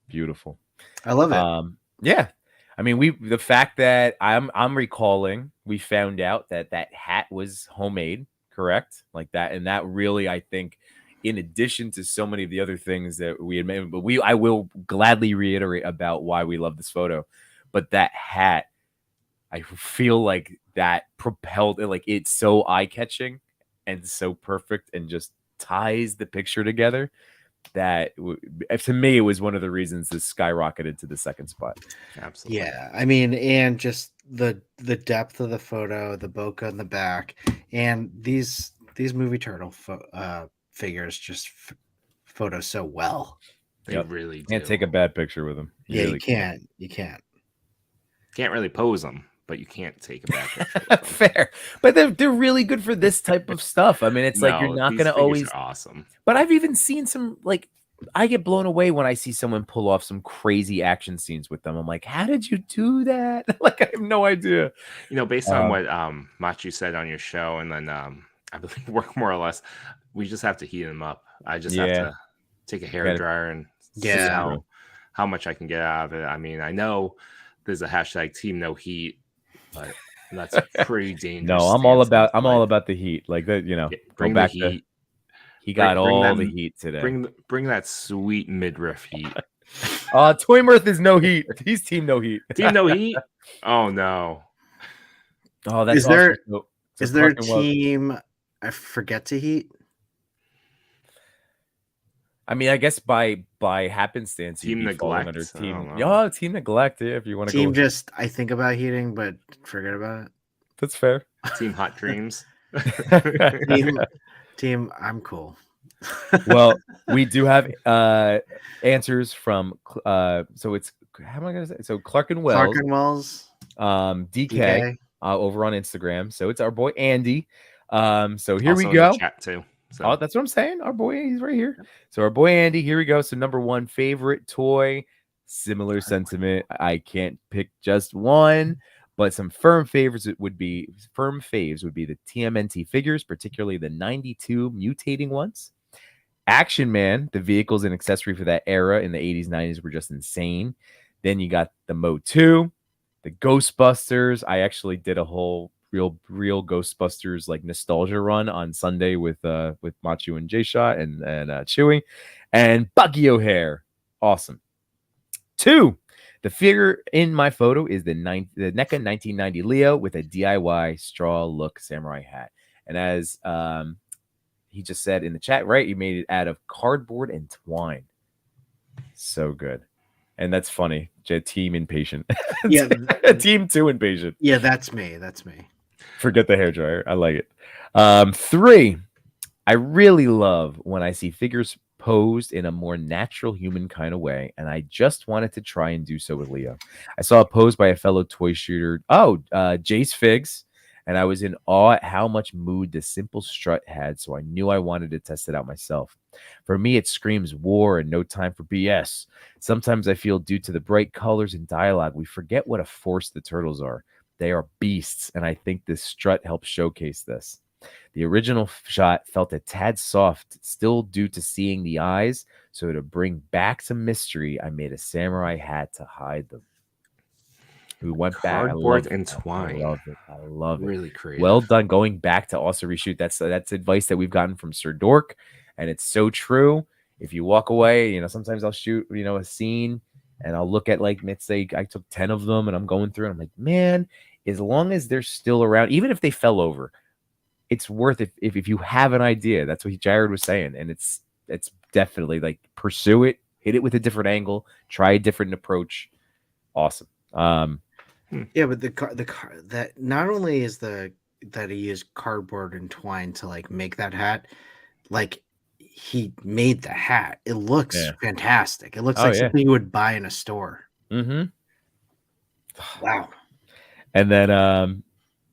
Beautiful. I love it. Yeah. I mean, the fact that I'm recalling, we found out that hat was homemade, correct? Like that, and that really, I think, in addition to so many of the other things that we had made, but I will gladly reiterate about why we love this photo. But that hat, I feel like that propelled it, like it's so eye-catching and so perfect and just ties the picture together that to me it was one of the reasons this skyrocketed to the 2nd spot. Absolutely. Yeah, I mean, and just the depth of the photo, the bokeh in the back, and these movie turtle figures just photo so well. They Yep. really do. Can't take a bad picture with them. Yeah, really you can't. You can't. Can't really pose them, but you can't take a bad picture. with them. Fair, but they're really good for this type of stuff. I mean, it's like you're No, not these going to figures always. are awesome. But I've even seen some, like, I get blown away when I see someone pull off some crazy action scenes with them. I'm like, how did you do that? Like, I have no idea. Based on what Machu said on your show, and then I believe work more or less, we just have to heat them up. I just have Yeah. to take a hair Gotta- dryer and see Yeah. how much I can get out of it. I mean, I know there's a hashtag Team No Heat, but that's pretty dangerous. No, I'm all about the heat. Like that, Yeah, go bring back the to heat. he got Bring all that- the heat today. Bring that sweet midriff heat. Toy Mirth is no heat. He's team no heat. Team No Heat. Oh no. Oh, that's Is there- awesome. So Is there a Clark and Wells- team I forget to heat? I mean, I guess by happenstance, you'd Team be falling under Neglect? I team. don't know. Yeah, team neglect. Yeah, if you want to Team go, just I think about heating, but forget about that's fair. Team Hot Dreams. it. Team, I'm cool. Well, we do have answers from so it's how am I gonna say? So Clark and Wells, Clark and Wells, DK, DK. over on Instagram. So it's our boy Andy. So here Also we in the go. chat too. So. Oh, that's what I'm saying. Our boy, he's right here. So our boy Andy, here we go. So number one favorite toy, similar sentiment. I can't pick just one, but some firm faves would be the TMNT figures, particularly the 92 mutating ones. Action Man, the vehicles and accessory for that era in the 80s, 90s were just insane. Then you got the Mo 2, the Ghostbusters. I actually did a whole real Ghostbusters like nostalgia run on Sunday with Machu and J-Shot and Chewy and Bucky O'Hare. Awesome. 2, the figure in my photo is the NECA 1990 Leo with a DIY straw look samurai hat. And as he just said in the chat, right, he made it out of cardboard and twine. So good. And that's funny. Team impatient. Yeah. Team 2 impatient. Yeah, that's me. That's me. Forget the hairdryer. I like it. 3, I really love when I see figures posed in a more natural human kind of way, and I just wanted to try and do so with Leo. I saw a pose by a fellow toy shooter, Jace Figs, and I was in awe at how much mood the simple strut had, so I knew I wanted to test it out myself. For me, it screams war and no time for BS. Sometimes I feel due to the bright colors and dialogue, we forget what a force the turtles are. They are beasts, and I think this strut helps showcase this. The original shot felt a tad soft, still due to seeing the eyes, so to bring back some mystery, I made a samurai hat to hide them. We went Cardboard back. and twine. I love it. Really creative. Well done. Going back to also reshoot. That's advice that we've gotten from Sir Dork, and it's so true. If you walk away, sometimes I'll shoot, a scene, and I'll look at let's say I took 10 of them, and I'm going through, and I'm like, man, as long as they're still around, even if they fell over, it's worth it if you have an idea. That's what Jared was saying, and it's definitely pursue it, hit it with a different angle, try a different approach. Awesome. Yeah, but the car that not only is that he used cardboard and twine to make that hat, he made the hat. It looks fantastic. It looks like something you would buy in a store. Mm-hmm. Wow. And then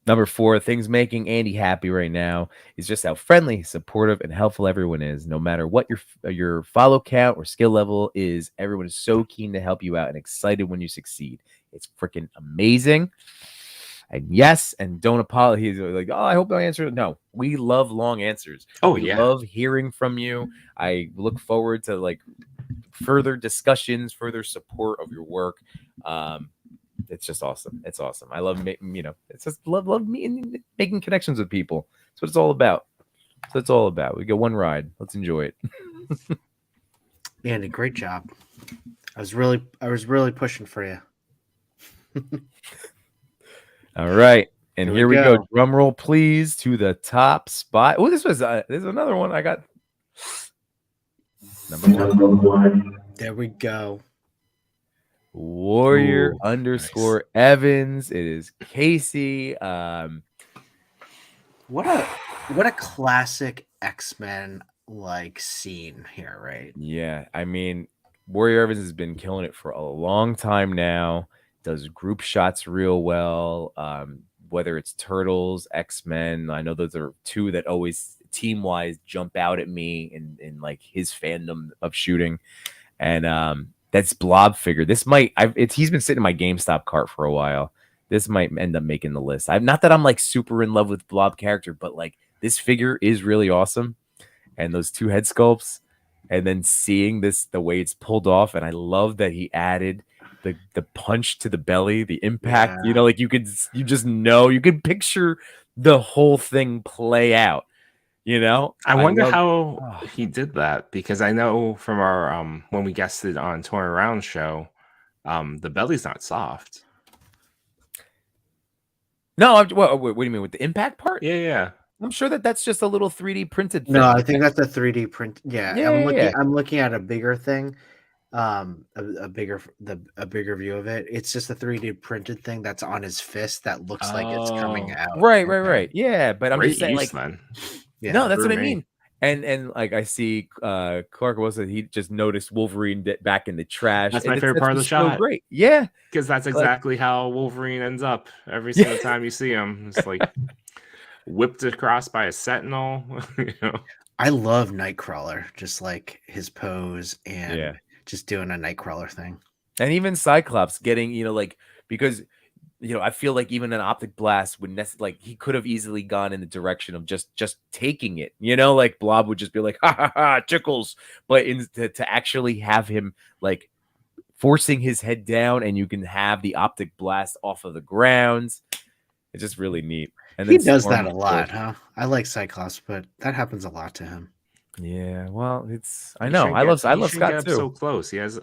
number 4, things making Andy happy right now is just how friendly, supportive, and helpful everyone is. No matter what your follow count or skill level is, everyone is so keen to help you out and excited when you succeed. It's freaking amazing. And yes, and don't apologize. He's like, oh, I hope I answered. No, we love long answers. We love hearing from you. I look forward to further discussions, further support of your work. It's just awesome. It's awesome. I love it's just love meeting, making connections with people. That's what it's all about. So it's all about. We get one ride. Let's enjoy it. Andy, great job. I was really pushing for you. All right. And here we go. go. Drum roll, please, to the top spot. Oh, this is another one I got. Number 1. There we go. Warrior Ooh, _ Evans. It is Casey. What a classic X-Men scene here, right? Yeah, I mean, Warrior Evans has been killing it for a long time now. Does group shots real well. Whether it's Turtles, X-Men, I know those are 2 that always team-wise jump out at me in his fandom of shooting. And that's Blob figure. This might he's been sitting in my GameStop cart for a while. This might end up making the list. Not that I'm super in love with Blob character, but this figure is really awesome. And those 2 head sculpts, and then seeing the way it's pulled off, and I love that he added the punch to the belly, the impact. Yeah. Like you could picture the whole thing play out. I wonder love. how Oh. he did that, because I know from our when we guested on Toy Around show, the belly's not soft. No, what do you mean with the impact part? Yeah. I'm sure that's just a little 3D printed thing. No, I think that's a 3D print. Yeah, Yeah, yeah. I'm looking at a bigger thing, a bigger view of it. It's just a 3D printed thing that's on his fist that looks like it's coming Oh, out. Right. Yeah, but I'm great just saying, use like, then. Yeah. no, that's for what I me. mean. And like I see Clark was that he just noticed Wolverine back in the trash. That's and my favorite part of the just so shot. great. Yeah. Because that's Like- exactly how Wolverine ends up every single time you see him. It's like whipped across by a sentinel. I love Nightcrawler, just like his pose and Yeah. just doing a Nightcrawler thing. And even Cyclops getting, like, because I feel like even an optic blast would like he could have easily gone in the direction of just taking it, like Blob would just be like, ha ha ha, tickles. But to actually have him like forcing his head down, and you can have the optic blast off of the ground. It's just really neat. And He then does Storm, that a of lot, course. huh? I like Cyclops, but that happens a lot to him. Yeah, well, I You know. shouldn't I love shouldn't Scott get up too. so close. He has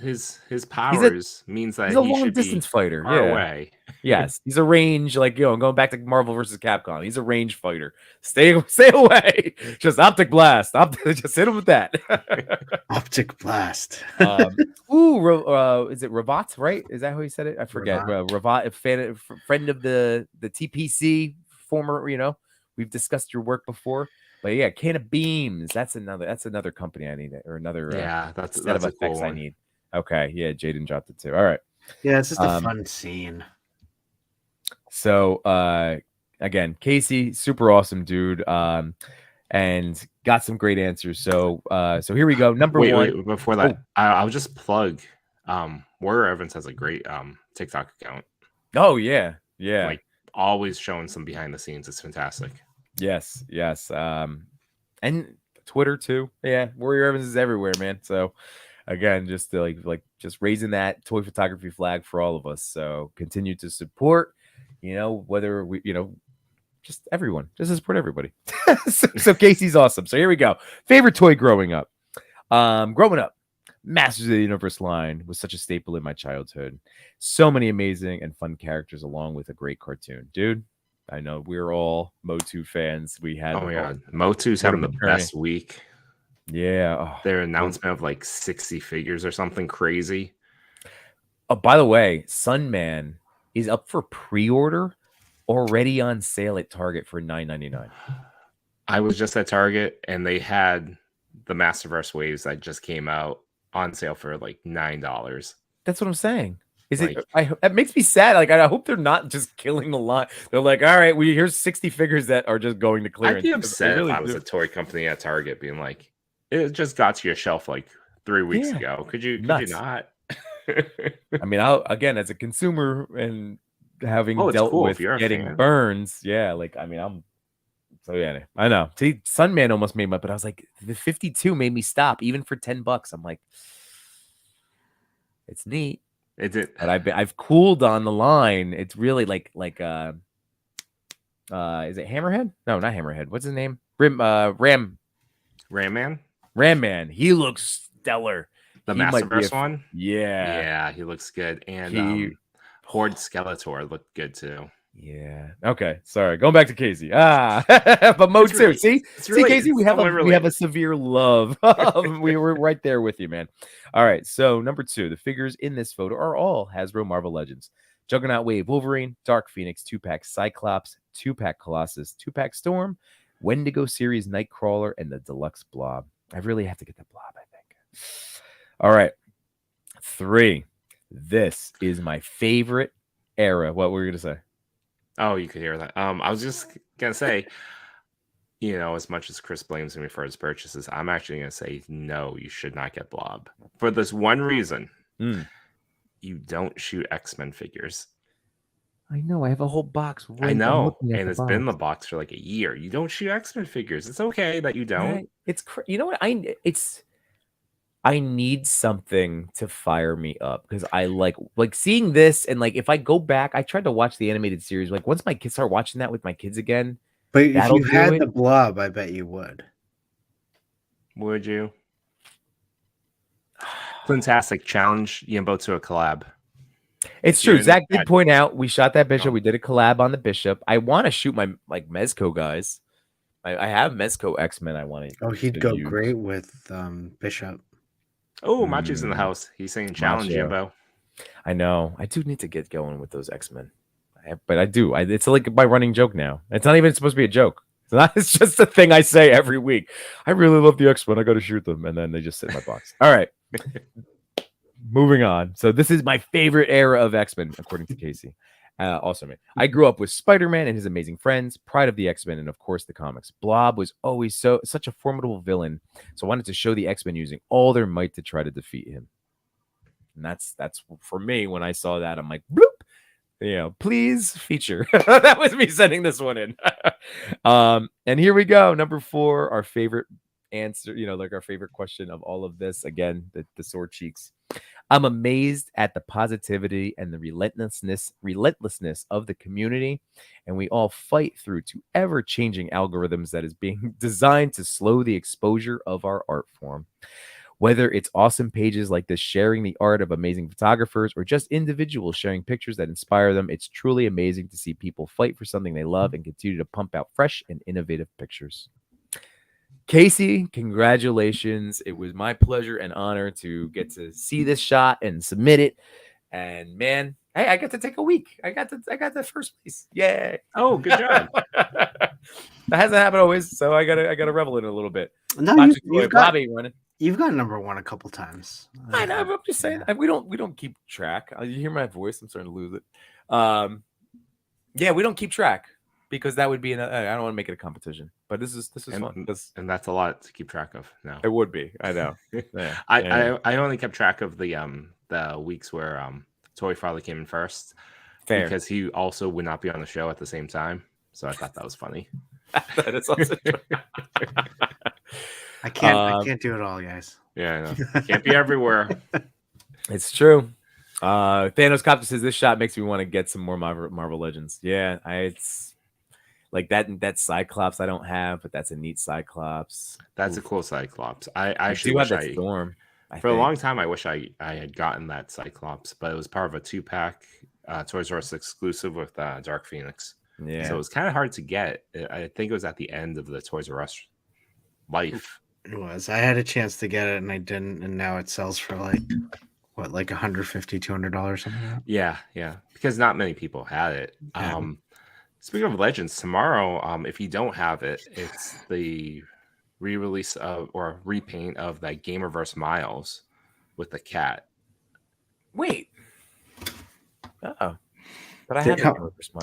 his powers means that He's a he long should distance be fighder. far Yeah. away. Yes, he's a range, like, going back to Marvel versus Capcom. He's a range fighter. Stay away. Just optic blast. Just hit him with that. Optic blast. Is it Ravat? Right? Is that how he said it? I forget. Ravat, a friend of the TPC, former. We've discussed your work before. But yeah, Can of Beams. That's another company I need, or another That's set of a cool effects I one. need. Okay, yeah, Jaden dropped it too. All right. Yeah, it's just a fun scene. So again, Casey, super awesome dude. And got some great answers. So here we go. Number one. Wait, before that, I'll just plug Warrior Evans has a great TikTok account. Oh yeah. Like always showing some behind the scenes. It's fantastic. Yes. And Twitter too. Yeah, Warrior Evans is everywhere, man. So again, just to just raising that toy photography flag for all of us. So continue to support, whether we, just everyone, just to support everybody. so Casey's awesome. So here we go. Favorite toy growing up. Growing up, Masters of the Universe line was such a staple in my childhood. So many amazing and fun characters, along with a great cartoon. Dude, I know we're all Motu fans. We had. Oh my god, Motu's having the best week. Yeah. Their announcement of like 60 figures or something crazy. Oh, by the way, Sunman is up for pre-order, already on sale at Target for $9.99. I was just at Target and they had the Masterverse waves that just came out on sale for like $9. That's what I'm saying. That makes me sad. Like, I hope they're not just killing the line. They're like, all right, here's 60 figures that are just going to clearance. I'd be upset if I was a toy company at Target being like, it just got to your shelf like 3 weeks ago. Could you not? I mean, again, as a consumer and having dealt with getting burns, so yeah, I know. See, Sunman almost made me, but I was like, the 52 made me stop, even for $10. I'm like, it's neat. It did, but I've cooled on the line. It's really like is it Hammerhead? No, not Hammerhead. What's his name? Ram Man. He looks stellar. The Masterverse one? Yeah, he looks good. And Horde Skeletor looked good too. Yeah. Okay. Sorry. Going back to Casey. But Motu. Really, see, Casey, we have a severe love. We were right there with you, man. All right. So number 2, the figures in this photo are all Hasbro Marvel Legends: Juggernaut Wave Wolverine, Dark Phoenix 2-pack Cyclops, 2-pack Colossus, 2-pack Storm, Wendigo series Nightcrawler, and the deluxe Blob. I really have to get the Blob, I think. All right. 3. This is my favorite era. What were you gonna say? Oh, you could hear that. I was just gonna say, as much as Chris blames me for his purchases, I'm actually gonna say no, you should not get Blob for this one reason. You don't shoot X-Men figures. I know. I have a whole box. Right, I I'm know, looking at and the it's been in the box. box for like a year. You don't shoot X-Men figures. It's okay that you don't. Right. You know what? I need something to fire me up because I like seeing this and like if I go back, I tried to watch the animated series. Like once my kids start watching that with my kids again, But if that'll you do had it. the blob, I bet you would. Would you? Fantastic challenge Yimbo to a collab. It's If you're true. in the Zach did chat, point out we shot that Bishop. um, We did a collab on the Bishop. I want to shoot my like Mezco guys. I have Mezco X-Men I want to Oh, he'd to go use. great with Bishop. Oh, Machi's in the house. He's saying challenge Macho. Yimbo. I know. I do need to get going with those X-Men. But I do. It's like my running joke now. It's not even supposed to be a joke. It's not. It's just a thing I say every week. I really love the X-Men. I got to shoot them, and then they just sit in my box. All right. Moving on. So this is my favorite era of X-Men, according to Casey. Also, me. I grew up with Spider-Man and his amazing friends, Pride of the X-Men, and of course the comics. Blob was always such a formidable villain, so I wanted to show the X-Men using all their might to try to defeat him. And that's for me. When I saw that, I'm like, bloop. Please feature. That was me sending this one in. And here we go. Number 4, our favorite answer, like our favorite question of all of this. Again, the sore cheeks. I'm amazed at the positivity and the relentlessness of the community, and we all fight through to ever-changing algorithms that is being designed to slow the exposure of our art form. Whether it's awesome pages like this sharing the art of amazing photographers or just individuals sharing pictures that inspire them, it's truly amazing to see people fight for something they love and continue to pump out fresh and innovative pictures. Casey, congratulations. It was my pleasure and honor to get to see this shot and submit it. And man, hey, I got to take a week. I got the first place. Yay. Oh, good job. That hasn't happened always, so I gotta revel in it a little bit. No, You've got running. You've got number 1 a couple times. I know. I'm just saying. We don't keep track. You hear my voice? I'm starting to lose it. Yeah, we don't keep track because that would be I don't want to make it a competition. But this is fun. And that's a lot to keep track of now. It would be. I know. Yeah, I only kept track of the weeks where Toy Father came in first. Fair. Because he also would not be on the show at the same time. So I thought that was funny. That is also true. I can't do it all, guys. Yeah, I know. Can't be everywhere. It's true. Thanos Copter says this shot makes me want to get some more Marvel Legends. Yeah, it's like that Cyclops I don't have, but that's a neat Cyclops. That's a cool Cyclops. I actually do wish have that Storm. For a long time, I wish I had gotten that Cyclops, but it was part of a 2-pack Toys R Us exclusive with Dark Phoenix. Yeah. So it was kind of hard to get. I think it was at the end of the Toys R Us life. It was. I had a chance to get it and I didn't, and now it sells for like $150, $200 something like that? Yeah. Because not many people had it. Yeah. Speaking of Legends, tomorrow, if you don't have it, it's the re-release of or repaint of that Gamerverse Miles with the cat. Wait. Oh. But I have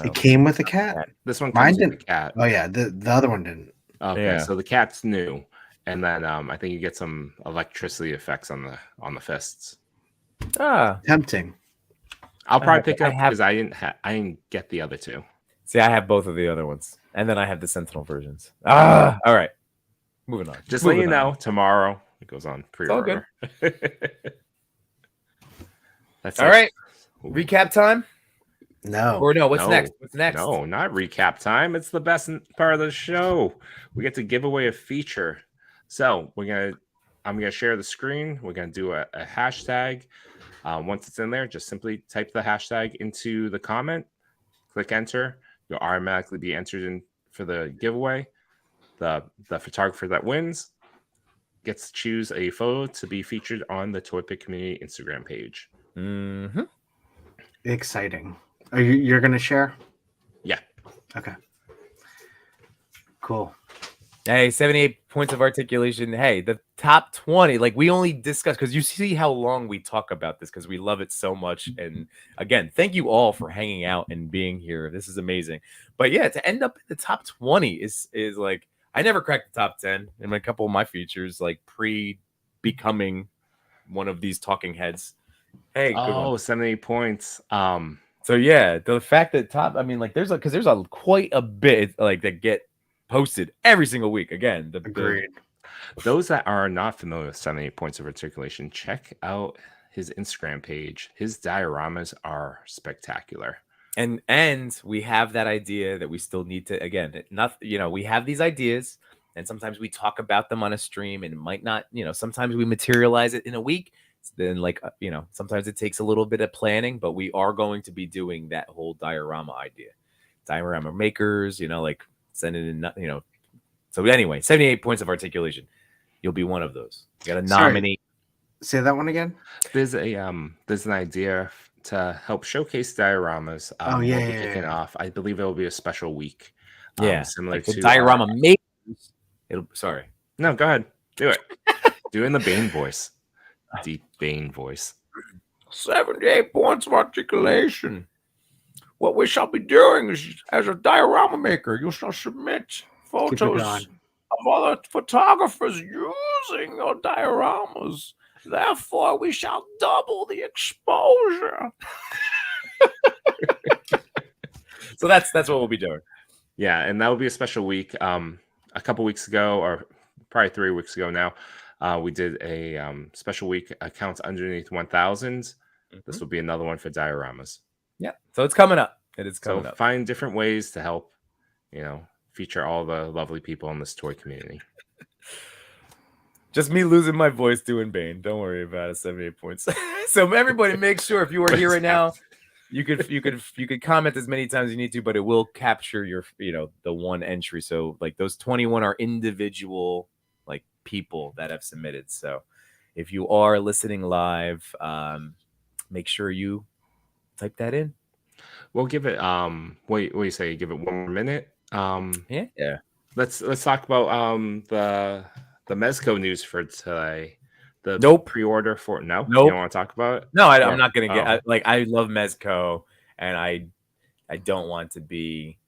it came with a cat? This one Mine comes with didn't. a cat. Oh yeah, the other one didn't. Okay, Yeah. so the cat's new. And then I think you get some electricity effects on the fists. Tempting. I'll probably pick up because I didn't get the other two. See, I have both of the other ones, and then I have the Sentinel versions. All right. Moving on. Just let you know, tomorrow it goes on pre-order. It's all good. That's all right. Recap time. No. Or no? What's next? What's next? No, not recap time. It's the best part of the show. We get to give away a feature. So I'm gonna share the screen. We're gonna do a hashtag. Once it's in there, just simply type the hashtag into the comment, click enter. You'll automatically be entered in for the giveaway. The photographer that wins gets to choose a photo to be featured on the ToyPic community Instagram page. Mm-hmm. Exciting. You're gonna share? Yeah. Okay. Cool. Hey, 78 points of articulation. Hey, the top 20, like we only discussed because you see how long we talk about this because we love it so much. And again, thank you all for hanging out and being here. This is amazing. But yeah, to end up in the top 20 is like I never cracked the top 10 in a couple of my features, like becoming one of these talking heads. Hey, good one. 78 points. So yeah, the fact that I mean, like there's quite a bit like that get posted every single week. Again, Agreed. Those that are not familiar with 78 points of articulation, check out his Instagram page. His dioramas are spectacular. And we have that idea that we still need to, again, not, we have these ideas and sometimes we talk about them on a stream and it might not, sometimes we materialize it in a week. Then like, sometimes it takes a little bit of planning, but we are going to be doing that whole diorama idea. Diorama makers, like sending in, so anyway, 78 points of articulation. You'll be one of those. You got to nominate. Say that one again. There's an idea to help showcase dioramas. We'll be kicking off. I believe it will be a special week. Similar like the to diorama makers. Sorry. No, go ahead. Do it. Do it in the Bane voice. Deep Bane voice. 78 points of articulation. What we shall be doing is, as a diorama maker, you shall submit photos of other photographers using your dioramas. Therefore, we shall double the exposure. So that's what we'll be doing. Yeah, and that will be a special week. A couple weeks ago, or probably 3 weeks ago now, we did a special week accounts underneath 1,000. This will be another one for dioramas. Yeah, so it's coming up. It is coming up. Find different ways to help, feature all the lovely people in this toy community. Just me losing my voice doing Bane. Don't worry about it. 78 points. So everybody, make sure if you are here right now, you could comment as many times as you need to, but it will capture your the one entry. So like those 21 are individual like people that have submitted. So if you are listening live, make sure you type that in. We'll give it what do you say? Give it 1 more minute. Yeah. Let's talk about the Mezco news for today. Nope. Pre-order for nope. You don't want to talk about it? No, I'm not gonna get I love Mezco and I don't want to be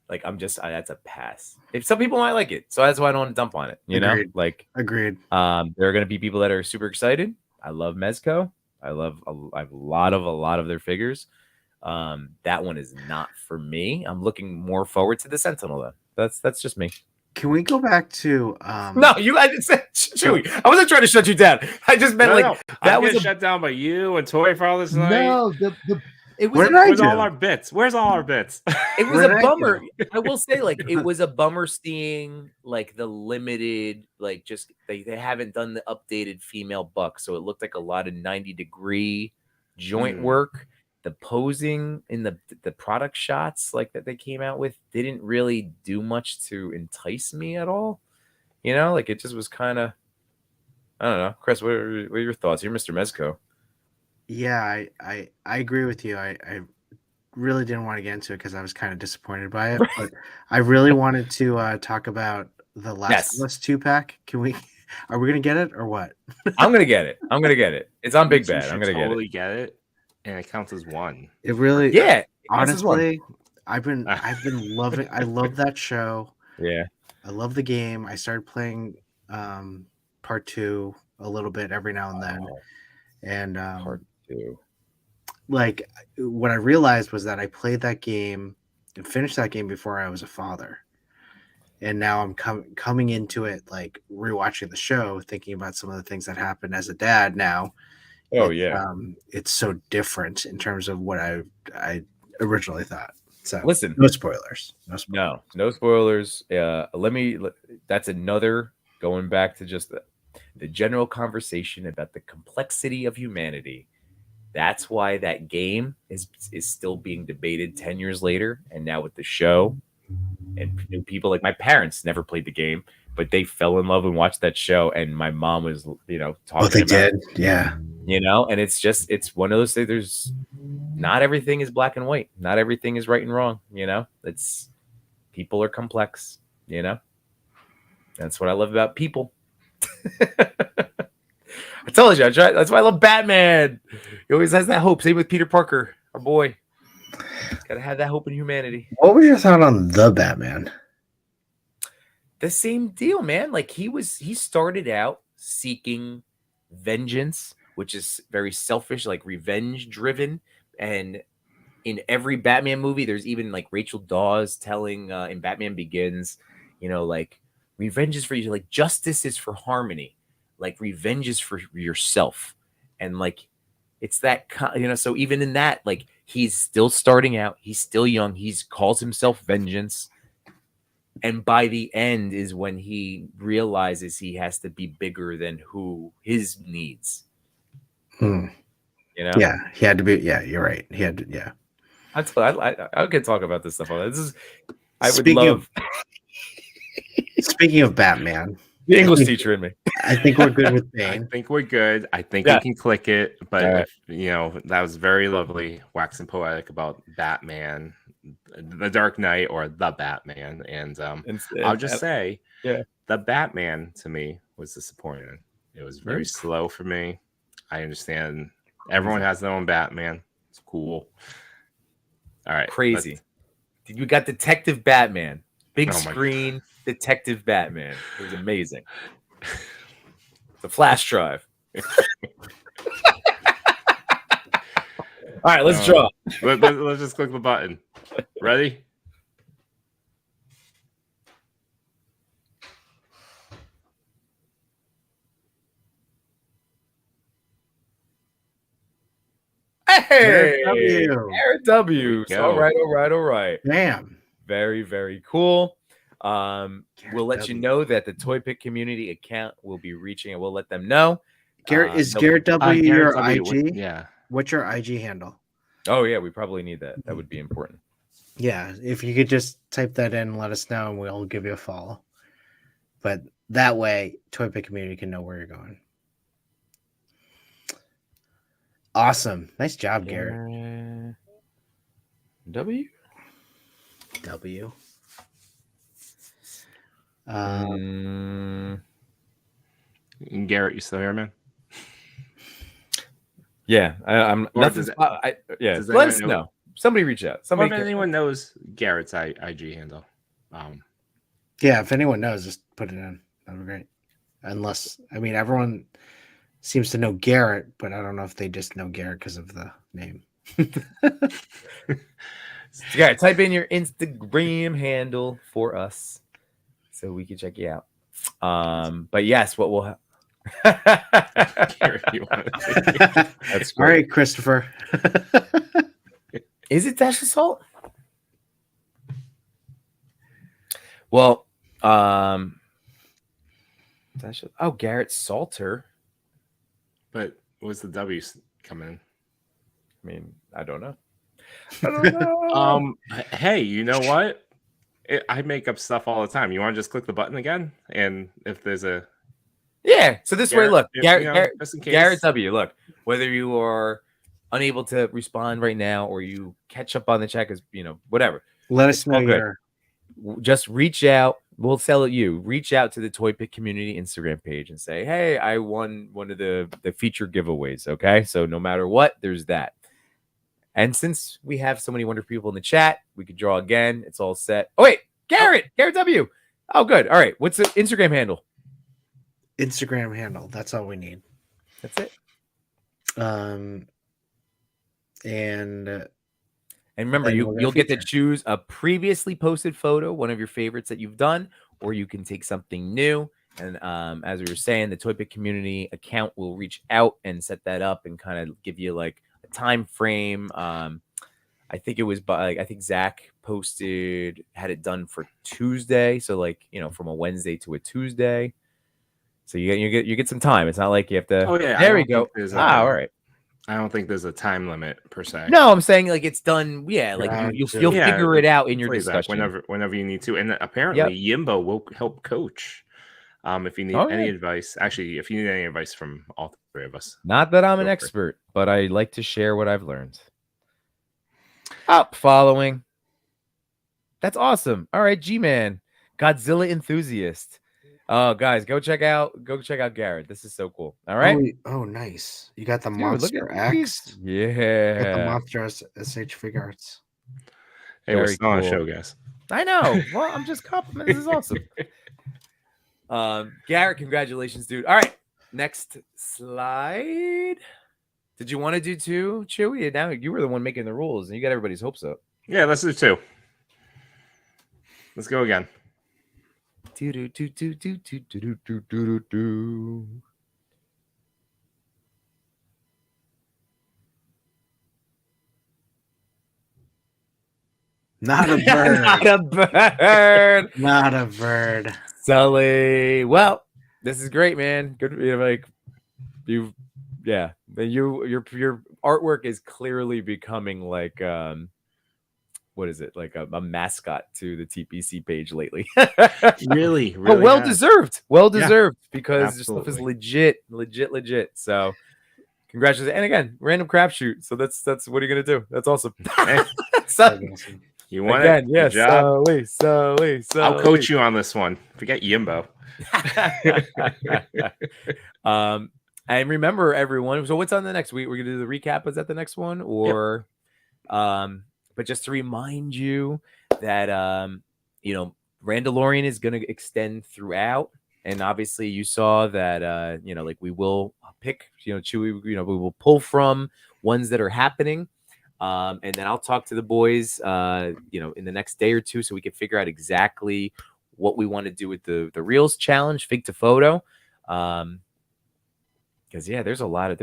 like that's a pass. If some people might like it, so that's why I don't want to dump on it. Agreed. Agreed. There are gonna be people that are super excited. I love Mezco. I have a lot of their figures. That one is not for me. I'm looking more forward to the Sentinel though. That's just me. Can we go back to No, I didn't say Chewy. I wasn't trying to shut you down. I just meant that was shut down by you and Toy for all this night. No, it was where's all our bits? Where's all our bits? It was a bummer. I will say, it was a bummer seeing the limited, just they haven't done the updated female buck, so it looked like a lot of 90-degree joint work. The posing in the product shots that they came out with didn't really do much to entice me at all. It just was kind of, I don't know. Chris, what are your thoughts? You're Mr. Mezco. Yeah, I agree with you. I really didn't want to get into it because I was kind of disappointed by it, but I really wanted to talk about the Last of Us 2-pack. Are we gonna get it or what? I'm gonna get it. It's on Big Bad. I'm gonna totally get it. And it counts as one. It really, honestly, I've been loving. I love that show. Yeah, I love the game. I started playing part 2 a little bit every now and then, and part 2. What I realized was that I played that game and finished that game before I was a father, and now I'm coming into it rewatching the show, thinking about some of the things that happened as a dad now. It's so different in terms of what I originally thought. So listen, no spoilers. No spoilers. That's another going back to just the general conversation about the complexity of humanity. That's why that game is still being debated 10 years later, and now with the show and new people my parents never played the game, but they fell in love and watched that show, and my mom was talking about did. Yeah. And it's one of those things. There's not everything is black and white. Not everything is right and wrong. It's people are complex. That's what I love about people. I told you, that's why I love Batman. He always has that hope. Same with Peter Parker, our boy. Gotta have that hope in humanity. What was your thought on the Batman? The same deal, man. He started out seeking vengeance, which is very selfish, revenge driven. And in every Batman movie. There's even like Rachel Dawes telling in Batman Begins, you know, like revenge is for you, like justice is for harmony, like revenge is for yourself, and like it's that you know. So even in that, like he's still starting out, he's still young, he calls himself Vengeance, and by the end is when he realizes he has to be bigger than who his needs. Hmm. You know? Yeah, he had to be. Yeah, you're right. He had to. Yeah. I could talk about this stuff. This is. I would Speaking love. Speaking of Batman, The English teacher in me. I think we're good with I Bane. think we're good. I think Yeah. we can click it. But All right. if you know, that was very lovely, waxing poetic about Batman, the Dark Knight, or the Batman. And I'll just say, the Batman to me was disappointing. It was very slow for me. I understand everyone has their own Batman. It's cool. All right, Crazy. You got Detective Batman, big Oh my screen Detective Batman. It was amazing. The flash drive. All right, let's draw. Let's just click the button. Ready? Hey, W. Garrett W. There we All right. Damn. Very, very cool. We'll let you W. know that the ToyPic community account will be reaching, and we'll let them know. Garrett is they'll- Garrett W Garrett your W, IG? yeah. What's your IG handle? Oh yeah, we probably need that. That would be important. Yeah, if you could just type that in and let us know, and we'll give you a follow. But that way, ToyPic community can know where you're going. Awesome. Nice job, Garrett. W. W. Garrett, you still here, man? Yeah, I'm Or nothing. does it- does Let us anyone know. Somebody reach out. Or Somebody. if anyone knows Garrett's IG handle. Yeah, if anyone knows, just put it in. That'd be great. Unless, I mean, everyone seems to know Garrett, but I don't know if they just know Garrett because of the name. Yeah, type in your Instagram handle for us so we can check you out. But yes, what we'll Garrett, you want That's All great. right, Christopher. Is it Dash Assault? Well, Garrett Salter. But was the W coming in? I mean, I don't know. I don't know. Hey, you know what? I make up stuff all the time. You want to just click the button again? And if there's a Yeah. So this way, look, Garrett just in case. Garrett W. Look, whether you are unable to respond right now or you catch up on the chat, because whatever. Let us know all good. your. Just reach out. We'll sell it you. Reach out to the ToyPic community Instagram page and say, hey, I won one of the feature giveaways. Okay. So no matter what, there's that. And since we have so many wonderful people in the chat, we could draw again. It's all set. Oh, wait, Garrett W. Oh, good. All right. What's the Instagram handle? Instagram handle. That's all we need. That's it. And remember, then we'll you'll get to feature. choose a previously posted photo, one of your favorites that you've done, or you can take something new. And as we were saying, the ToyPic community account will reach out and set that up and kind of give you like a time frame. I think it was I think Zach had it done for Tuesday, so like from a Wednesday to a Tuesday. So you get some time. It's not like you have to. Oh yeah, there we go. All right. I don't think there's a time limit per se. No, I'm saying like it's done. Yeah, like you'll figure it out in your discussion whenever you need to. And apparently, Yimbo will help coach. If you need any advice, actually, if you need any advice from all three of us. Not that I'm an expert, but I like to share what I've learned. Following. That's awesome. All right, G-Man, Godzilla enthusiast. Oh, guys, go check out Garrett. This is so cool. All right. Oh, nice. You got the Dude, Monster X. Yeah. Got the Monster SH Fig Arts. Hey, we're still on a show, guys. I know. Well, I'm just complimenting. This is awesome. Garrett, congratulations, dude. All right. Next slide. Did you want to do 2, Chewy? Now you were the one making the rules, and you got everybody's hopes up. Yeah, let's do 2. Let's go again. Not a bird. Not a bird. Not a bird. Sully. Well, this is great, man. Good, yeah. Your artwork is clearly becoming like what is it, like a mascot to the TPC page lately. Really, But well has. deserved, because this stuff is Absolutely. legit. So congratulations, and again, random crapshoot. So that's what are you gonna do? That's awesome. So, You want again, it? yes, Good job. Sully. I'll coach you on this one. Forget Yimbo. And remember, everyone. So what's on the next week? We're gonna do the recap. Is that the next one, or but just to remind you that Randalorian is going to extend throughout, and obviously you saw that like we will pick Chewy, we will pull from ones that are happening, and then I'll talk to the boys in the next day or two so we can figure out exactly what we want to do with the Reels challenge, Fig to Photo, because there's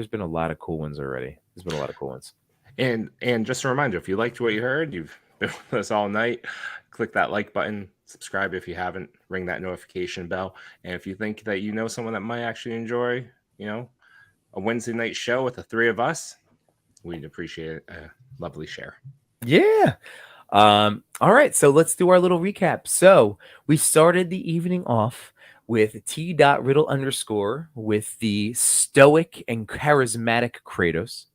been a lot of cool ones already. There's been a lot of cool ones. And just a reminder, if you liked what you heard, you've been with us all night, click that like button, subscribe if you haven't, ring that notification bell. And if you think that you know someone that might actually enjoy, a Wednesday night show with the 3 of us, we'd appreciate a lovely share. Yeah. All right. So let's do our little recap. So we started the evening off with T.Riddle _, with the stoic and charismatic Kratos.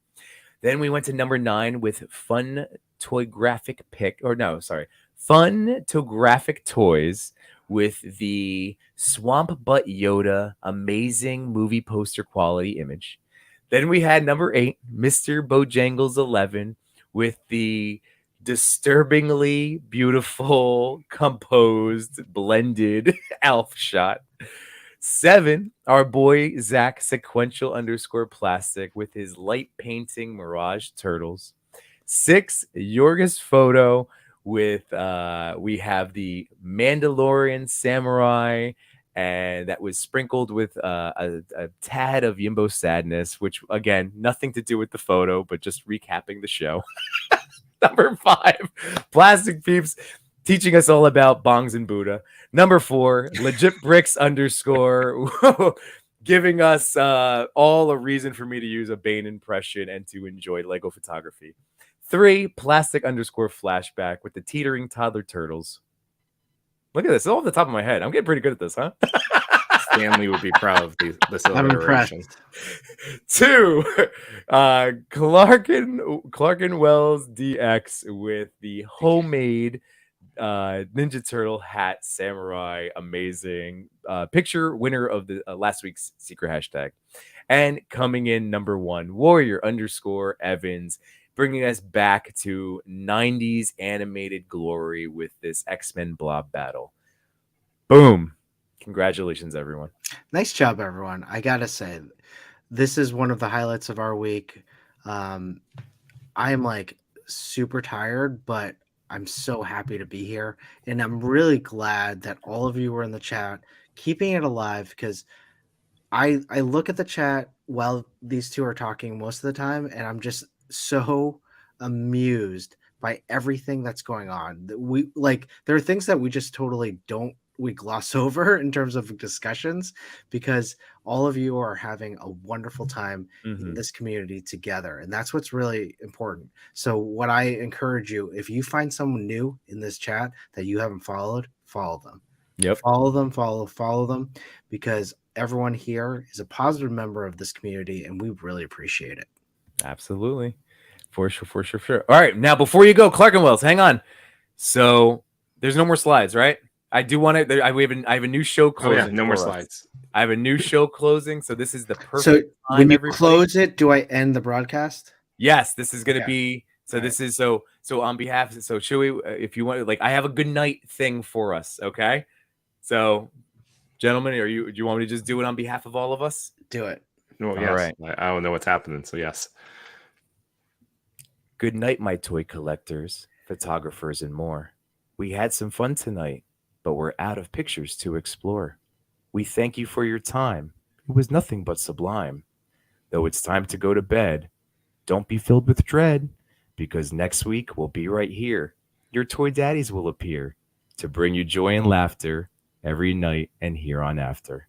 Then we went to number 9 with Fun Tographic Toys with the Swamp Butt Yoda amazing movie poster quality image. Then we had number 8, Mr. Bojangles 11 with the disturbingly beautiful, composed, blended Alf shot. 7, our boy Zach sequential _ with his light painting Mirage Turtles. 6, Yorgis photo with we have the Mandalorian Samurai, and that was sprinkled with a tad of Yimbo sadness, which again, nothing to do with the photo, but just recapping the show. Number 5, Plastic Peeps teaching us all about bongs and Buddha. Number 4, Legit Bricks _ giving us all a reason for me to use a Bane impression and to enjoy Lego photography. 3, Plastic _ Flashback with the teetering toddler turtles. Look at this. It's all off the top of my head. I'm getting pretty good at this, huh? Stanley would be proud of this I'm alliteration. impressed. 2, Clark and Wells DX with the homemade Ninja Turtle hat samurai, amazing picture, winner of the last week's secret hashtag. And coming in number 1, Warrior _ Evans, bringing us back to 90s animated glory with this X-Men blob battle. Boom. Congratulations, everyone. Nice job, everyone. I gotta say, this is one of the highlights of our week. I am like super tired, but I'm so happy to be here. And I'm really glad that all of you were in the chat, keeping it alive, because I look at the chat while these two are talking most of the time, and I'm just so amused by everything that's going on. There are things that we just totally we gloss over in terms of discussions, because all of you are having a wonderful time in this community together. And that's what's really important. So what I encourage you, if you find someone new in this chat that you haven't followed, follow them. Yep. Follow them, because everyone here is a positive member of this community and we really appreciate it. Absolutely. For sure. All right. Now, before you go, Clark and Wells, hang on. So there's no more slides, right? I do want to. I have a new show closing. Oh yeah, no more slides. I have a new show closing, so this is the perfect So time. when you everybody. close it, do I end the broadcast? Yes, this is going to Okay. be. So All this is so on behalf. So should we? If you want, I have a good night thing for us. Okay. So, gentlemen, do you want me to just do it on behalf of all of us? Do it. No, All yes. right. I don't know what's happening. So yes. Good night, my toy collectors, photographers, and more. We had some fun tonight, but we're out of pictures to explore. We thank you for your time. It was nothing but sublime. Though it's time to go to bed, don't be filled with dread, because next week we'll be right here. Your toy daddies will appear to bring you joy and laughter every night and here on after.